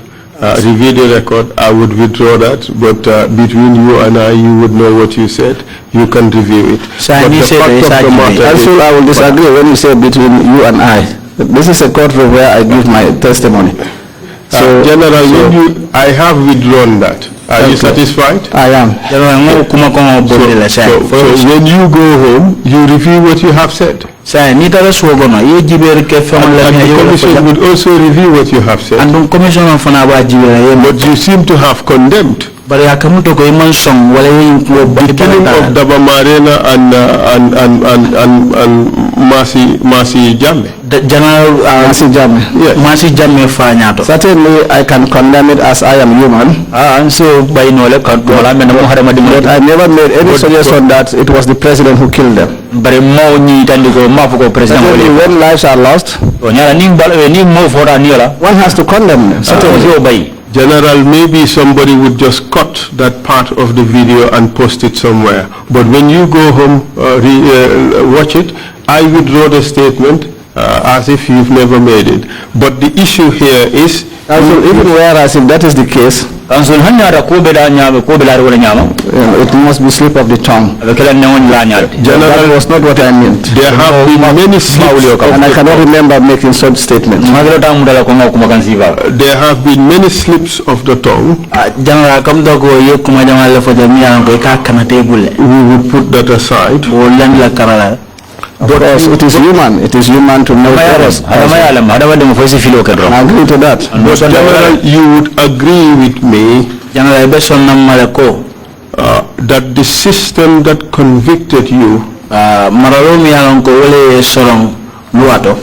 review the record. I would withdraw that, but between you and I, you would know what you said. You can review it. I will disagree when you say between you and I. This is a courtroom where I give my testimony. So, General, I have withdrawn that. Are you satisfied? I am. So when you go home, you review what you have said. And the commission would also review what you have said. But you seem to have condemned the killing of Daba Marena and Masi Jammeh. Masi Jammeh. Yes. Masi Jammeh fanyato. Certainly, I can condemn it as I am human. But I never made any suggestion that it was the president who killed them. Certainly, when lives are lost, one has to condemn them. Certainly. General, maybe somebody would just cut that part of the video and post it somewhere. But when you go home, watch it, I withdraw the statement as if you've never made it. But the issue here is, even whereas if that is the case, it must be slip of the tongue. General, that was not what I meant. There have been many slips of and I cannot remember making such statements. There have been many slips of the tongue. We would put that aside. Of course, it is human. It is human to make errors. I agree to that. But General, you would agree with me that the system that convicted you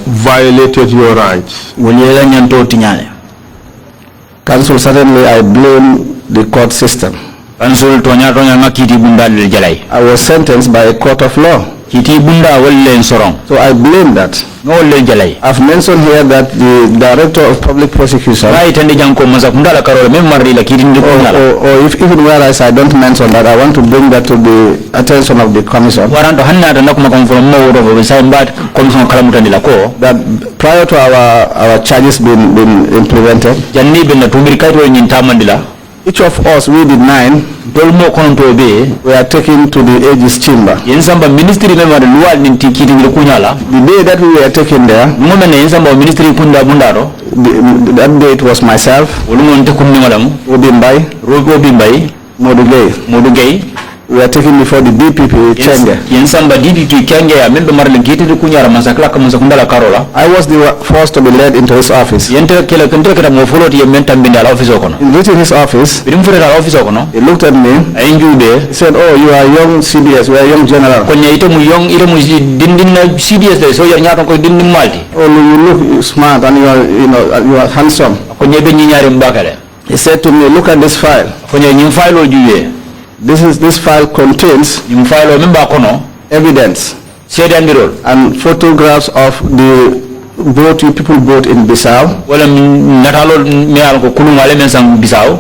violated your rights. Council, certainly I blame the court system. I was sentenced by a court of law. So I blame that. I've mentioned here that the director of public prosecution, or if even whereas I don't mention that, I want to bring that to the attention of the commission. That prior to our charges being implemented, each of us, we did 9, we are taken to the Aegis chamber. The day that we were taken there, that day it was myself, Obimbai, Modugay. We are taken before the DPP Kenge. I was the first to be led into his office. In reaching his office, he looked at me. He said, "Oh, you are young CBS, you are young general. Oh, you look smart and you are handsome." He said to me, "Look at this file. This file contains evidence and photographs of the boat you people boat in Bissau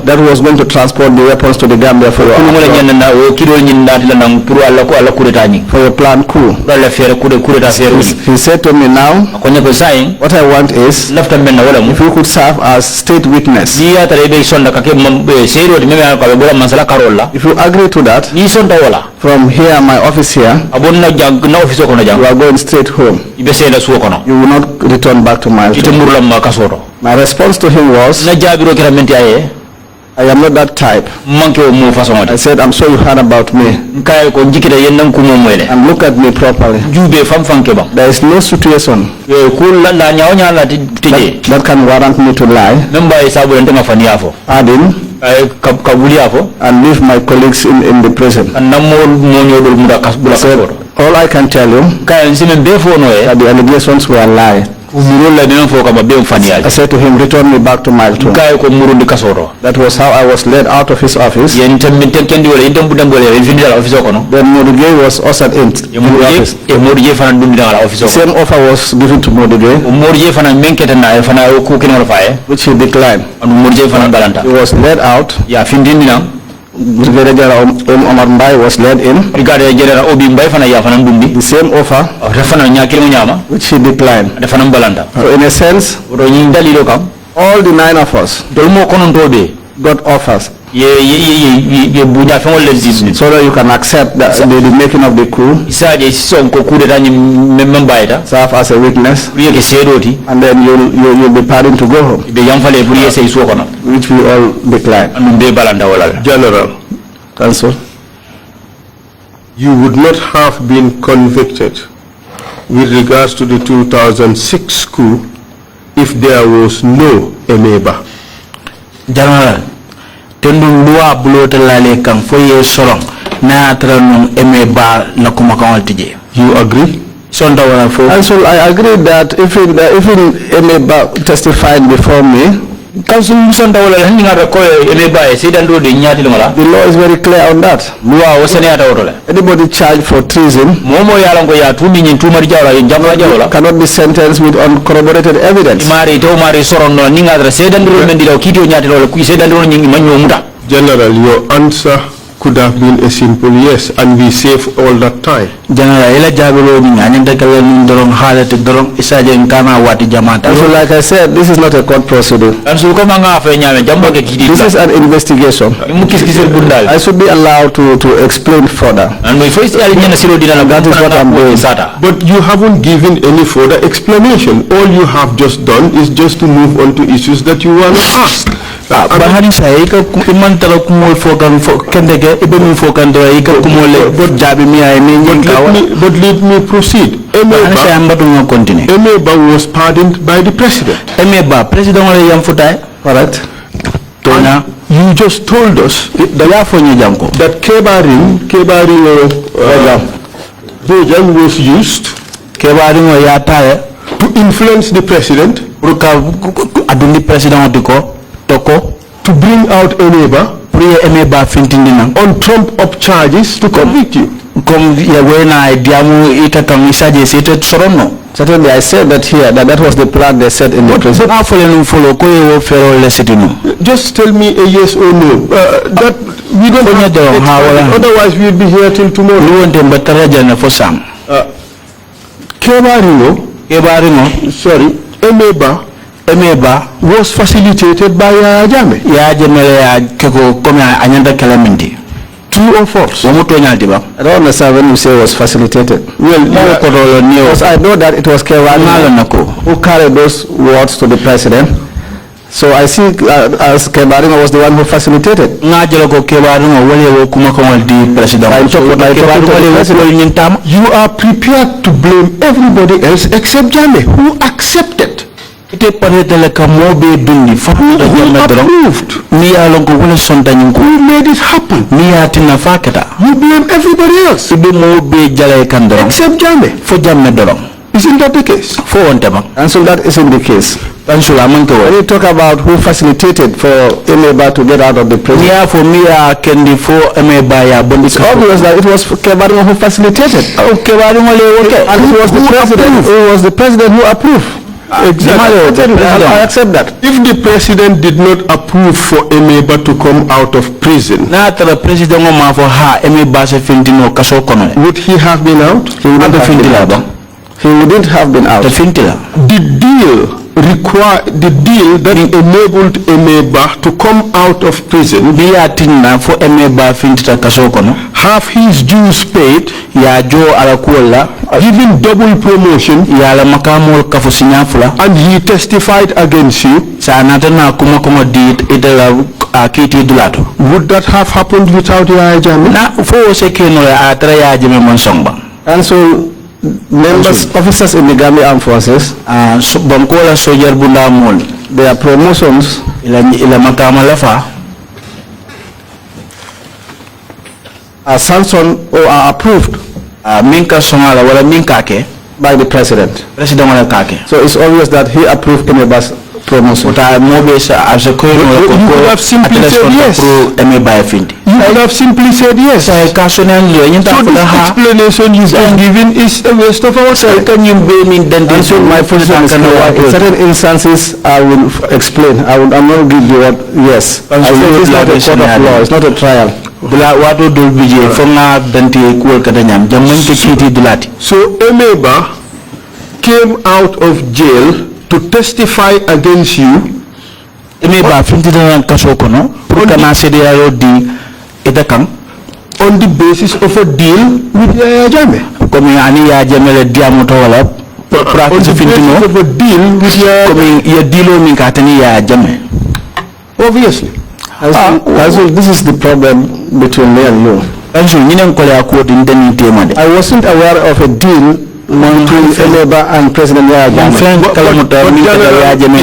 that was going to transport the weapons to the Gambia for your planned coup. He said to me now, what I want is if you could serve as state witness. If you agree to that, from here, my office here, you are going straight home. You will not return back to my My response to him was, I am not that type. I said, I'm sure you heard about me. And look at me properly. There is no situation that can warrant me to lie, pardon, and leave my colleagues in the prison. I said, all I can tell you that the allegations were a lie. I said to him, return me back to Mile 2. That was how I was led out of his office. Then Modigay was ushered in the office. The same offer was given to Modigay, which he declined. He was led out. Brigadier General Omar Mbai was led in. The same offer, which he declined. So in a sense, all the 9 of us got offers, so that you can accept the making of the coup, serve as a witness, and then you'll be pardoned to go home, which we all declined. General, Counsel, you would not have been convicted with regards to the 2006 coup if there was no Emeba. General, tendung loi bulote lale kang foye sorong na tranum Emeba na kumakawal tije. You agree? Counsel, I agree that if Emeba testified before me, the law is very clear on that. Anybody charged for treason cannot be sentenced with uncorroborated evidence. General, your answer could have been a simple yes, and we save all that time. So like I said, this is not a court procedure. This is an investigation. I should be allowed to explain further. That is what I'm doing. But you haven't given any further explanation. All you have just done is just to move on to issues that you were not asked. But let me proceed. Emeba was pardoned by the president. Correct. You just told us that Bojan was used to influence the president to bring out Emeba on trump-up charges to convict you. Certainly, I said that here, that was the plan they said in the prison. Just tell me a yes or no. That we don't have otherwise we'll be here till tomorrow. Emeba was facilitated by Jame. True or false? I don't understand when you say it was facilitated. Well, because I know that it was Kebari who carried those words to the president. So I see as Kebari was the one who facilitated. You are prepared to blame everybody else except Jame, who accepted. Who approved? Who made it happen? You blame everybody else except Jame. Isn't that the case? And so that isn't the case. When you talk about who facilitated for Emeba to get out of the prison, it's obvious that it was Kebaringo who facilitated. And it was the president who approved. Exactly. I accept that. If the president did not approve for Emeba to come out of prison, would he have been out? He wouldn't have been out. The deal that enabled Emeba to come out of prison, have his dues paid, given double promotion, and he testified against you, would that have happened without Yaya Jammeh? And so members, officers in the Gambian Armed Forces, their promotions are sanctioned or are approved by the president. So it's obvious that he approved Emeba's promotion. You could have simply said yes. You could have simply said yes. So the explanation you've been given is a waste of our time. And so my position is clear. In certain instances, I will explain. I'm not give you what yes. I say it's not a court of law. It's not a trial. So Emeba came out of jail to testify against you on the basis of a deal with Yaya Jammeh. On the basis of a deal with Yaya Jammeh. Obviously. This is the problem between me and you. I wasn't aware of a deal between Emeba and President Yaya Jammeh. But it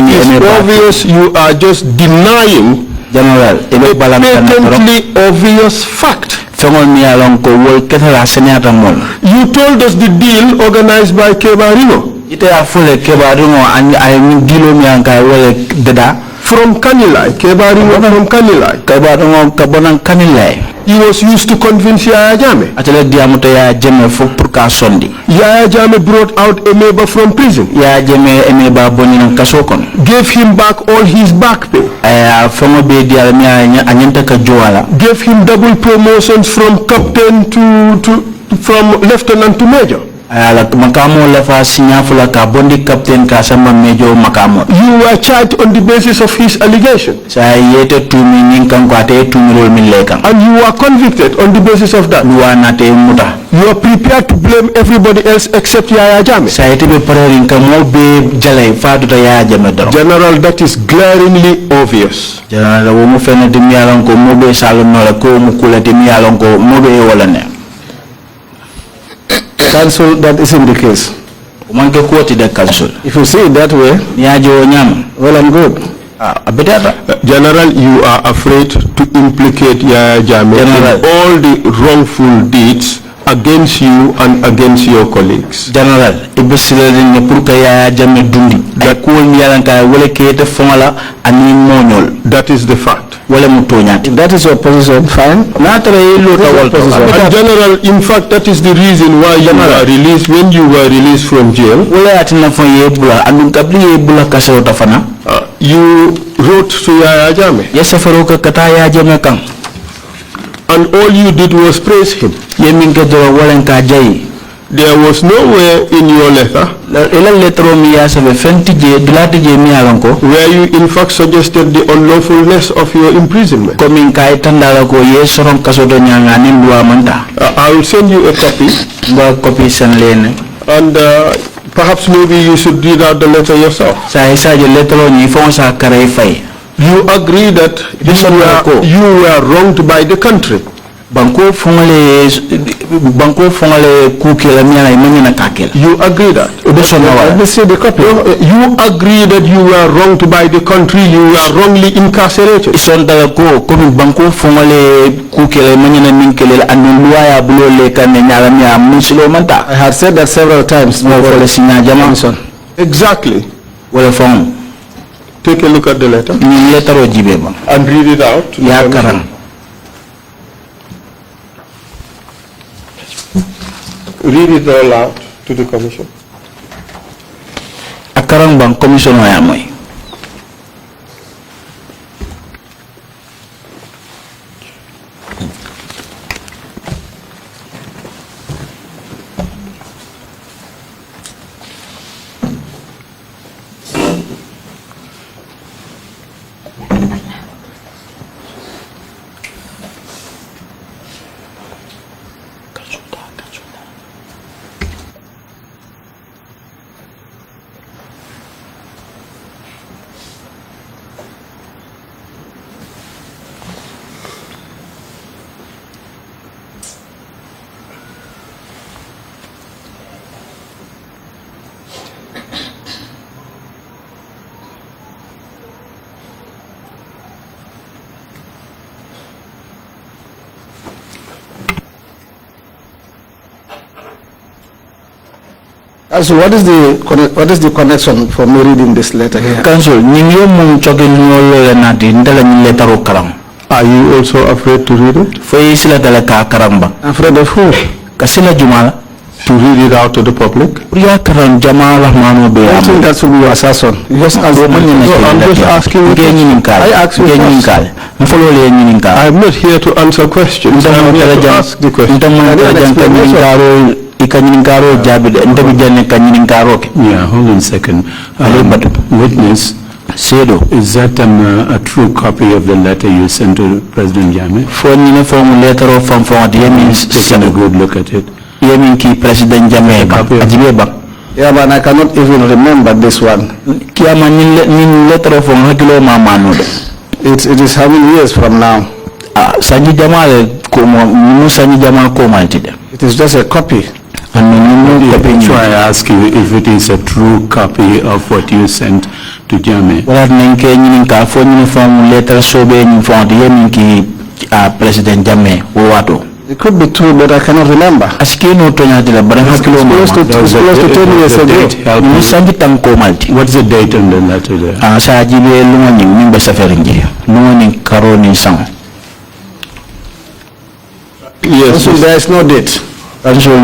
is obvious you are just denying a patently obvious fact. You told us the deal organized by Kebaringo from Kanilai. Kebaringo from Kanilai. He was used to convince Yaya Jammeh. Yaya Jammeh brought out Emeba from prison. Gave him back all his back pay. Gave him double promotions from captain from lieutenant to major. You were charged on the basis of his allegation. And you were convicted on the basis of that. You are prepared to blame everybody else except Yaya Jammeh. General, that is glaringly obvious. Council, that isn't the case. If you see it that way, well and good. General, you are afraid to implicate Yaya Jammeh in all the wrongful deeds against you and against your colleagues. General, that is the fact. If that is your position, fine. And General, in fact, that is the reason why you were released. When you were released from jail, you wrote to Yaya Jammeh. And all you did was praise him. There was nowhere in your letter where you in fact suggested the unlawfulness of your imprisonment. I will send you a copy. And perhaps maybe you should read out the letter yourself. You agree that you were wronged by the country. You agree that? Let me see the copy. You agree that you were wronged by the country, you were wrongly incarcerated. I have said that several times. Exactly. Take a look at the letter. And read it out. Read it all out to the commission. Akarang bang commission ayamoy. So what is the connection for me reading this letter here? Council, Are you also afraid to read it? Afraid of who? To read it out to the public? I don't think that should be your assassin. Just ask me. I'm just asking you. I ask you first. I'm not here to answer questions. I'm here to ask the question. Yeah, hold on a second. Witness, is that a true copy of the letter you sent to President Jammeh? Taking a good look at it. President Jammeh. Yeah, but I cannot even remember this one. It is how many years from now? It is just a copy. So I ask you if it is a true copy of what you sent to Jammeh. President Jammeh. It could be true, but I cannot remember. It's close to 10 years ago. What's the date on the letter there? Yes, so there is no date. That's why I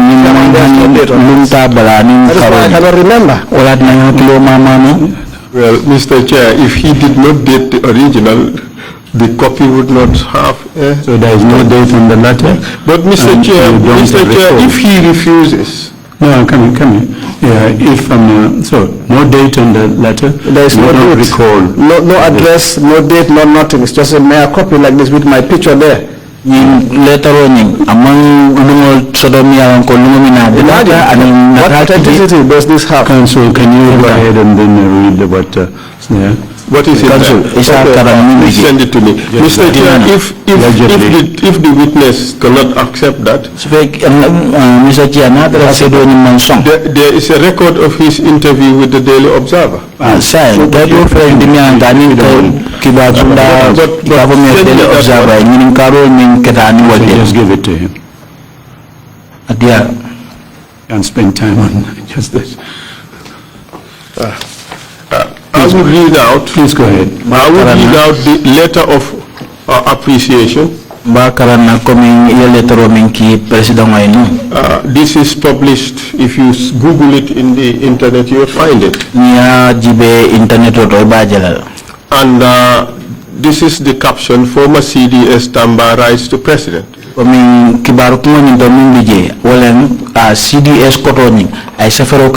cannot remember. Well, Mr. Chair, if he did not date the original, the copy would not have. So there is no date on the letter? But Mr. Chair, if he refuses. No, come here. Yeah, so no date on the letter? There is no date. Recall. No address, no date, no nothing. It's just a mere copy like this with my picture there. Later on, among what authenticity does this have? Council, can you go ahead and then read what what is it? Please send it to me. Mr. Chair, if the witness cannot accept that, there is a record of his interview with the Daily Observer. Just give it to him. And spend time on just this. I will read out. Please go ahead. I will read out the letter of appreciation. This is published. If you Google it in the internet, you will find it. And this is the caption: former CDS Tamba writes to President. CDS Kotoni, I suffer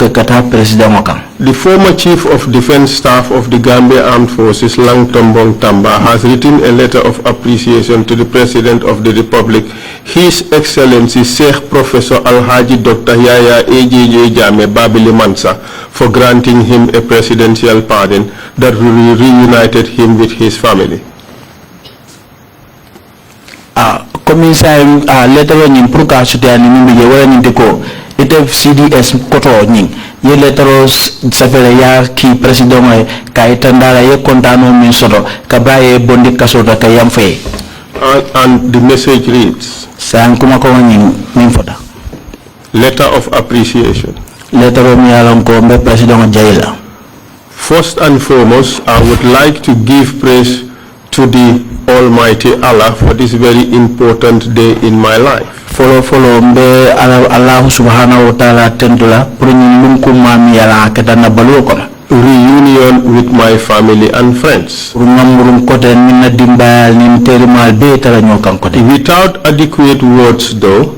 President. The former Chief of Defense Staff of the Gambia Armed Forces, Tombong Tamba, has written a letter of appreciation to the President of the Republic, His Excellency Sheikh Professor Alhaji Dr. Yaya AJJ Jammeh Babili Mansa, for granting him a presidential pardon that reunited him with his family. Letter in Pruka Sutani Nimbi itef CDS koto nying ye letteros safere ki president kay tandara ye kontano min soto kabaye bondi kasota kayam fay and the message reads san kuma ko nying min fota letter of appreciation letter mi yalan ko be president jayla First and foremost, I would like to give praise to the Almighty Allah for this very important day in my life. Follow mbe Allah subhanahu wa ta'ala tendula prunin lunku mami ala ketana baluo kono. Reunion with my family and friends. Without adequate words though,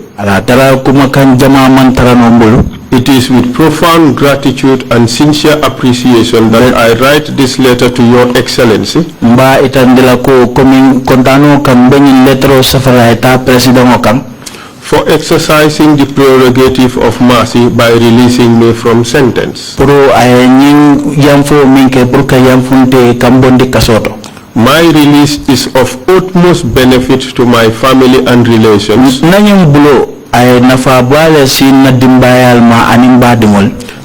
it is with profound gratitude and sincere appreciation that I write this letter to Your Excellency. For exercising the prerogative of mercy by releasing me from sentence. My release is of utmost benefit to my family and relations.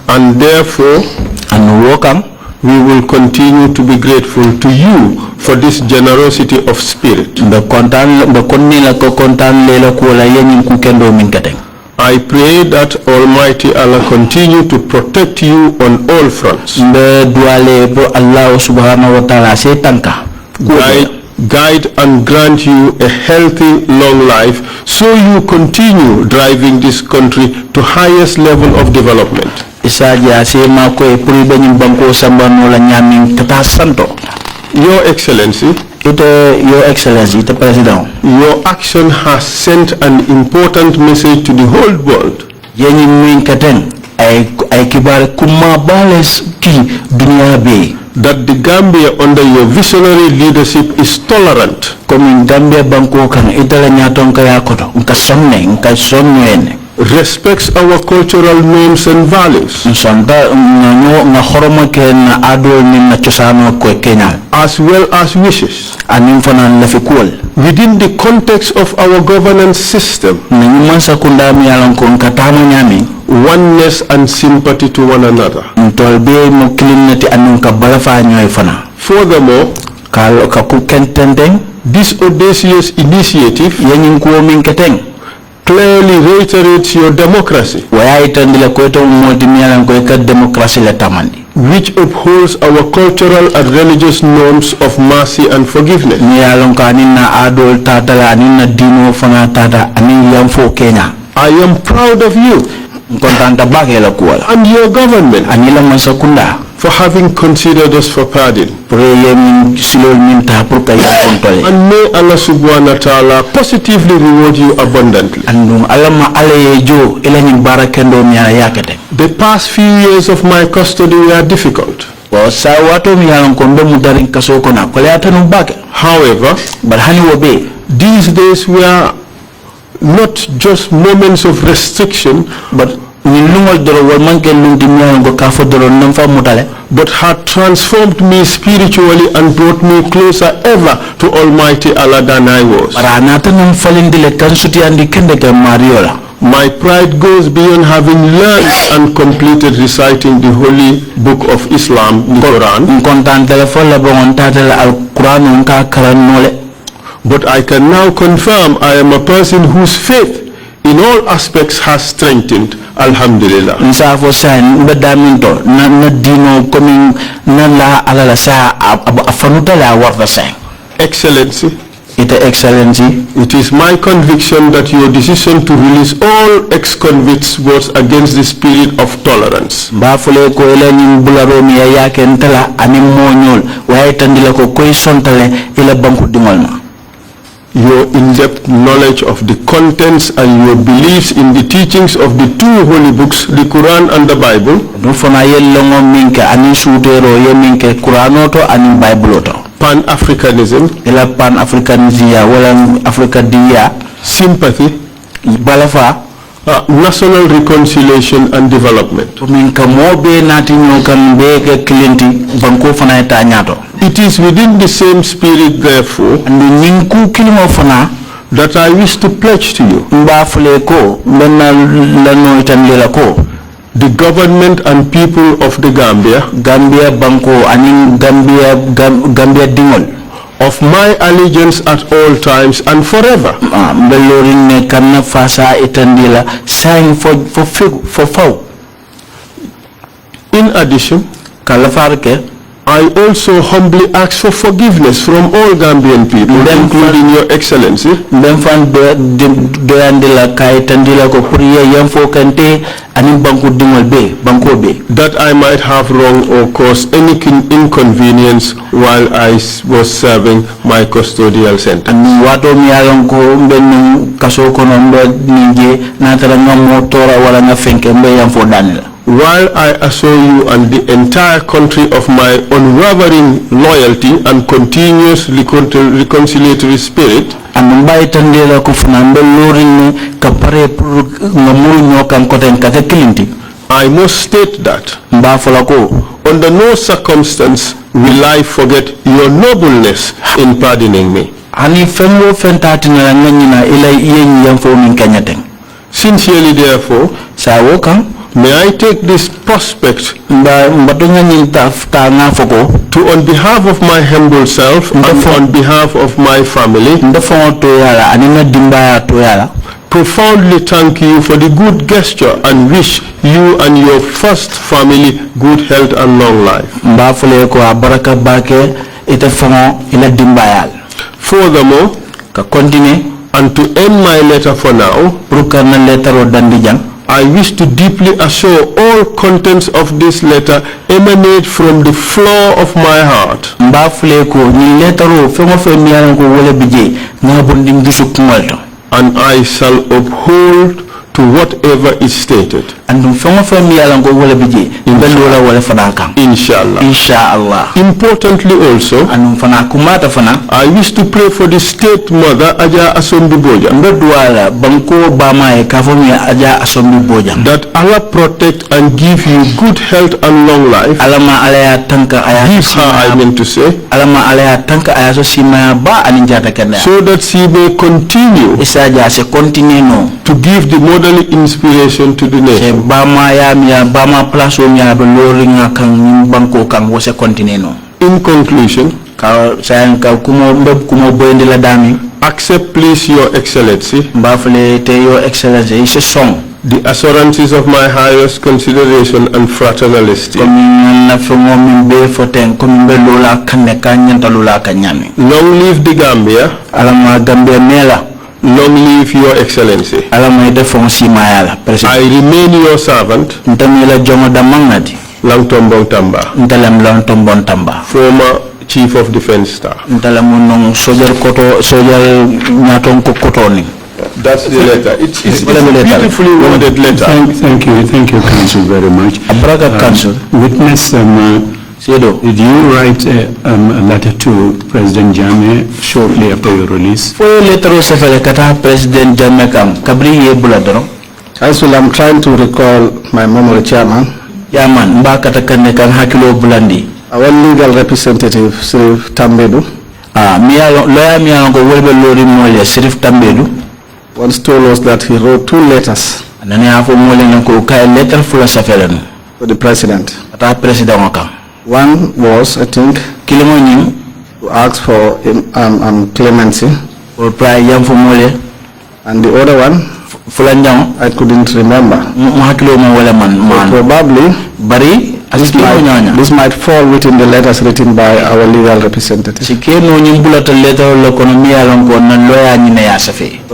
And therefore, we will continue to be grateful to you for this generosity of spirit. I pray that Almighty Allah continue to protect you on all fronts. Guide and grant you a healthy, long life so you continue driving this country to highest level of development. Your Excellency, Your Excellency, the President, your action has sent an important message to the whole world. That the Gambia under your visionary leadership is tolerant, respects our cultural norms and values, as well as wishes, within the context of our governance system, oneness and sympathy to one another. Furthermore, this audacious initiative clearly reiterates your democracy, which upholds our cultural and religious norms of mercy and forgiveness. I am proud of you and your government for having considered us for pardon. And may Allah subhanahu wa ta'ala positively reward you abundantly. The past few years of my custody were difficult. However, these days were not just moments of restriction, but had transformed me spiritually and brought me closer ever to Almighty Allah than I was. My pride goes beyond having learned and completed reciting the holy book of Islam, the Quran. But I can now confirm I am a person whose faith in all aspects has strengthened. Alhamdulillah. Excellency, it is my conviction that your decision to release all ex-convicts was against the spirit of tolerance. Your in-depth knowledge of the contents and your beliefs in the teachings of the two holy books, the Quran and the Bible, Pan-Africanism, sympathy, national reconciliation and development. It is within the same spirit, therefore, that I wish to pledge to you the government and people of the Gambia, of my allegiance at all times and forever. In addition, I also humbly ask for forgiveness from all Gambian people, including Your Excellency. That I might have wronged or caused any inconvenience while I was serving my custodial sentence. While I assure you and the entire country of my unwavering loyalty and continuous reconciliatory spirit, I must state that under no circumstance will I forget your nobleness in pardoning me. Sincerely, therefore, may I take this prospect to, on behalf of my humble self and on behalf of my family, profoundly thank you for the good gesture and wish you and your first family good health and long life. Furthermore, and to end my letter for now, I wish to deeply assure all contents of this letter emanate from the floor of my heart. And I shall uphold to whatever is stated. Inshallah. Importantly also, I wish to pray for the state mother Aja Asombi Boja, that Allah protect and give you good health and long life. Give her, I mean to say, so that she may continue to give the motherly inspiration to the nation. In conclusion, accept please Your Excellency the assurances of my highest consideration and fraternal esteem. Long live the Gambia. Long live Your Excellency. I remain your servant, Tombong Tamba, former Chief of Defense Staff. That's the letter. It's a beautifully worded letter. Thank you, Council, very much. Witness, did you write a letter to President Jammeh shortly after your release? Council, I'm trying to recall my memory, Chairman. Our legal representative, Sirif Tambedu, once told us that he wrote 2 letters to the President. One was, I think, to ask for clemency, and the other one, I couldn't remember. Probably, this might fall within the letters written by our legal representative. So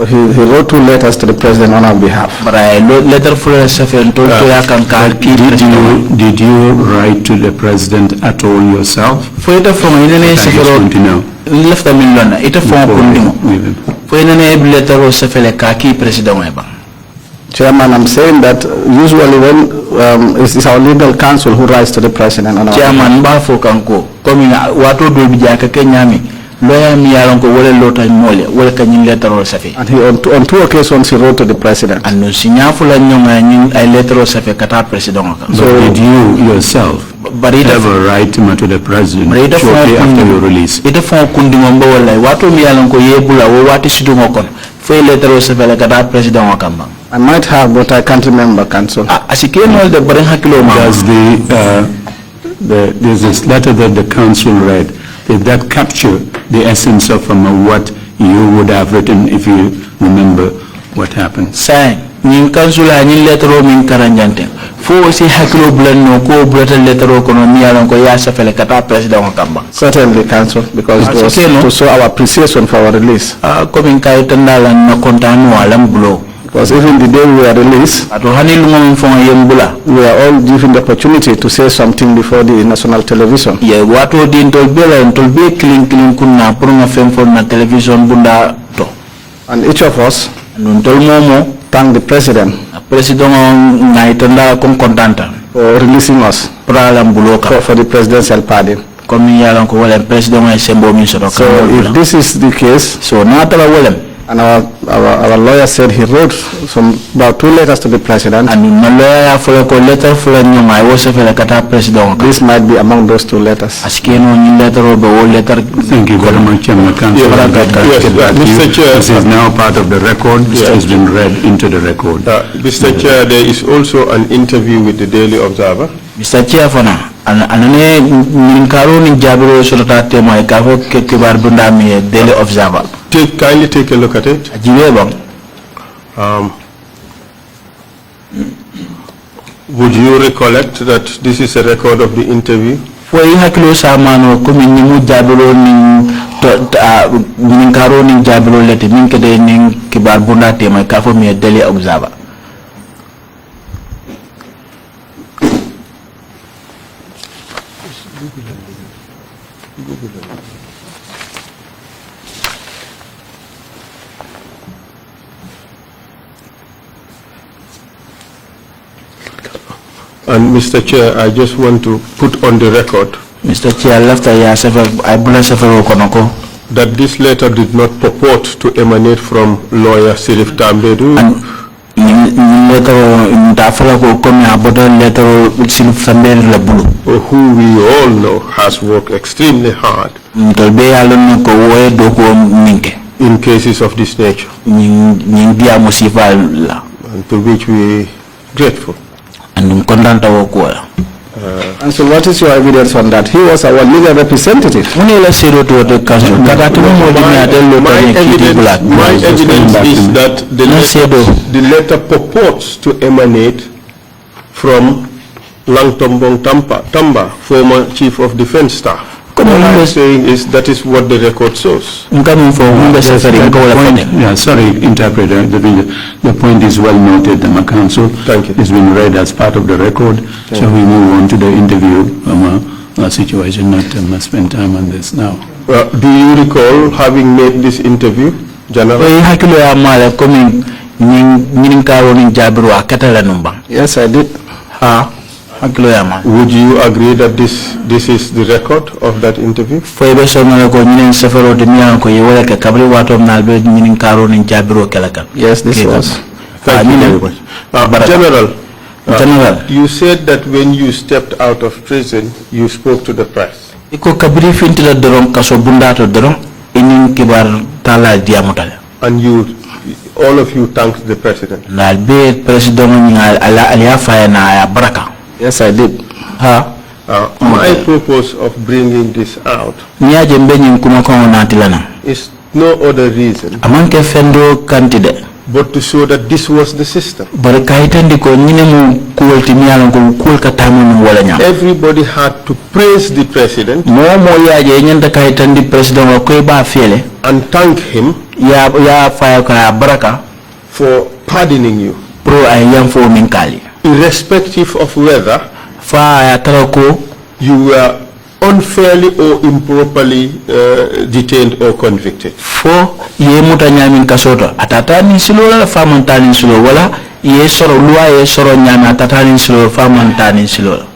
he wrote 2 letters to the President on our behalf. Did you write to the President at all yourself? Chairman, I'm saying that usually when it's our legal counsel who writes to the President on our Chairman, and he on 2 occasions he wrote to the President. So did you yourself ever write to the President shortly after your release? I might have, but I can't remember, Council. Does there's this letter that the Council read, did that capture the essence of what you would have written if you remember what happened? Council letter fo si hakilo bulan no ko bulata letter ko no miyalan ko ya safele kata president kamba. Certainly, Council, because it was to show our appreciation for our release. Coming kay tandala na kontanu alam bulo. Because even the day we were released, we were all given the opportunity to say something before the national television. Yeah, what would in Tolbela and Tolbe clean kuna purunga fem for na television bunda to. And each of us thank the president for releasing us for the presidential pardon. So if this is the case, and our lawyer said he wrote about 2 letters to the president. And this might be among those 2 letters. Thank you very much, Mr. Chair. This is now part of the record. It has been read into the record. Mr. Chair, there is also an interview with the Daily Observer. Mr. Chair, anane ninkaro ni jabiro sorota tema ikafo kekibar bunda mi Daily Observer. Kindly take a look at it. Would you recollect that this is a record of the interview? Foi hakilo samano kumi nimu jabiro ninkaro ni jabiro lete minkede ning kibar bunda tema ikafo mi Daily Observer. And Mr. Chair, I just want to put on the record, Mr. Chair, that this letter did not purport to emanate from lawyer Sirif Tambedu, who we all know has worked extremely hard in cases of this nature, and to which we are grateful. And so what is your evidence on that? He was our legal representative. My evidence is that the letter purports to emanate from Tombong Tamba, former Chief of Defense Staff. All I'm saying is that is what the record shows. Sorry, interpreter. The point is well noted, the Council. Thank you. It's been read as part of the record. So we move on to the interview situation, not spend time on this now. Do you recall having made this interview, General? Yes, I did. Would you agree that this is the record of that interview? Yes, this was. Thank you very much. General, you said that when you stepped out of prison, you spoke to the press. And all of you thanked the president. Yes, I did. My purpose of bringing this out is no other reason but to show that this was the system. Everybody had to praise the president and thank him for pardoning you, irrespective of whether you were unfairly or improperly detained or convicted.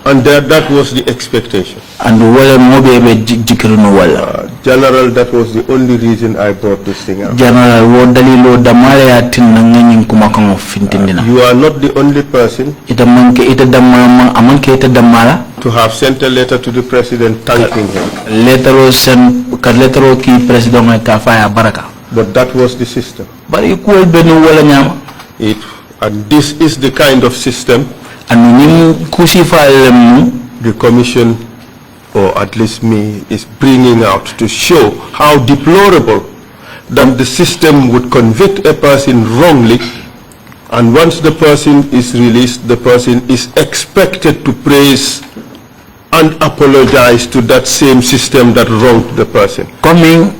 And that was the expectation. General, that was the only reason I brought this thing out. You are not the only person to have sent a letter to the president thanking him. But that was the system. And this is the kind of system the commission, or at least me, is bringing out to show how deplorable that the system would convict a person wrongly And once the person is released, the person is expected to praise and apologize to that same system that wronged the person. Coming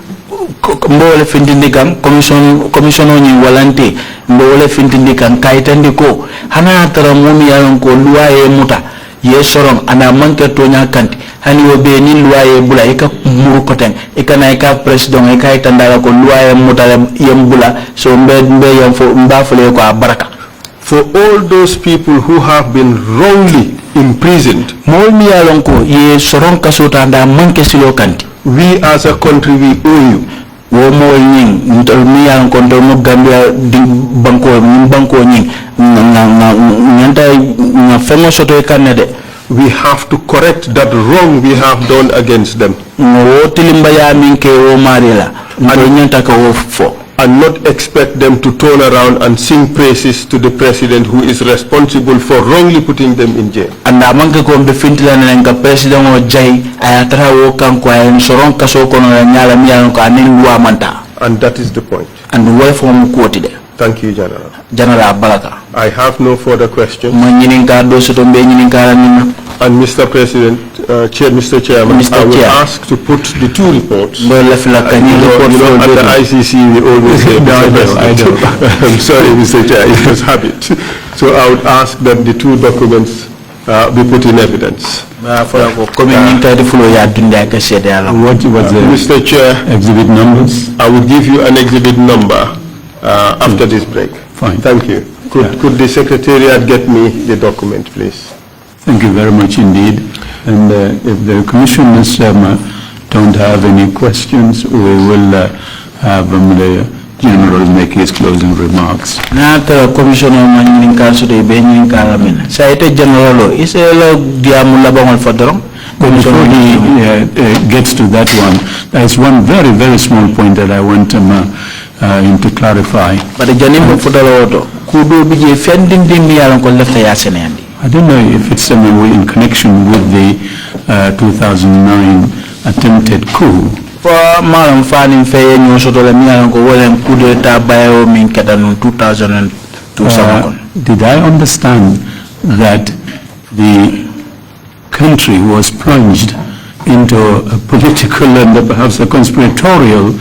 mbole findindikam commission ni walante mbole findindikam kaitandiko hana tara mumi yalon ko luwaye muta ye sorong ana manke tonya kanti hani obe ni luwaye bula eka muru koten eka na eka president eka itandala ko luwaye muta yembula so mbe yam fo mbafule ko baraka. For all those people who have been wrongly imprisoned, we as a country, we owe you. We have to correct that wrong we have done against them. And not expect them to turn around and sing praises to the president who is responsible for wrongly putting them in jail. And among the fintila na president o jay ayatra wo kan ko ay soron kaso ko no nyala miyan ko anin luwa manta. And that is the point. And where from quoted. Thank you, General. General Balaka. I have no further questions. And Mr. President, Mr. Chairman, I will ask to put the two reports. You know, at the ICC we always say, I'm sorry, Mr. Chair, it was habit. So I would ask that the two documents be put in evidence. Mr. Chair, exhibit numbers? I will give you an exhibit number after this break. Fine. Thank you. Could the Secretariat get me the document, please? Thank you very much indeed. And if the commissioners don't have any questions, we will have the General make his closing remarks. Commissioner General is a before he gets to that one, there is one very, very small point that I want him to clarify. But the General for the Lord could be offending the I don't know if it's in connection with the 2009 attempted coup. For Malam Fanning Fay, you should have me go well and could bio mean Katan 2002. Did I understand that the country was plunged into a political and perhaps a conspiratorial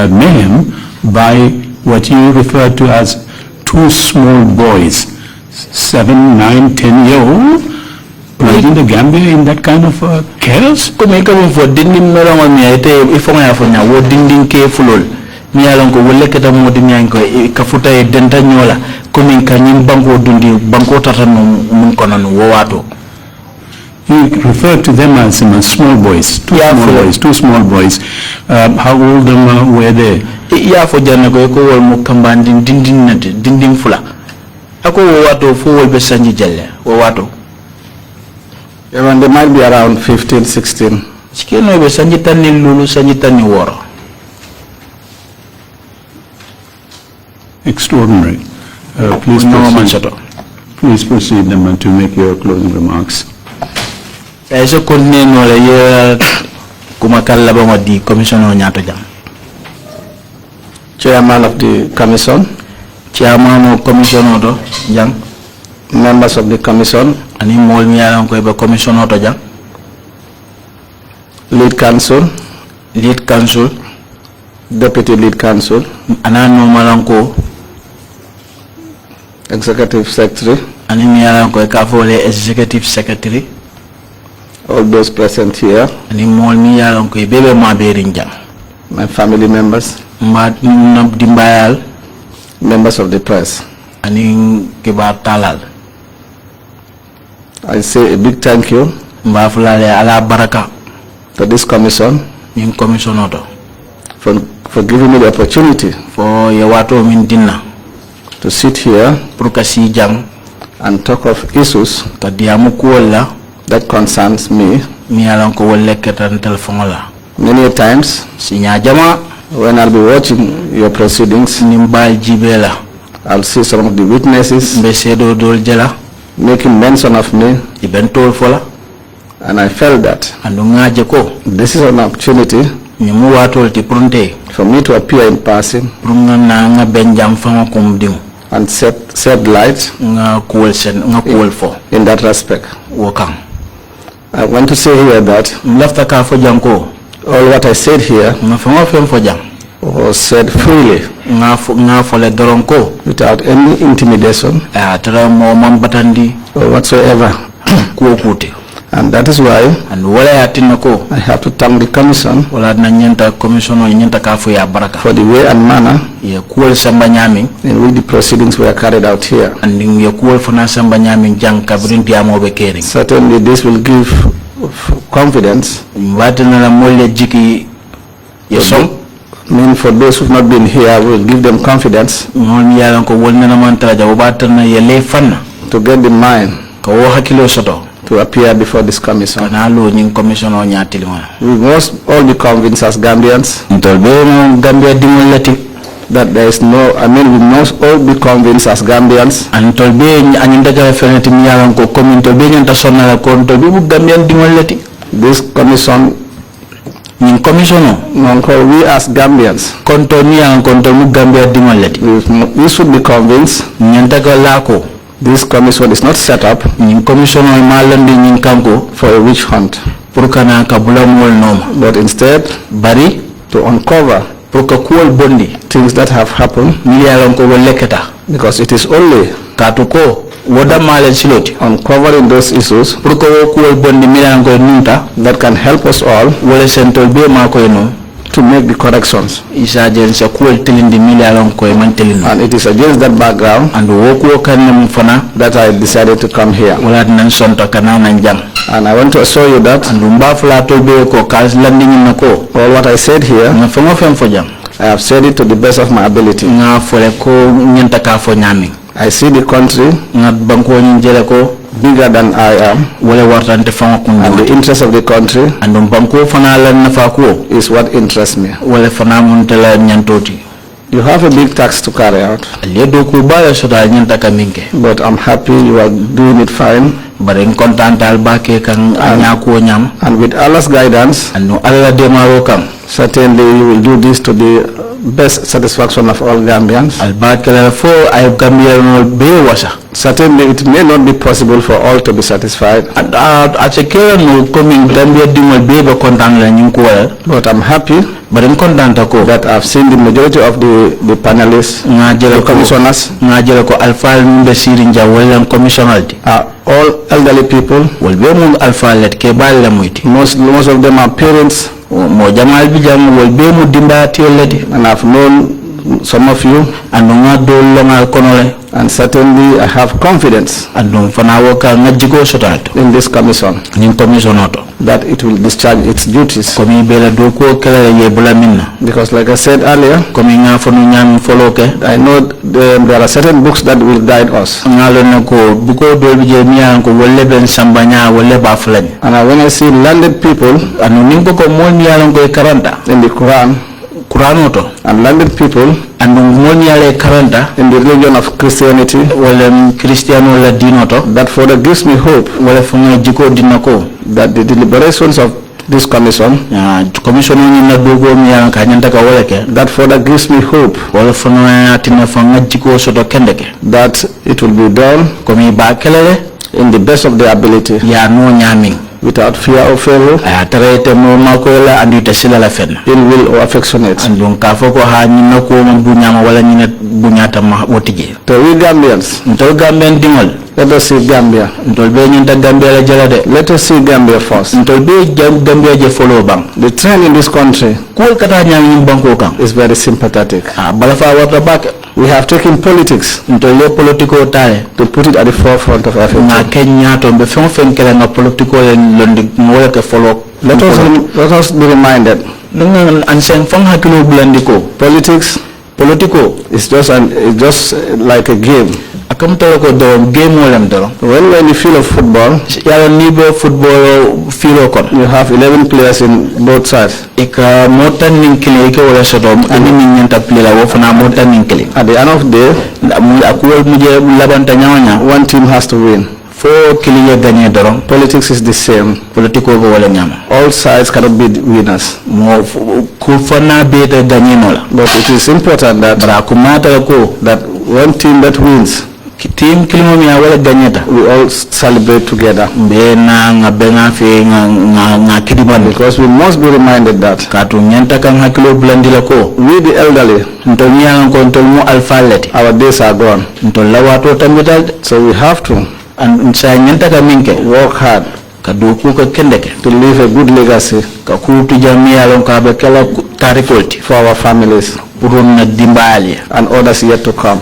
mayhem by what you refer to as two small boys, 7, 9, 10-year-old, in the Gambia in that kind of chaos? Come for dinding around me, if I have a word dinding careful. Me along go look at a modinanko, Kafuta Dentanola, coming Kanin Banco Dundi, Banco Tatano Munkonan, Wato. You refer to them as small boys, two small boys. How old were they? Yeah, for Janago, Mukambandin, Dinding Fula. Ako Wato, full Besanji Jelle, Wato. They might be around 15, 16. Skino Besanjitani Lulu Sanjitani War. Extraordinary. Please proceed to make your closing remarks. As a continue a year, Kumakala di Commissioner Nyatoja. Chairman of the Commission, Chairman of Commission Auto, young members of the Commission, and him all me around Commission Auto, young Lead Counsel, Deputy Lead Counsel, and I know Malanko, Executive Secretary, and him around Executive Secretary. All those present here, and him all me around baby my berinja. My family members, members of the press, and in Kibar Talal. I say a big thank you to this commission in Commission Auto for giving me the opportunity for Yawato Mindina to sit here and talk of issues that concerns me. Many times when I'll be watching your proceedings, I'll see some of the witnesses making mention of me, and I felt that this is an opportunity for me to appear in person and shed light in that respect. I want to say here that all what I said here was said freely, without any intimidation or whatsoever. And that is why I have to thank the commission for the way and manner in which the proceedings were carried out here. Certainly this will give confidence for those who have not been here, will give them confidence to get the mind to appear before this commission. We must all be convinced as Gambians that there is no, we must all be convinced as Gambians this commission, we as Gambians, we should be convinced this commission is not set up for a witch hunt, but instead to uncover things that have happened, because it is only uncovering those issues that can help us all to make the corrections. And it is against that background that I decided to come here. And I want to assure you that all what I said here, I have said it to the best of my ability. I see the country bigger than I am, and the interest of the country is what interests me. You have a big task to carry out, but I'm happy you are doing it fine. And with Allah's guidance, certainly you will do this to the best satisfaction of all Gambians. Certainly it may not be possible for all to be satisfied, but I'm happy that I've seen the majority of the panelists, the commissioners, are all elderly people. Most of them are parents, and I've known some of you, and certainly I have confidence in this commission that it will discharge its duties. Because like I said earlier, I know there are certain books that will guide us. And when I see landed people in the Quran, and landed people in the religion of Christianity, that further gives me hope that the deliberations of this commission, that further gives me hope that it will be done in the best of their ability, without fear or favor, ill will or affectionate. To we Gambians, let us see Gambia. Let us see Gambia first. The trend in this country is very sympathetic. We have taken politics to put it at the forefront of everything. Let us be reminded. Politics is just like a game. When we're in the field of football, you have 11 players in both sides. At the end of the day, one team has to win. Politics is the same. All sides cannot be winners. But it is important that One team that wins, team kilimo mi wala ganyata, we all celebrate together. Because we must be reminded that we the elderly, our days are gone. So we have to work hard to leave a good legacy for our families and others yet to come.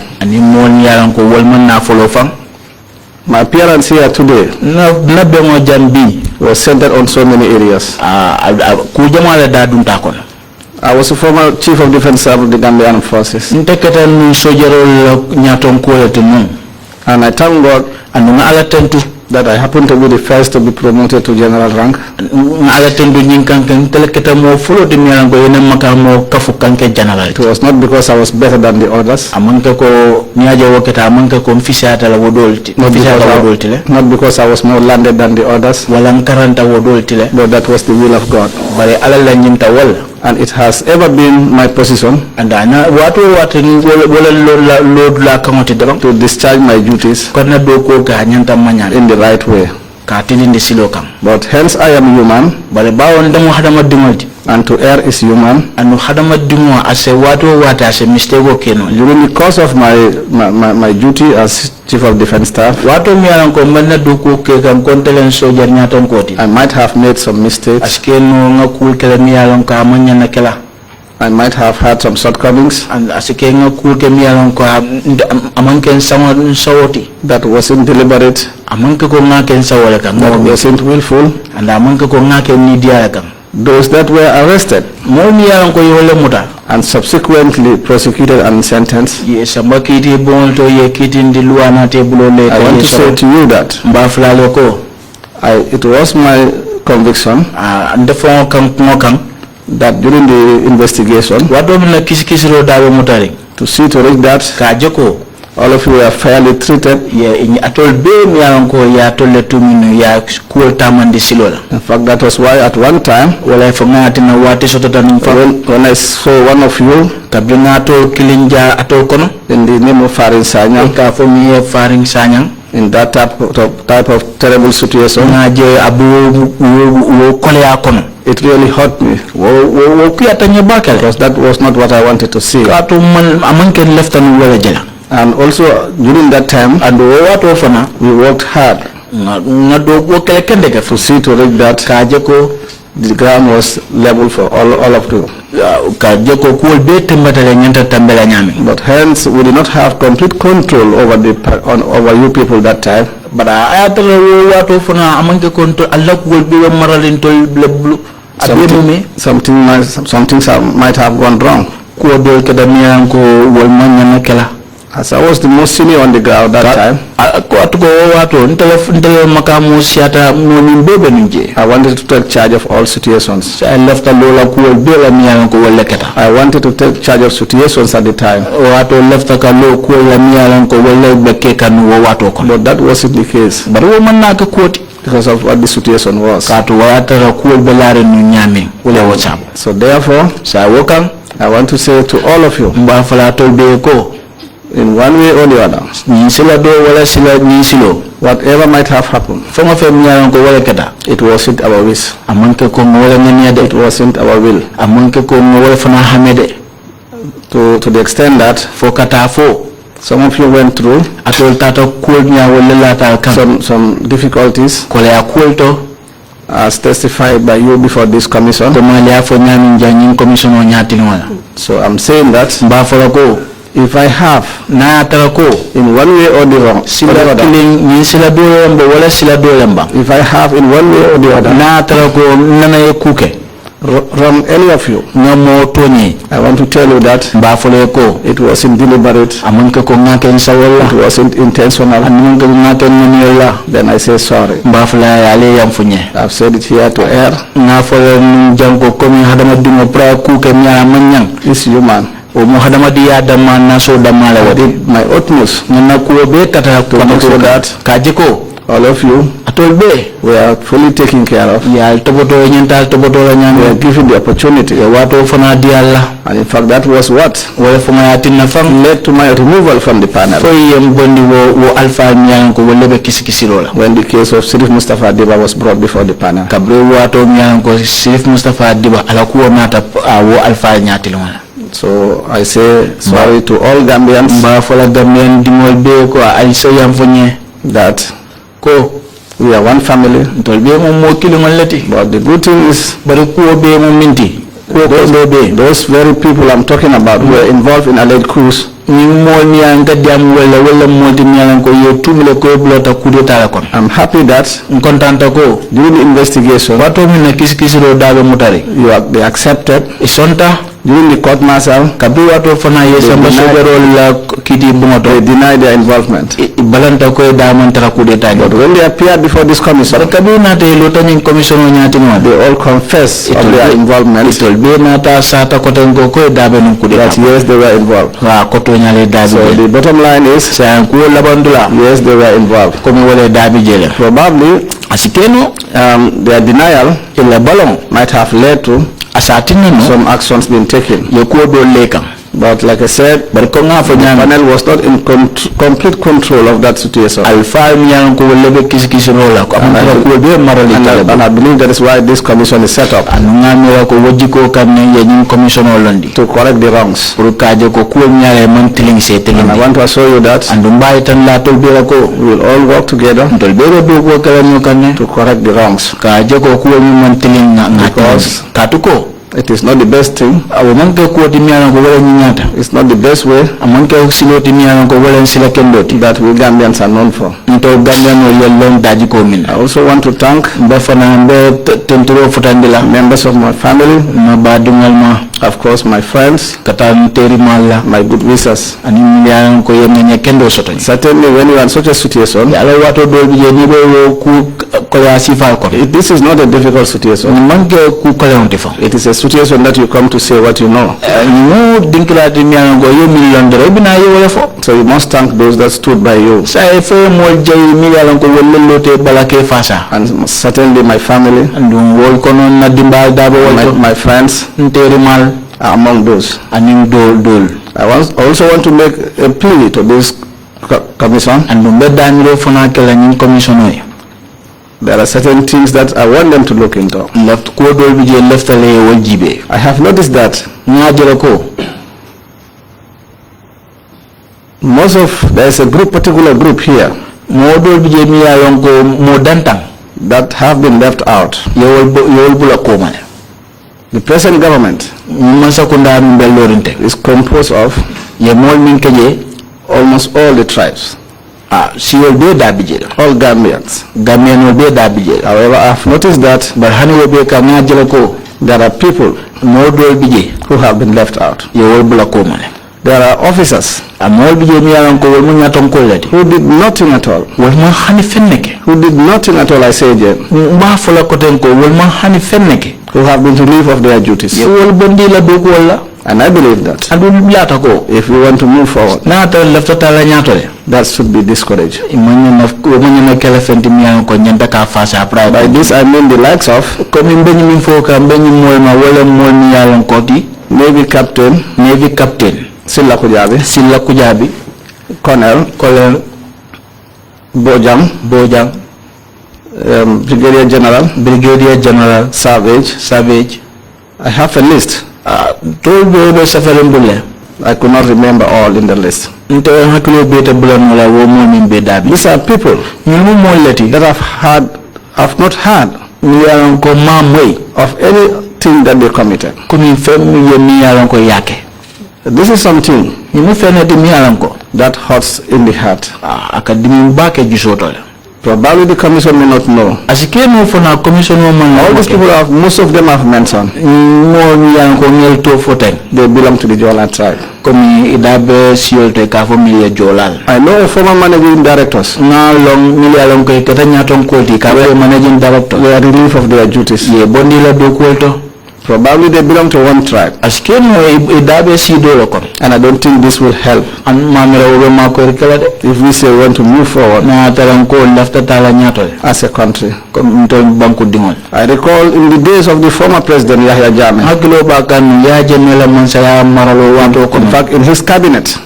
My appearance here today was centered on so many areas. I was a former Chief of Defense Staff of the Gambian Forces. And I thank God that I happened to be the first to be promoted to general rank. It was not because I was better than the others. Not because I was more landed than the others. But that was the will of God. And it has ever been my position to discharge my duties in the right way. But hence I am human, and to err is human. During the course of my duty as Chief of Defense Staff, I might have made some mistakes. I might have had some shortcomings that wasn't deliberate, that wasn't willful. Those that were arrested and subsequently prosecuted and sentenced, I want to say to you that it was my conviction that during the investigation, to see to it that all of you were fairly treated. In fact, that was why at one time, when I saw one of you in the name of Faring Sanyang, in that type of terrible situation, it really hurt me, because that was not what I wanted to see. And also during that time, we worked hard to see to it that the ground was level for all of you. But hence we did not have complete control over you people that time. But some things might have gone wrong. As I was the most senior on the ground that time, I wanted to take charge of all situations. I wanted to take charge of situations at the time. But that wasn't the case because of what the situation was. So therefore, I want to say to all of you, in one way or the other, whatever might have happened, it wasn't our wish. It wasn't our will. To the extent that some of you went through some difficulties as testified by you before this commission. So I'm saying that if I have in one way or the other, if I have in one way or the other wrong any of you, I want to tell you that it wasn't deliberate, it wasn't intentional. Then I say sorry. I've said it here to err. It's human. I did my utmost to make sure that all of you We are fully taken care of. We are given the opportunity. And in fact, that was what led to my removal from the panel. When the case of Sirif Mustafa Diba was brought before the panel. So I say sorry to all Gambians that we are one family. But the good thing is those very people I'm talking about who were involved in alleged coups. I'm happy that during the investigation they accepted during the court martial they denied their involvement. But when they appeared before this commission, they all confessed of their involvement. That yes, they were involved. So the bottom line is yes, they were involved. Probably their denial might have led to some actions being taken. But like I said, the panel was not in complete control of that situation. And I believe that is why this commission is set up. To correct the wrongs. And I want to assure you that we will all work together to correct the wrongs. Because it is not the best thing. It's not the best way that we Gambians are known for. I also want to thank members of my family, of course my friends, my good wishes. Certainly when you are in such a situation, this is not a difficult situation. It is a situation that you come to say what you know. So you must thank those that stood by you. And certainly my family, my friends are among those. I also want to make a plea to this commission. There are certain things that I want them to look into. I have noticed that there is a particular group here that have been left out. The present government is composed of almost all the tribes. All Gambians. However, I have noticed that there are people who have been left out. There are officers who did nothing at all. Who did nothing at all, I say again. Who have been relieved of their duties. And I believe that if we want to move forward, that should be discouraged. By this I mean the likes of Navy Captain Silla Kujabi, Colonel Bojang, Brigadier General Savage. I have a list. I could not remember all in the list. These are people that have not had of anything that they committed. This is something that hurts in the heart. Probably the commission may not know. All these people, most of them have mentioned they belong to the Jola tribe. I know former managing directors were relieved of their duties. Probably they belong to one tribe. And I don't think this will help. If we say we want to move forward as a country. I recall in the days of the former president Yahya Jammeh, in fact in his cabinet,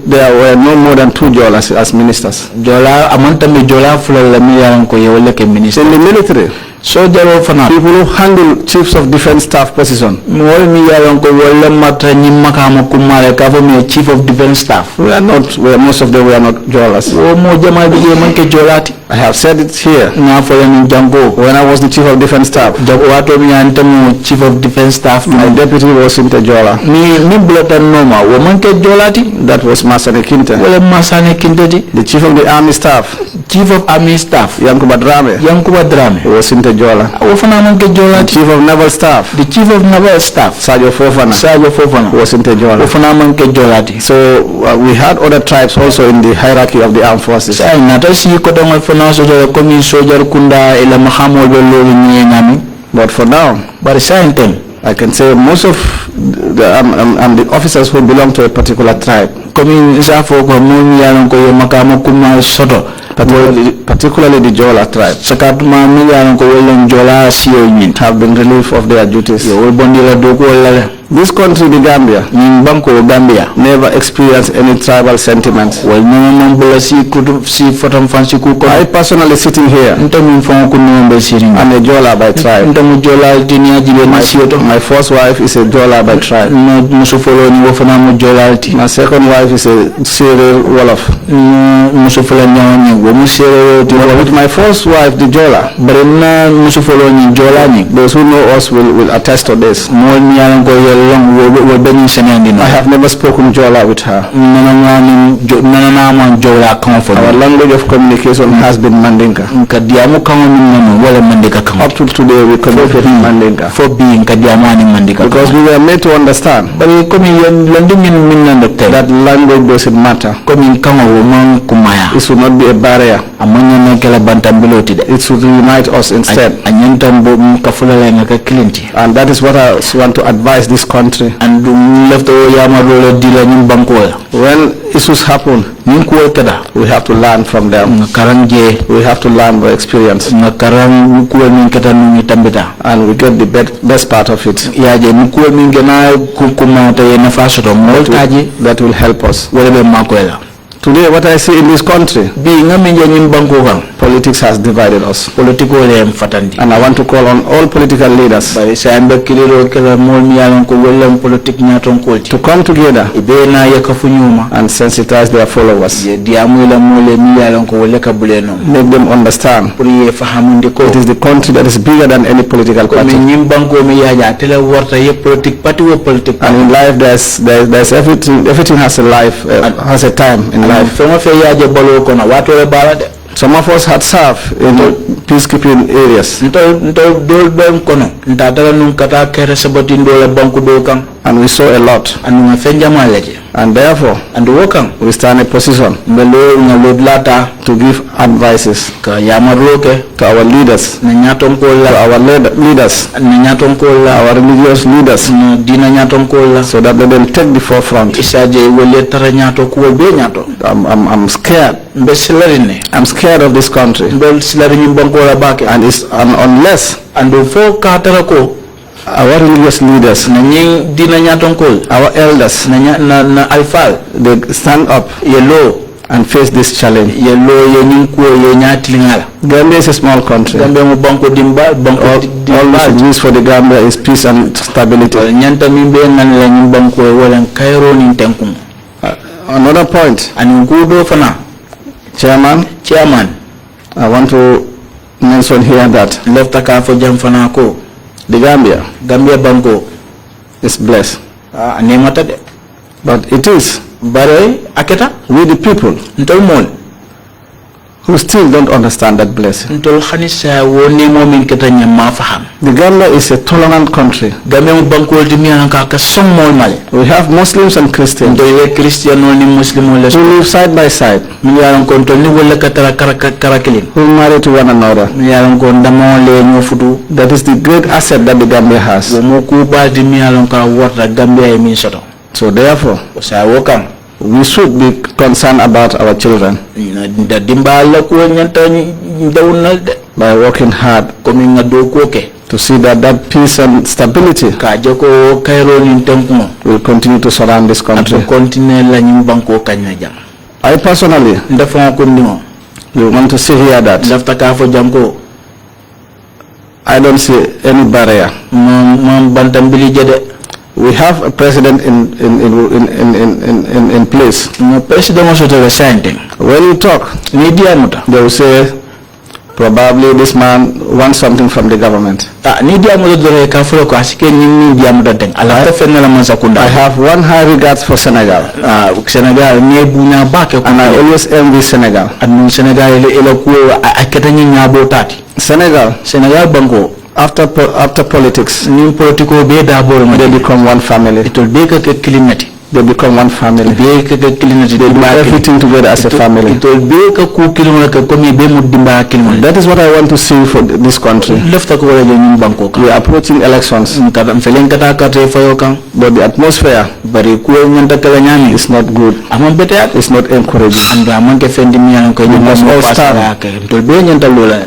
there were no more than 2 Jolas as ministers. In the military, people who handle chiefs of defense staff position, chief of defense staff, most of them were not Jolas. I have said it here. When I was the chief of defense staff, chief of defense staff, my deputy was Sinte Jola. That was Masane Kinte. The chief of the army staff, Yankuba Drame, was Sinte Jola. The chief of naval staff, Sajo Fofana, was Sinte Jola. So we had other tribes also in the hierarchy of the armed forces. But for now, I can say most of the officers who belong to a particular tribe, particularly the Jola tribe, have been relieved of their duties. This country, the Gambia, never experienced any tribal sentiments. I personally sitting here, I'm a Jola by tribe. My first wife is a Jola by tribe. My second wife is a Cyril Wolof. With my first wife, the Jola, those who know us will attest to this. I have never spoken Jola with her. Our language of communication has been Mandinka. Up to today we communicate in Mandinka. Because we were made to understand that language doesn't matter. It should not be a barrier. It should unite us instead. And that is what I want to advise this country. When issues happen, we have to learn from them. We have to learn by experience. And we get the best part of it. That will help us. Today, what I see in this country, politics has divided us. And I want to call on all political leaders to come together and sensitize their followers. Make them understand it is the country that is bigger than any political party. And in life, there's everything has a life, has a time in life. Some of us had served in peacekeeping areas. And we saw a lot. And therefore, we stand in a position to give advices to our leaders, our religious leaders, so that they then take the forefront. I'm scared. I'm scared of this country. And unless our religious leaders, our elders, they stand up and face this challenge. Gambia is a small country. All we wish for the Gambia is peace and stability. Another point, Chairman, I want to mention here that the Gambia Banco is blessed. But it is with the people who still don't understand that blessing. ntol khanisa woni momin ketanya ma faham The Gambia is a tolerant country. Gambia banko di miana ka sommol male We have Muslims and Christians ntol Christian ni muslim who live side by side, mi yalan ko ntol ni wala katara karakilin who marry to one another. mi yalan ko ndamo le ñu futu That is the great asset that the Gambia has. mo ku ba di mi yalan ka warta Gambia e min soto So therefore, sa wokam we should be concerned about our children da dimbala ko nyanta dawna by working hard komi ngado ko ke to see that peace and stability ka joko kayro ni tempo will continue to surround this country. continue la ñim banko kanya jam I personally, ndafa ko ndimo you want to see here that ndafta ka fo jam ko I don't see any barrier. mam bantambili jede. We have a president in place. President also the same thing. When you talk, they will say probably this man wants something from the government. I have one high regards for Senegal. And I always envy Senegal. Senegal Bango. After politics, they become one family. They become one family. They do everything together as a family. That is what I want to see for this country. We are approaching elections, but the atmosphere is not good. It's not encouraging. We must all stand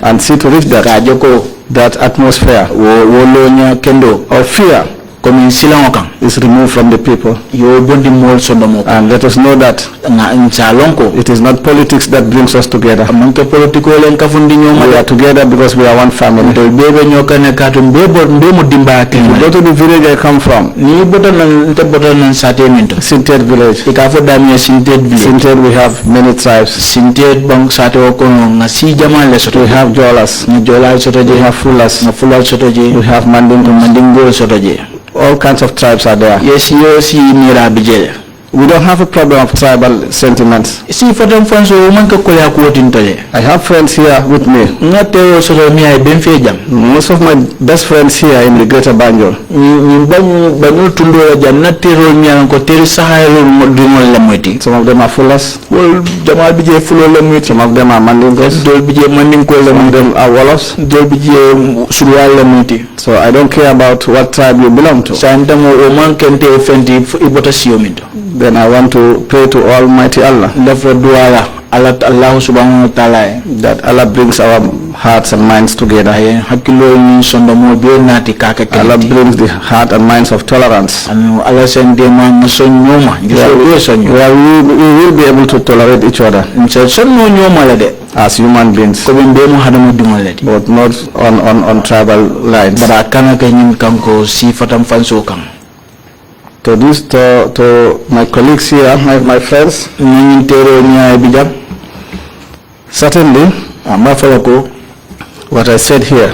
and see to reach that atmosphere of fear is removed from the people. And let us know that it is not politics that brings us together. We are together because we are one family. If you go to the village I come from, Sinted village. Sinted, we have many tribes. We have Jolas, we have Fulas, we have Mandingo. All kinds of tribes are there. Yes, we don't have a problem of tribal sentiments. I have friends here with me. Most of my best friends here in the Greater Banjul. Some of them are Fullers. Some of them are Mandingos. Some of them are Wolofs. So I don't care about what tribe you belong to. Then I want to pray to Almighty Allah that Allah brings our hearts and minds together. Allah brings the heart and minds of tolerance. Where we will be able to tolerate each other as human beings, but not on tribal lines. To my colleagues here, my friends, certainly, what I said here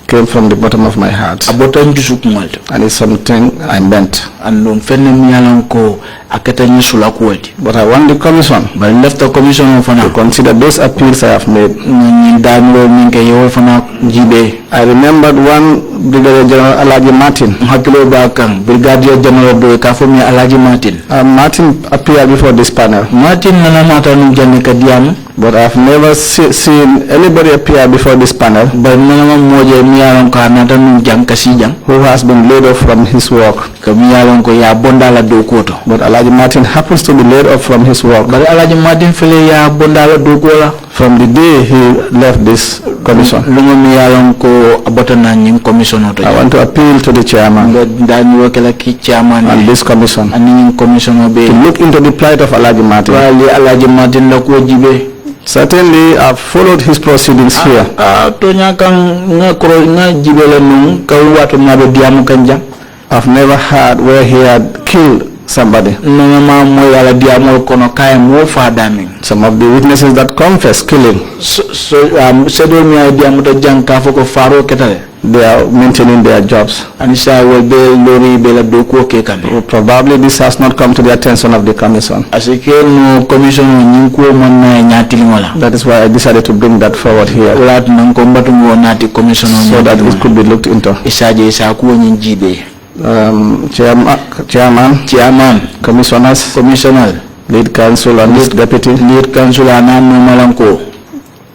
came from the bottom of my heart, and it's something I meant. But I want the commission to consider those appeals I have made. I remembered one Brigadier General Alaji Martin. Martin appeared before this panel. But I have never seen anybody appear before this panel who has been laid off from his work. But Alaji Martin happens to be laid off from his work from the day he left this commission. I want to appeal to the chairman and this commission to look into the plight of Alaji Martin. Certainly, I've followed his proceedings here. I've never heard where he had killed somebody. Some of the witnesses that confess killing, they are maintaining their jobs. Probably this has not come to the attention of the commission. That is why I decided to bring that forward here, so that it could be looked into. Chairman, commissioners, lead counsel and lead deputy.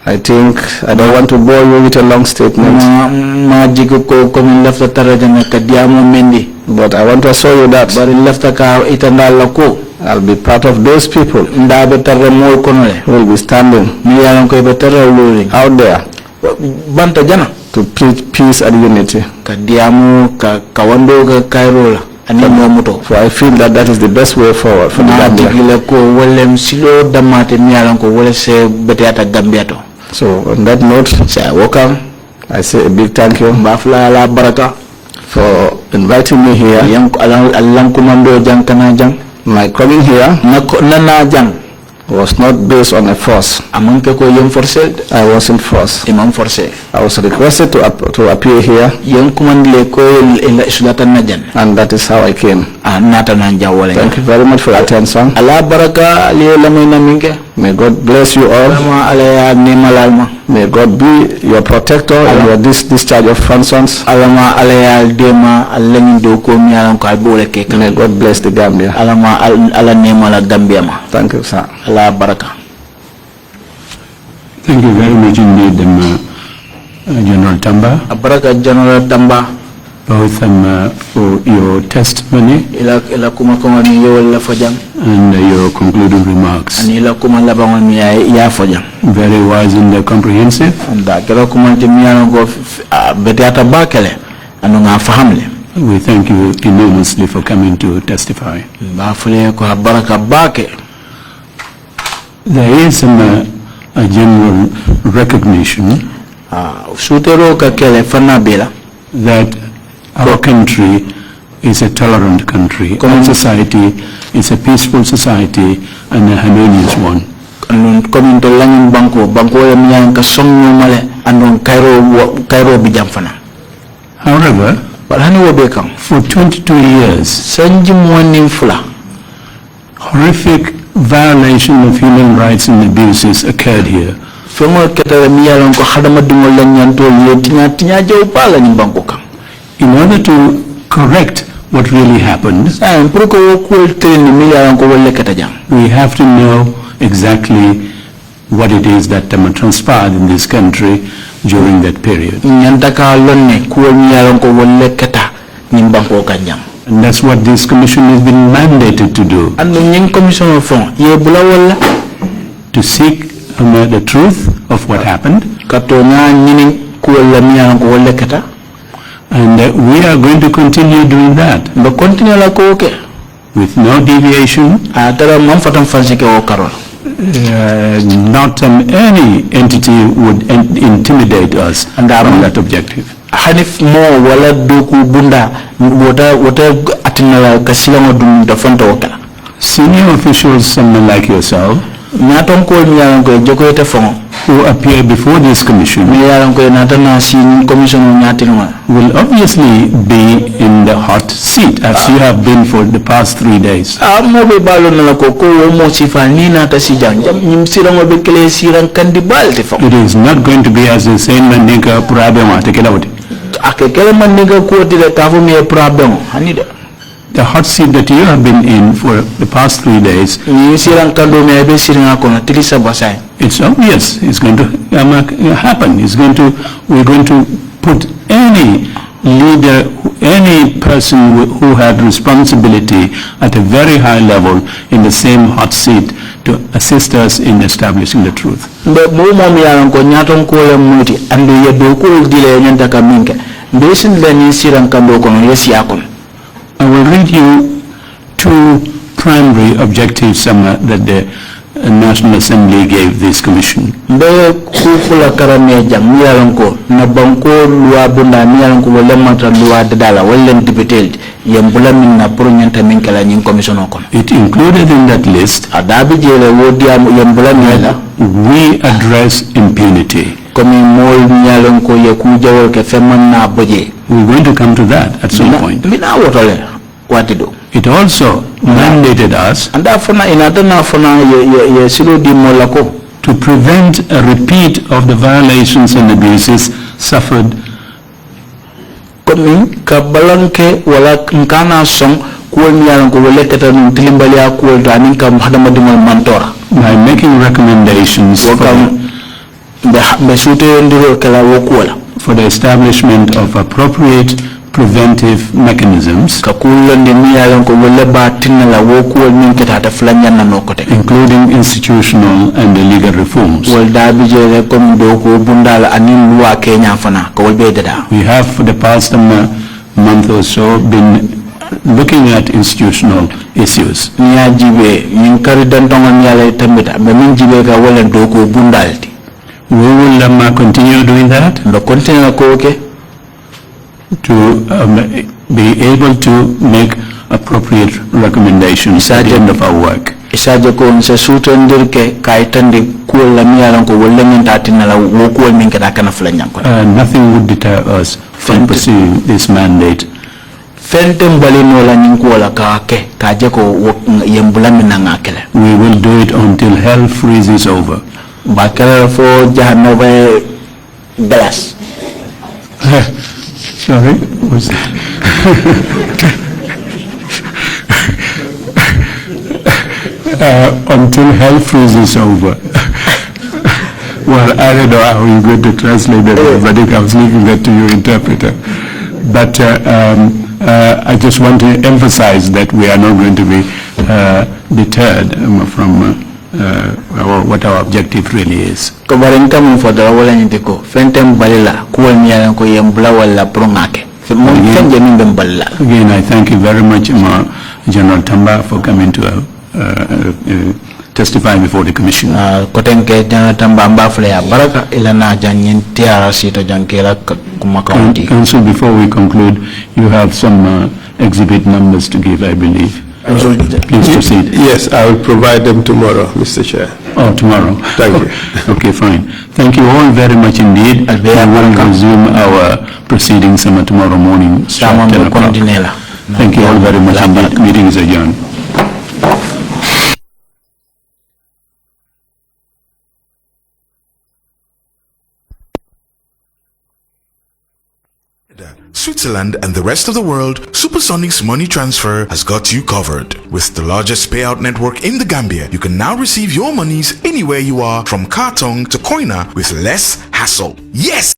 I think I don't want to bore you with a long statement, but I want to assure you that I'll be part of those people who will be standing out there to preach peace and unity. For I feel that that is the best way forward for the Gambia. So on that note, I say a big thank you for inviting me here. My coming here was not based on a force. I wasn't forced. I was requested to appear here, and that is how I came. Thank you very much for your attention. May God bless you all. May God be your protector in your discharge of functions. May God bless the Gambia. Thank you, sir. Thank you very much indeed, General Tamba. General Tamba. Both for your testimony and your concluding remarks. Very wise and comprehensive. We thank you enormously for coming to testify. There is a general recognition that our country is a tolerant country. Our society is a peaceful society and a harmonious one. However, for 22 years, horrific violation of human rights and abuses occurred here. In order to correct what really happened, we have to know exactly what it is that transpired in this country during that period. And that's what this commission has been mandated to do. To seek the truth of what happened. And we are going to continue doing that. With no deviation. Not any entity would intimidate us from that objective. Senior officials, someone like yourself, who appear before this commission will obviously be in the hot seat, as you have been for the past 3 days. It is not going to be as the same Mandinka Purabema. The hot seat that you have been in for the past 3 days, it's obvious it's going to happen. We're going to put any leader, any person who had responsibility at a very high level in the same hot seat to assist us in establishing the truth. I will read you 2 primary objectives that the National Assembly gave this commission. Mbe kukula karame jang miyalanko na banko luwa bunda miyalanko wala matra luwa dadala wala dipitel yembula minna puru nyanta minkala nying commission okon. It included in that list, adabi jele wodia yembula miyala, we address impunity. Komi mol miyalanko yekuja wolke feman na boje. We're going to come to that at some point. Mina wotole watido. It also mandated us and to prevent a repeat of the violations and abuses suffered by making recommendations for the establishment of appropriate preventive mechanisms, including institutional and legal reforms. We have for the past month or so been looking at institutional issues. We will continue doing that to be able to make appropriate recommendations at the end of our work. Nothing would deter us from pursuing this mandate. We will do it until hell freezes over. Sorry, was until hell freezes over. Well, I don't know how you're going to translate that, but I was leaving that to your interpreter. But I just want to emphasize that we are not going to be deterred from what our objective really is. Again, I thank you very much, General Tamba, for coming to testify before the commission. Council, before we conclude, you have some exhibit numbers to give, I believe. Please proceed. Yes, I will provide them tomorrow, Mr. Chair. Oh, tomorrow. Thank you. Okay, fine. Thank you all very much indeed. We will resume our proceedings tomorrow morning. Thank you all very much indeed. Meeting is adjourned. Switzerland and the rest of the world, Supersonic's money transfer has got you covered. With the largest payout network in the Gambia, you can now receive your monies anywhere you are, from Kartong to Koina, with less hassle. Yes!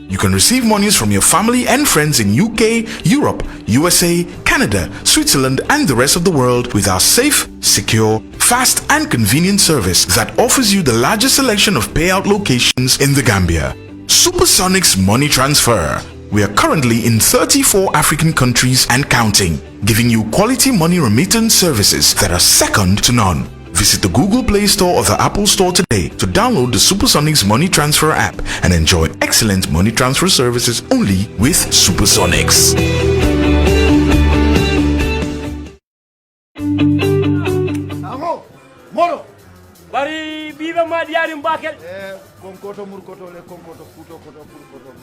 You can receive monies from your family and friends in UK, Europe, USA, Canada, Switzerland and the rest of the world with our safe, secure, fast and convenient service that offers you the largest selection of payout locations in the Gambia. Supersonic's money transfer. We are currently in 34 African countries and counting, giving you quality money remittance services that are second to none. Visit the Google Play Store or the Apple Store today to download the Supersonics Money Transfer app and enjoy excellent money transfer services only with Supersonics. Moro! Bari biba ma diari mbakel. Konkoto murkoto le konkoto futo koto furkoto.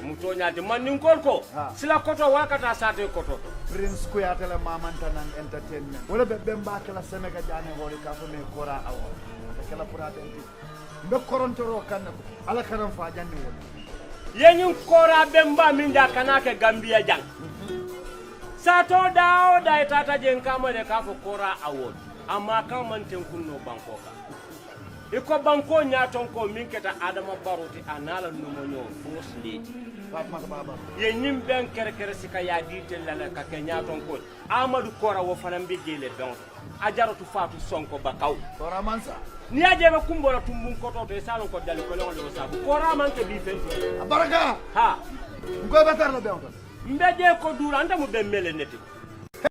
Mutonya de manin kolko. Sila koto wakata sate koto. Prince Kuyatele Mamantanan Entertainment. Wala be bemba kala semega jane holi ka fo me kora awo. Kala pura denti. Mbe korontoro kan ala kanam fa jande woni. Yenyum kora bemba minda kanake Gambia jang. Sato dao da tata jenkama de ka fo kora awo. Amma kan man tenkunno bankoka. Iko banko nyaton ko minketa Adama Baroti anala numonyo first lady. Ye nyim ben kere sika ya ditel la ka nyaton ko Amadou Kora wo fanam be jele don ajaratu fatu sonko bakaw Kora mansa ni aje be kumbola tumbun ko to salon ko dal ko lon sabu Kora man ke bi fenti baraka ha ngoy batar la be on mbeje ko dura anda mo be mele neti